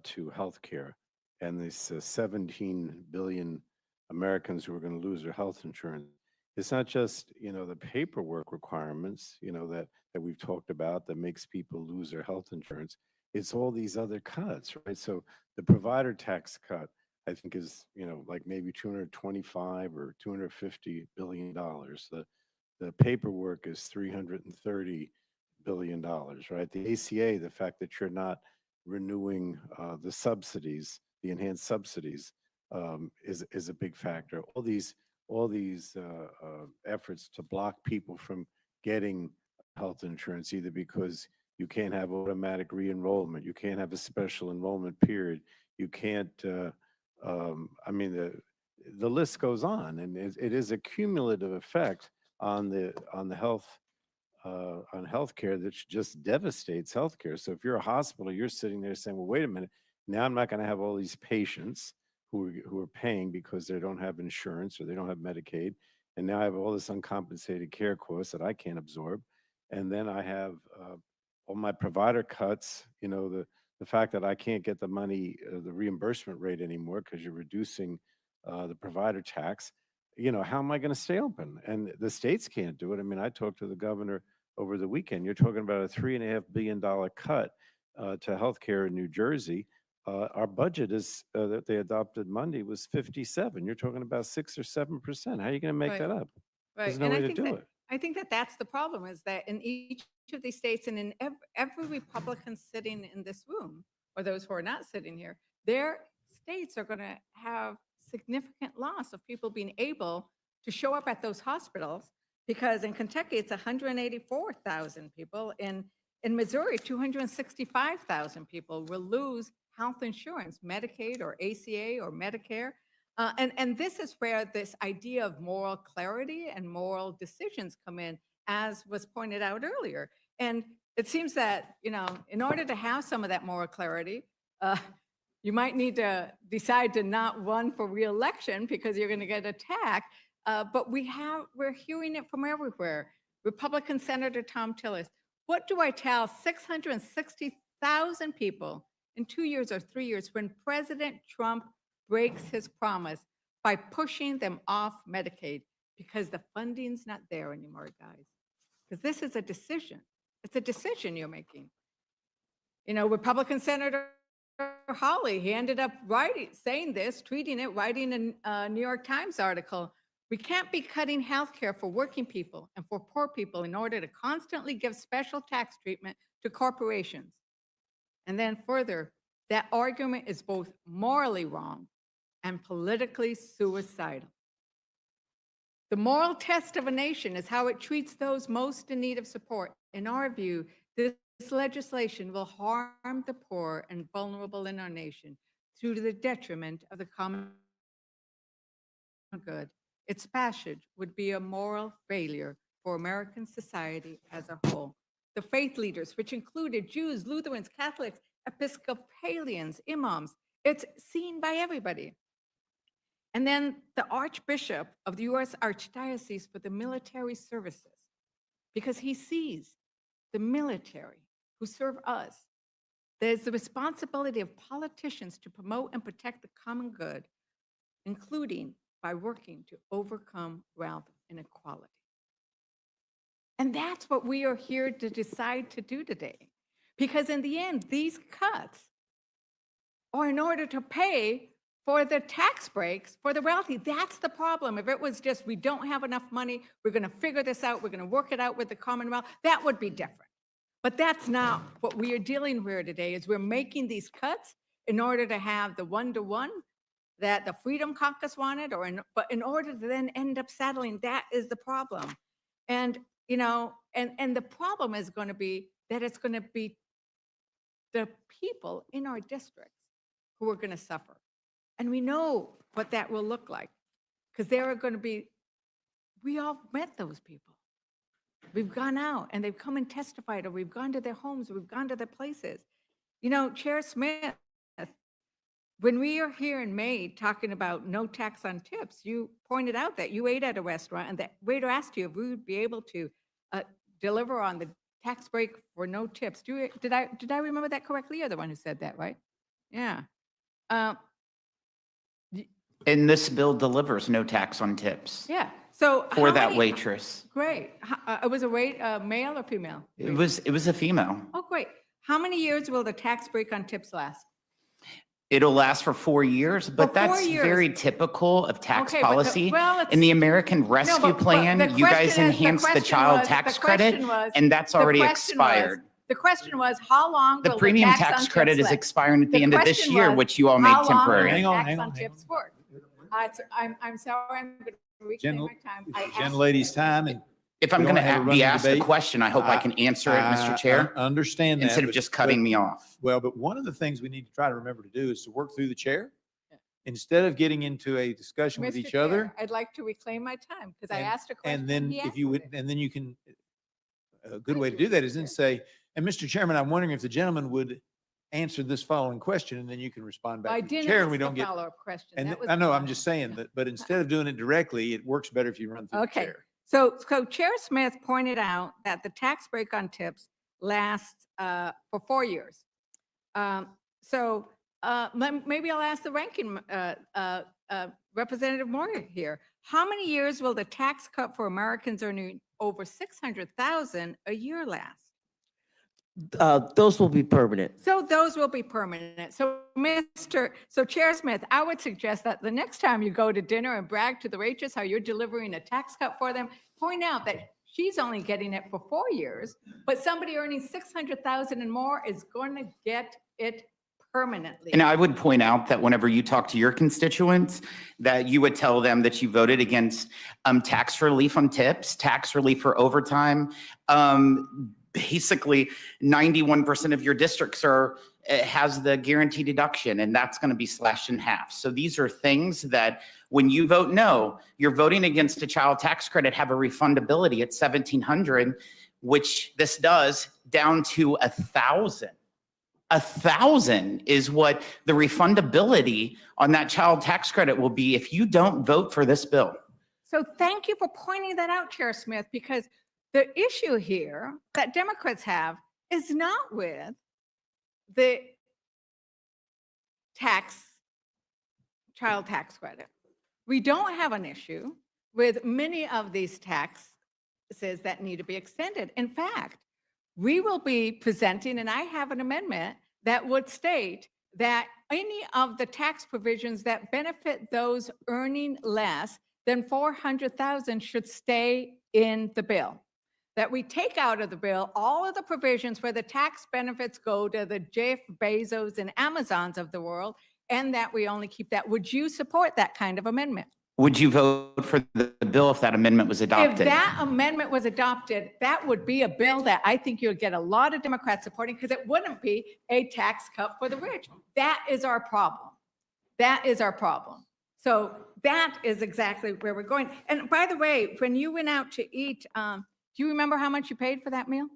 Speaker 5: to healthcare and this 17 billion Americans who are going to lose their health insurance, it's not just, the paperwork requirements, that we've talked about that makes people lose their health insurance. It's all these other cuts, right? So the provider tax cut, I think is, like maybe 225 or $250 billion. The paperwork is $330 billion, right? The ACA, the fact that you're not renewing the subsidies the enhanced subsidies is a big factor. All these efforts to block people from getting health insurance, either because you can't have automatic re-enrollment, you can't have a special enrollment period, you can't, I mean, the list goes on, and it is a cumulative effect on the health, on healthcare that just devastates healthcare. So if you're a hospital, you're sitting there saying, well, wait a minute, now I'm not going to have all these patients who are paying because they don't have insurance or they don't have Medicaid. And now I have all this uncompensated care costs that I can't absorb. And then I have all my provider cuts, you know, the fact that I can't get the money, the reimbursement rate anymore because you're reducing the provider tax. You know, how am I going to stay open? And the states can't do it. I mean, I talked to the governor over the weekend. You're talking about a $3.5 billion cut to healthcare in New Jersey. Our budget is that they adopted Monday was 57. You're talking about 6 or 7%. How are you going to make
Speaker 15: Right.
Speaker 5: that up?
Speaker 15: Right.
Speaker 5: There's no
Speaker 15: And
Speaker 5: way
Speaker 15: I
Speaker 5: to
Speaker 15: think
Speaker 5: do
Speaker 15: that,
Speaker 5: it.
Speaker 15: I think that that's the problem, is that in each of these states and in every Republican sitting in this room, or those who are not sitting here, their states are going to have significant loss of people being able to show up at those hospitals, because in Kentucky, it's 184,000 people. In Missouri, 265,000 people will lose health insurance, Medicaid or ACA or Medicare. And this is where this idea of moral clarity and moral decisions come in, as was pointed out earlier. And it seems that, you know, in order to have some of that moral clarity, you might need to decide to not run for reelection because you're going to get attacked. But we're hearing it from everywhere. Republican Senator Tom Tillis, what do I tell 660,000 people in 2 years or 3 years when President Trump breaks his promise by pushing them off Medicaid because the funding's not there anymore, guys? Because this is a decision. It's a decision you're making. You know, Republican Senator Hawley, he ended up saying this, tweeting it, writing a New York Times article. We can't be cutting health care for working people and for poor people in order to constantly give special tax treatment to corporations. And then further, that argument is both morally wrong and politically suicidal. The moral test of a nation is how it treats those most in need of support. In our view, this legislation will harm the poor and vulnerable in our nation to the detriment of the common good. Its passage would be a moral failure for American society as a whole. The faith leaders, which included Jews, Lutherans, Catholics, Episcopalians, imams, it's seen by everybody. And then the Archbishop of the U.S. Archdiocese for the Military Services, because he sees the military who serve us. There's the responsibility of politicians to promote and protect the common good, including by working to overcome wealth inequality. And that's what we are here to decide to do today. Because in the end, these cuts are in order to pay for the tax breaks for the wealthy. That's the problem. If it was just, we don't have enough money, we're going to figure this out, we're going to work it out with the Commonwealth, that would be different. But that's not what we are dealing with today, is we're making these cuts in order to have the one-to-one that the Freedom Caucus wanted, but in order to then end up settling, that is the problem. And, you know, and the problem is going to be that it's going to be the people in our districts who are going to suffer. And we know what that will look like, because there are going to be, we all met those people. We've gone out and they've come and testified, or we've gone to their homes, or we've gone to their places. You know, Chair Smith, when we are here in May talking about no tax on tips, you pointed out that you ate at a restaurant and the waiter asked you if we would be able to deliver on the tax break for no tips. Did I remember that correctly? You're the one who said that, right? Yeah.
Speaker 10: And this bill delivers no tax on tips
Speaker 15: Yeah. So
Speaker 10: for
Speaker 15: how
Speaker 10: that
Speaker 15: many-
Speaker 10: waitress.
Speaker 15: Great. It was a male or female?
Speaker 10: It was a female.
Speaker 15: Oh, great. How many years will the tax break on tips last?
Speaker 10: It'll last for 4 years, but
Speaker 15: 4
Speaker 10: that's
Speaker 15: years.
Speaker 10: very typical of tax
Speaker 15: Okay, but
Speaker 10: policy.
Speaker 15: well, it's-
Speaker 10: In the American Rescue
Speaker 15: but
Speaker 10: Plan,
Speaker 15: the
Speaker 10: you guys
Speaker 15: question is- the
Speaker 10: enhanced the
Speaker 15: question
Speaker 10: child
Speaker 15: was-
Speaker 10: tax
Speaker 15: the question
Speaker 10: credit,
Speaker 15: was-
Speaker 10: and that's
Speaker 15: the
Speaker 10: already
Speaker 15: question was-
Speaker 10: expired.
Speaker 15: The question was, how long
Speaker 10: The
Speaker 15: will
Speaker 10: premium
Speaker 15: on
Speaker 10: tax
Speaker 15: tips
Speaker 10: credit is
Speaker 15: last?
Speaker 10: expiring at
Speaker 15: The
Speaker 10: the end of this
Speaker 15: question
Speaker 10: year,
Speaker 15: was,
Speaker 10: which you all made
Speaker 15: How long will
Speaker 10: temporary.
Speaker 15: the
Speaker 12: Hang on,
Speaker 15: tax
Speaker 12: hang
Speaker 15: on
Speaker 12: on, hang
Speaker 15: tips work? I'm sorry, I'm going to reclaim my time. I asked-
Speaker 12: Gentlelady's time, and
Speaker 10: If I'm
Speaker 12: We
Speaker 10: going
Speaker 12: don't have a
Speaker 10: to be
Speaker 12: running
Speaker 10: asked a
Speaker 12: debate.
Speaker 10: question, I hope I can answer it, Mr. Chair,
Speaker 12: Understand that.
Speaker 10: instead of
Speaker 12: but-
Speaker 10: just cutting
Speaker 12: but-
Speaker 10: me off.
Speaker 12: Well, but one of the things we need to try to remember to do is to work through the chair. Instead of getting into a discussion with
Speaker 15: Mr.
Speaker 12: each other.
Speaker 15: Chair, I'd like to reclaim my time because I
Speaker 12: And-
Speaker 15: asked a question.
Speaker 12: And then
Speaker 15: he
Speaker 12: if you would,
Speaker 15: answered it.
Speaker 12: and then you can, a good way to do that is then say, and Mr. Chairman, I'm wondering if the gentleman would answer this following question, and then you can respond
Speaker 15: I
Speaker 12: back to the
Speaker 15: didn't
Speaker 12: chair, and
Speaker 15: ask
Speaker 12: we
Speaker 15: the
Speaker 12: don't get.
Speaker 15: follow-up question.
Speaker 12: And
Speaker 15: That was
Speaker 12: I know, I'm
Speaker 15: fine.
Speaker 12: just saying that, but instead of doing it directly, it works better if you run through the
Speaker 15: Okay.
Speaker 12: chair.
Speaker 15: So Chair Smith pointed out that the tax break on tips lasts for 4 years. Maybe I'll ask the ranking Representative Moore here. How many years will the tax cut for Americans earning over $600,000 a year last?
Speaker 4: Those will be permanent.
Speaker 15: So those will be permanent. So Chair Smith, I would suggest that the next time you go to dinner and brag to the waitress how you're delivering a tax cut for them, point out that she's only getting it for 4 years, but somebody earning $600,000 and more is going to get it permanently.
Speaker 10: And I would point out that whenever you talk to your constituents, that you would tell them that you voted against tax relief on tips, tax relief for overtime. Basically, 91% of your districts has the guaranteed deduction, and that's going to be slashed in half. So these are things that when you vote no, you're voting against a child tax credit, have a refundability at $1,700, which this does, down to $1,000. $1,000 is what the refundability on that child tax credit will be if you don't vote for this bill.
Speaker 15: So thank you for pointing that out, Chair Smith, because the issue here that Democrats have is not with the child tax credit. We don't have an issue with many of these taxes that need to be extended. In fact, we will be presenting, and I have an amendment that would state that any of the tax provisions that benefit those earning less than $400,000 should stay in the bill. That we take out of the bill all of the provisions where the tax benefits go to the Jeff Bezos and Amazons of the world, and that we only keep that. Would you support that kind of amendment?
Speaker 10: Would you vote for the bill if that amendment was
Speaker 15: If
Speaker 10: adopted?
Speaker 15: that amendment was adopted, that would be a bill that I think you'd get a lot of Democrats supporting because it wouldn't be a tax cut for the rich. That is our problem. That is our problem. So that is exactly where we're going. And by the way, when you went out to eat, do you remember how much you paid for that meal?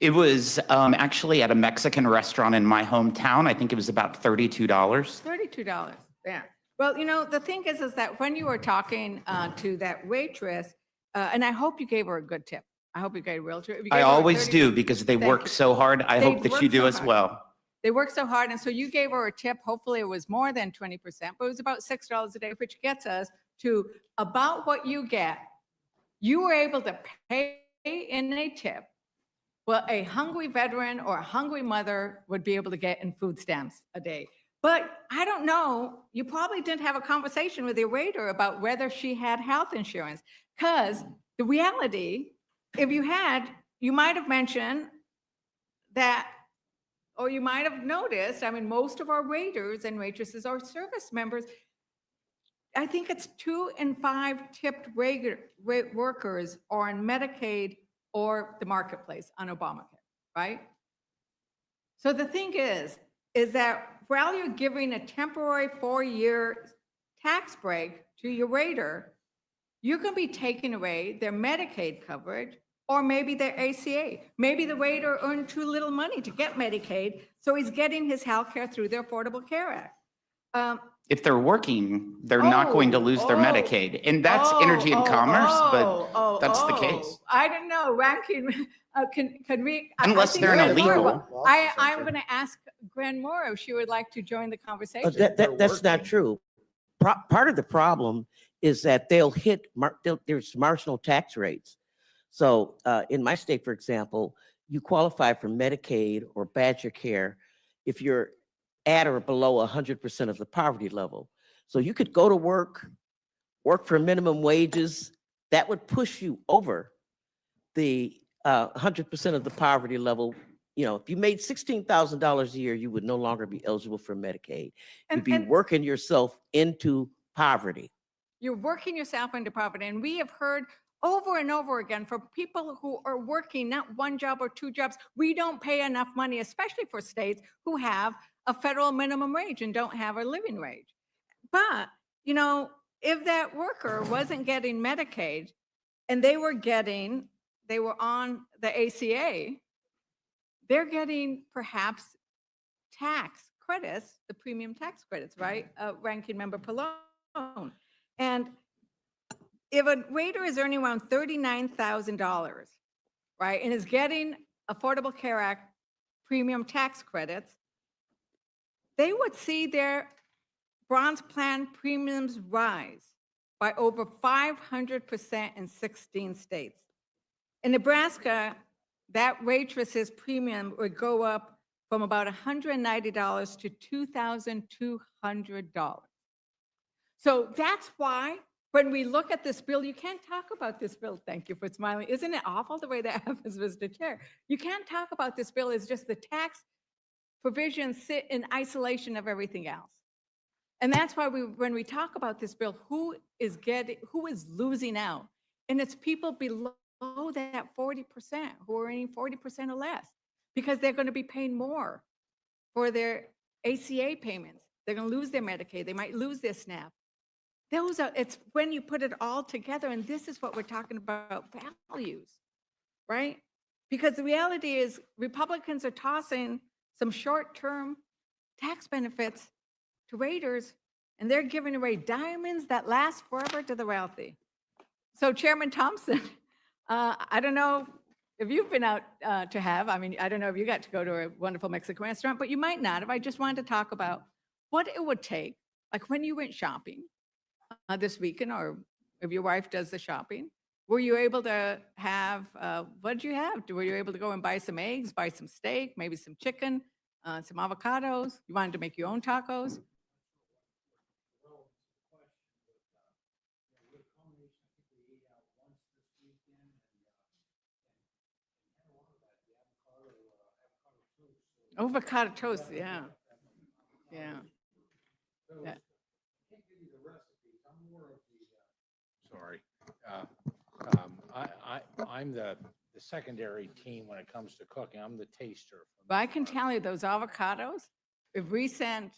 Speaker 10: It was actually at a Mexican restaurant in my hometown. I think it was about $32.
Speaker 15: $32, yeah. Well, you know, the thing is that when you were talking to that waitress, and I hope you gave her a good tip. I hope you gave a real tip. If you
Speaker 10: I
Speaker 15: gave her a
Speaker 10: always
Speaker 15: 30
Speaker 10: do because they
Speaker 15: Thank
Speaker 10: work
Speaker 15: you.
Speaker 10: so hard. I
Speaker 15: They
Speaker 10: hope that you
Speaker 15: work
Speaker 10: do
Speaker 15: so
Speaker 10: as
Speaker 15: hard.
Speaker 10: well.
Speaker 15: They work so hard, and so you gave her a tip. Hopefully, it was more than 20%, but it was about $6 a day, which gets us to about what you get. You were able to pay in a tip what a hungry veteran or a hungry mother would be able to get in food stamps a day. But I don't know, you probably didn't have a conversation with your waiter about whether she had health insurance. Because the reality, if you had, you might have mentioned that, or you might have noticed, I mean, most of our waiters and waitresses are service members. I think it's 2 in 5 tipped workers are on Medicaid or the marketplace on Obamacare, right? So the thing is that while you're giving a temporary 4-year tax break to your waiter, you can be taking away their Medicaid coverage or maybe their ACA. Maybe the waiter earned too little money to get Medicaid, so he's getting his health care through the Affordable Care Act.
Speaker 10: If they're working, they're not going to lose their Medicaid. And that's energy and commerce, but that's the case.
Speaker 15: I don't know, ranking, can we? I
Speaker 10: Unless
Speaker 15: think
Speaker 10: they're in
Speaker 15: Gwen Moore
Speaker 10: illegal.
Speaker 15: will- I'm going to ask Gwen Moore if she would like to join the conversation.
Speaker 4: That's not true. Part of the problem is that they'll hit, there's marginal tax rates. So in my state, for example, you qualify for Medicaid or Badger Care if you're at or below 100% of the poverty level. So you could go to work for minimum wages. That would push you over the 100% of the poverty level. You know, if you made $16,000 a year, you would no longer be eligible for Medicaid.
Speaker 15: And-
Speaker 4: You'd be
Speaker 15: and-
Speaker 4: working yourself into poverty.
Speaker 15: You're working yourself into poverty. And we have heard over and over again from people who are working not one job or two jobs, we don't pay enough money, especially for states who have a federal minimum wage and don't have a living wage. But, you know, if that worker wasn't getting Medicaid and they were on the ACA, they're getting perhaps tax credits, the premium tax credits, right? Ranking Member Pallone. And if a waiter is earning around $39,000, right, and is getting Affordable Care Act premium tax credits, they would see their bronze plan premiums rise by over 500% in 16 states. In Nebraska, that waitress's premium would go up from about $190 to $2,200. So that's why when we look at this bill, you can't talk about this bill. Thank you for smiling. Isn't it awful the way that happens, Mr. Chair? You can't talk about this bill as just the tax provisions sit in isolation of everything else. And that's why when we talk about this bill, who is losing out? And it's people below that 40% who are earning 40% or less, because they're going to be paying more for their ACA payments. They're going to lose their Medicaid. They might lose their SNAP. It's when you put it all together, and this is what we're talking about, values, right? Because the reality is Republicans are tossing some short-term tax benefits to raiders, and they're giving away diamonds that last forever to the wealthy. So Chairman Thompson, I don't know if you've been out I don't know if you got to go to a wonderful Mexican restaurant, but you might not. If I just wanted to talk about what it would take, like when you went shopping this weekend, or if your wife does the shopping, were you able to have, what did you have? Were you able to go and buy some eggs, buy some steak, maybe some chicken, some avocados? You wanted to make your own tacos? Avocado toast, yeah. Yeah. Yeah.
Speaker 12: Sorry. I'm the secondary team when it comes to cooking. I'm the taster.
Speaker 15: But I can tell you those avocados, if we sent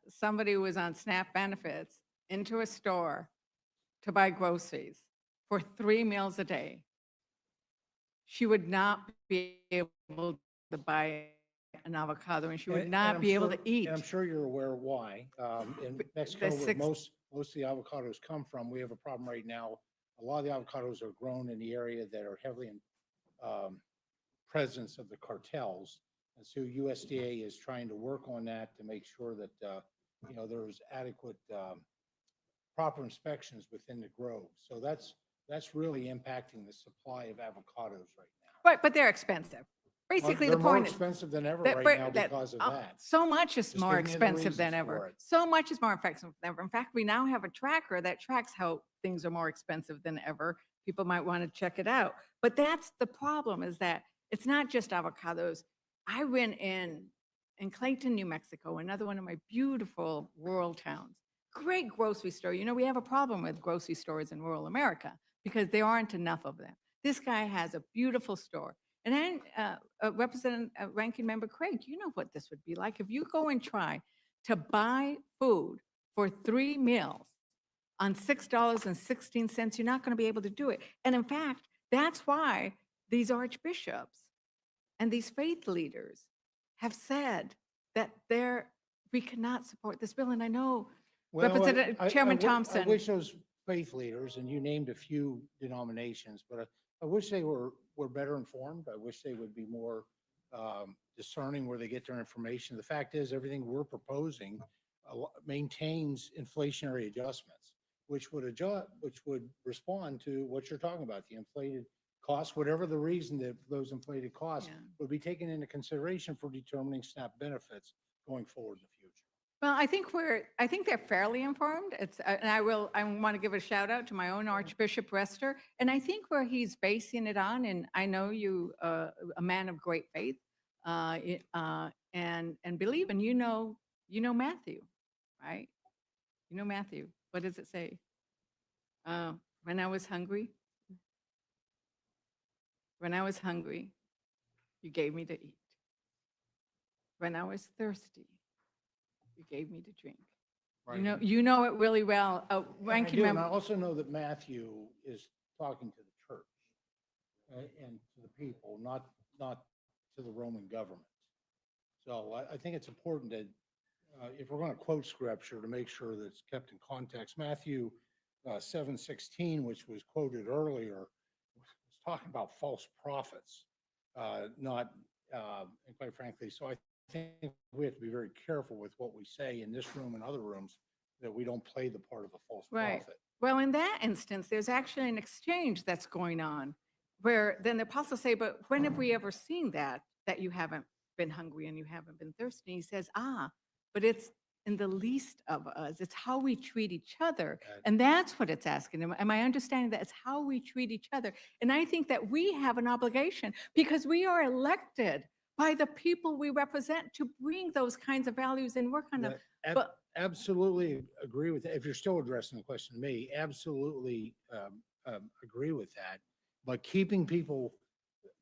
Speaker 15: somebody who was on SNAP benefits into a store to buy groceries for 3 meals a day, she would not be able to buy an avocado, and she would not
Speaker 12: I'm
Speaker 15: be able
Speaker 12: sure-
Speaker 15: to eat.
Speaker 12: And I'm sure you're aware why. In Mexico, where most of the avocados come from, we have a problem right now. A lot of the avocados are grown in the area that are heavily in presence of the cartels. And so USDA is trying to work on that to make sure that, there's adequate proper inspections within the grove. So that's really impacting the supply of avocados right now.
Speaker 15: Right, but they're expensive. Basically, the
Speaker 12: They're more
Speaker 15: point is.
Speaker 12: expensive than ever
Speaker 15: that-
Speaker 12: right now
Speaker 15: that-
Speaker 12: because of
Speaker 15: oh,
Speaker 12: that.
Speaker 15: So much is
Speaker 12: Just
Speaker 15: more
Speaker 12: giving you the
Speaker 15: expensive than
Speaker 12: reasons for
Speaker 15: ever.
Speaker 12: it.
Speaker 15: So much is more expensive than ever. In fact, we now have a tracker that tracks how things are more expensive than ever. People might want to check it out. But that's the problem, is that it's not just avocados. I went in Clayton, New Mexico, another one of my beautiful rural towns. Great grocery store. You know, we have a problem with grocery stores in rural America because there aren't enough of them. This guy has a beautiful store. And then Ranking Member Craig, you know what this would be like. If you go and try to buy food for 3 meals on $6.16, you're not going to be able to do it. And in fact, that's why these archbishops and these faith leaders have said that we cannot support this bill. And I know Representative Chairman Thompson.
Speaker 12: I wish those faith leaders, and you named a few denominations, but I wish they were better informed. I wish they would be more discerning where they get their information. The fact is, everything we're proposing maintains inflationary adjustments, which would respond to what you're talking about, the inflated costs, whatever the reason that those inflated costs would be taken into consideration for determining SNAP benefits going forward in the future.
Speaker 15: Well, I think they're fairly informed. And I want to give a shout out to my own Archbishop Rester. And I think where he's basing it on, and I know you, a man of great faith, and believe, and you know Matthew, right? You know Matthew. What does it say? When I was hungry, you gave me to eat. When I was thirsty, you gave me to drink. You know it really well.
Speaker 12: And I
Speaker 15: Ranking
Speaker 12: do, and I
Speaker 15: member,
Speaker 12: also know that Matthew is talking to the church and to the people, not to the Roman government. So I think it's important that if we're going to quote scripture, to make sure that it's kept in context. Matthew 7:16, which was quoted earlier, was talking about false prophets, not, and quite frankly, so I think we have to be very careful with what we say in this room and other rooms, that we don't play the part of a false
Speaker 15: right.
Speaker 12: prophet.
Speaker 15: Well, in that instance, there's actually an exchange that's going on where then the apostles say, but when have we ever seen that you haven't been hungry and you haven't been thirsty? He says, but it's in the least of us. It's how we treat each other. And that's what it's asking. Am I understanding that it's how we treat each other? And I think that we have an obligation because we are elected by the people we represent to bring those kinds of values and work on them. But
Speaker 12: Absolutely agree with that. If you're still addressing the question to me, absolutely agree with that. But keeping people,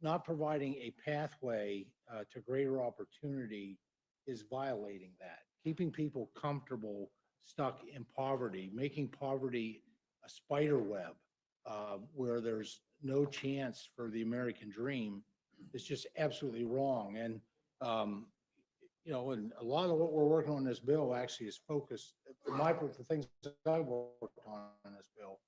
Speaker 12: not providing a pathway to greater opportunity is violating that. Keeping people comfortable, stuck in poverty, making poverty a spider web where there's no chance for the American dream is just absolutely wrong. And and a lot of what we're working on in this bill actually is focused, the things that I worked on in this bill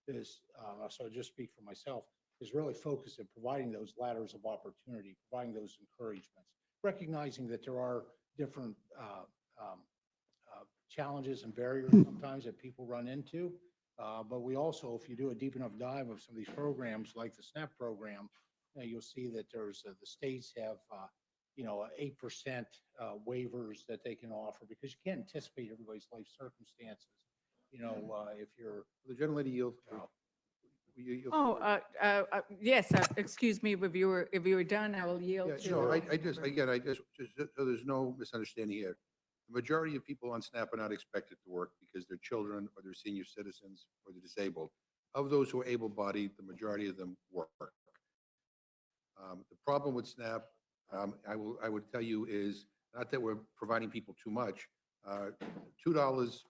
Speaker 12: is, so I just speak for myself, is really focused at providing those ladders of opportunity, providing those encouragements, recognizing that there are different challenges and barriers sometimes that people run into. But we also, if you do a deep enough dive of some of these programs like the SNAP program, you'll see that there's the states have 8% waivers that they can offer because you can't anticipate everybody's life circumstances. If you're
Speaker 9: The gentlelady yield.
Speaker 15: yes, excuse me, if you were done, I will yield
Speaker 9: Yeah,
Speaker 15: to.
Speaker 9: no, I just, so there's no misunderstanding here. The majority of people on SNAP are not expected to work because they're children or they're senior citizens or they're disabled. Of those who are able-bodied, the majority of them work. The problem with SNAP, I would tell you, is not that we're providing people too much. $2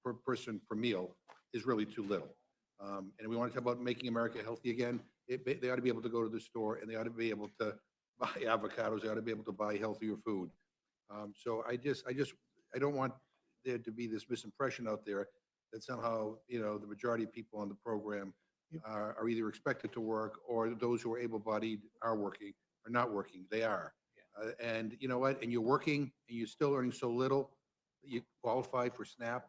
Speaker 9: per person per meal is really too little. And we want to talk about making America healthy again. They ought to be able to go to the store and they ought to be able to buy avocados. They ought to be able to buy healthier food. So I don't want there to be this misimpression out there that somehow, the majority of people on the program are either expected to work or those who are able-bodied are not working. They are. And you know what? And you're working and you're still earning so little that you qualify for SNAP.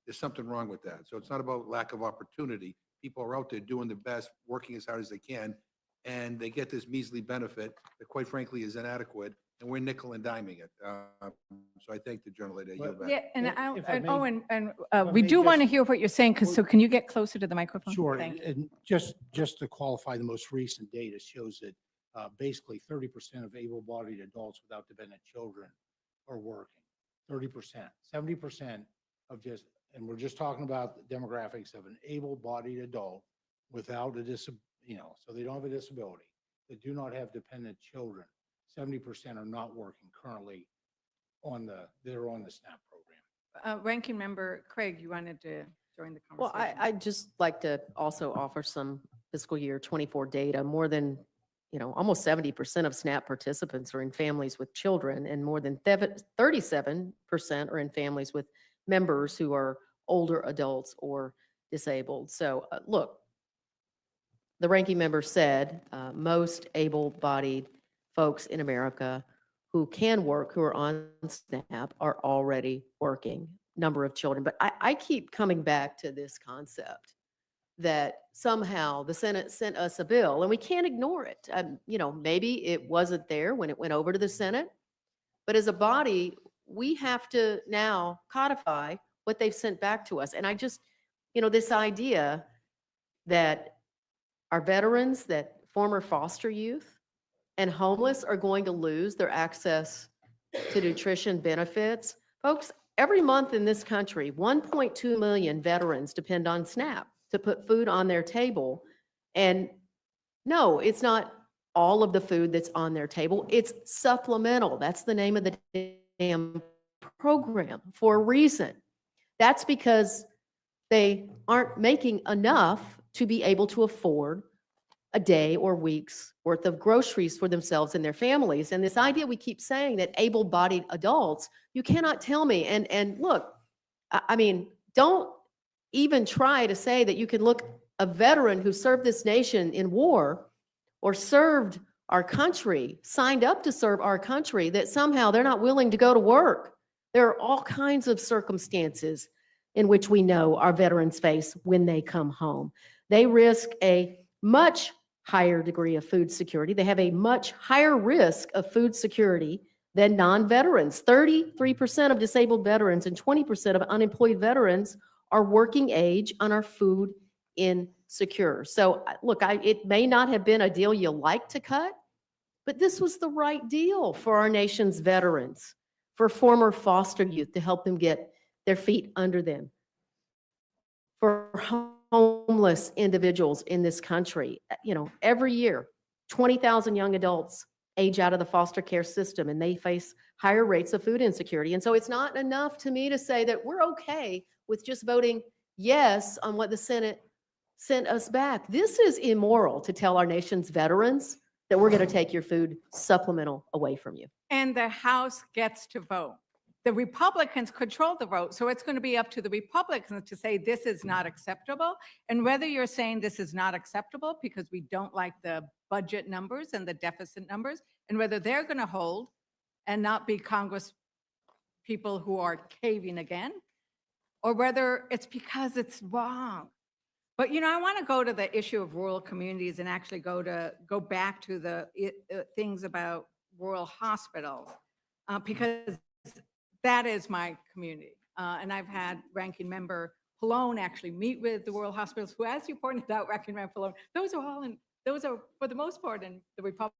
Speaker 9: There's something wrong with that. So it's not about lack of opportunity. People are out there doing their best, working as hard as they can, and they get this measly benefit that quite frankly is inadequate, and we're nickel and diming it. So I thank the gentlelady. I yield back.
Speaker 15: Yeah, and
Speaker 12: If I may-
Speaker 15: we
Speaker 12: may
Speaker 15: do want to
Speaker 12: just-
Speaker 15: hear what you're saying, so can you get closer to the microphone?
Speaker 12: Sure,
Speaker 15: Thank you.
Speaker 12: and just to qualify, the most recent data shows that basically 30% of able-bodied adults without dependent children are working. 30%, 70% of just, and we're just talking about the demographics of an able-bodied adult without a so they don't have a disability, that do not have dependent children. 70% are not working currently they're on the SNAP program.
Speaker 15: Ranking Member Craig, you wanted to join the
Speaker 3: Well,
Speaker 15: conversation.
Speaker 3: I'd just like to also offer some fiscal year 24 data. More than, almost 70% of SNAP participants are in families with children, and more than 37% are in families with members who are older adults or disabled. So look, the ranking member said most able-bodied folks in America who can work, who are on SNAP, are already working, number of children. But I keep coming back to this concept that somehow the Senate sent us a bill and we can't ignore it. Maybe it wasn't there when it went over to the Senate, but as a body, we have to now codify what they've sent back to us. And I just, this idea that our veterans, that former foster youth and homeless are going to lose their access to nutrition benefits. Folks, every month in this country, 1.2 million veterans depend on SNAP to put food on their table. And no, it's not all of the food that's on their table. It's supplemental. That's the name of the damn program for a reason. That's because they aren't making enough to be able to afford a day or week's worth of groceries for themselves and their families. And this idea we keep saying that able-bodied adults, you cannot tell me. And look, I mean, don't even try to say that you can look a veteran who served this nation in war or served our country, signed up to serve our country, that somehow they're not willing to go to work. There are all kinds of circumstances in which we know our veterans face when they come home. They risk a much higher degree of food security. They have a much higher risk of food security than non-veterans. 33% of disabled veterans and 20% of unemployed veterans are working age and are food insecure. So look, it may not have been a deal you like to cut, but this was the right deal for our nation's veterans, for former foster youth to help them get their feet under them, for homeless individuals in this country. Every year, 20,000 young adults age out of the foster care system and they face higher rates of food insecurity. And so it's not enough to me to say that we're okay with just voting yes on what the Senate sent us back. This is immoral to tell our nation's veterans that we're going to take your food supplemental away from you.
Speaker 15: And the House gets to vote. The Republicans control the vote, so it's going to be up to the Republicans to say this is not acceptable. And whether you're saying this is not acceptable because we don't like the budget numbers and the deficit numbers, and whether they're going to hold and not be Congress people who are caving again, or whether it's because it's wrong. But I want to go to the issue of rural communities and actually go back to the things about rural hospitals, because that is my community. And I've had Ranking Member Pallone actually meet with the rural hospitals, who, as you pointed out, Ranking Member Pallone, those are for the most part in the Republican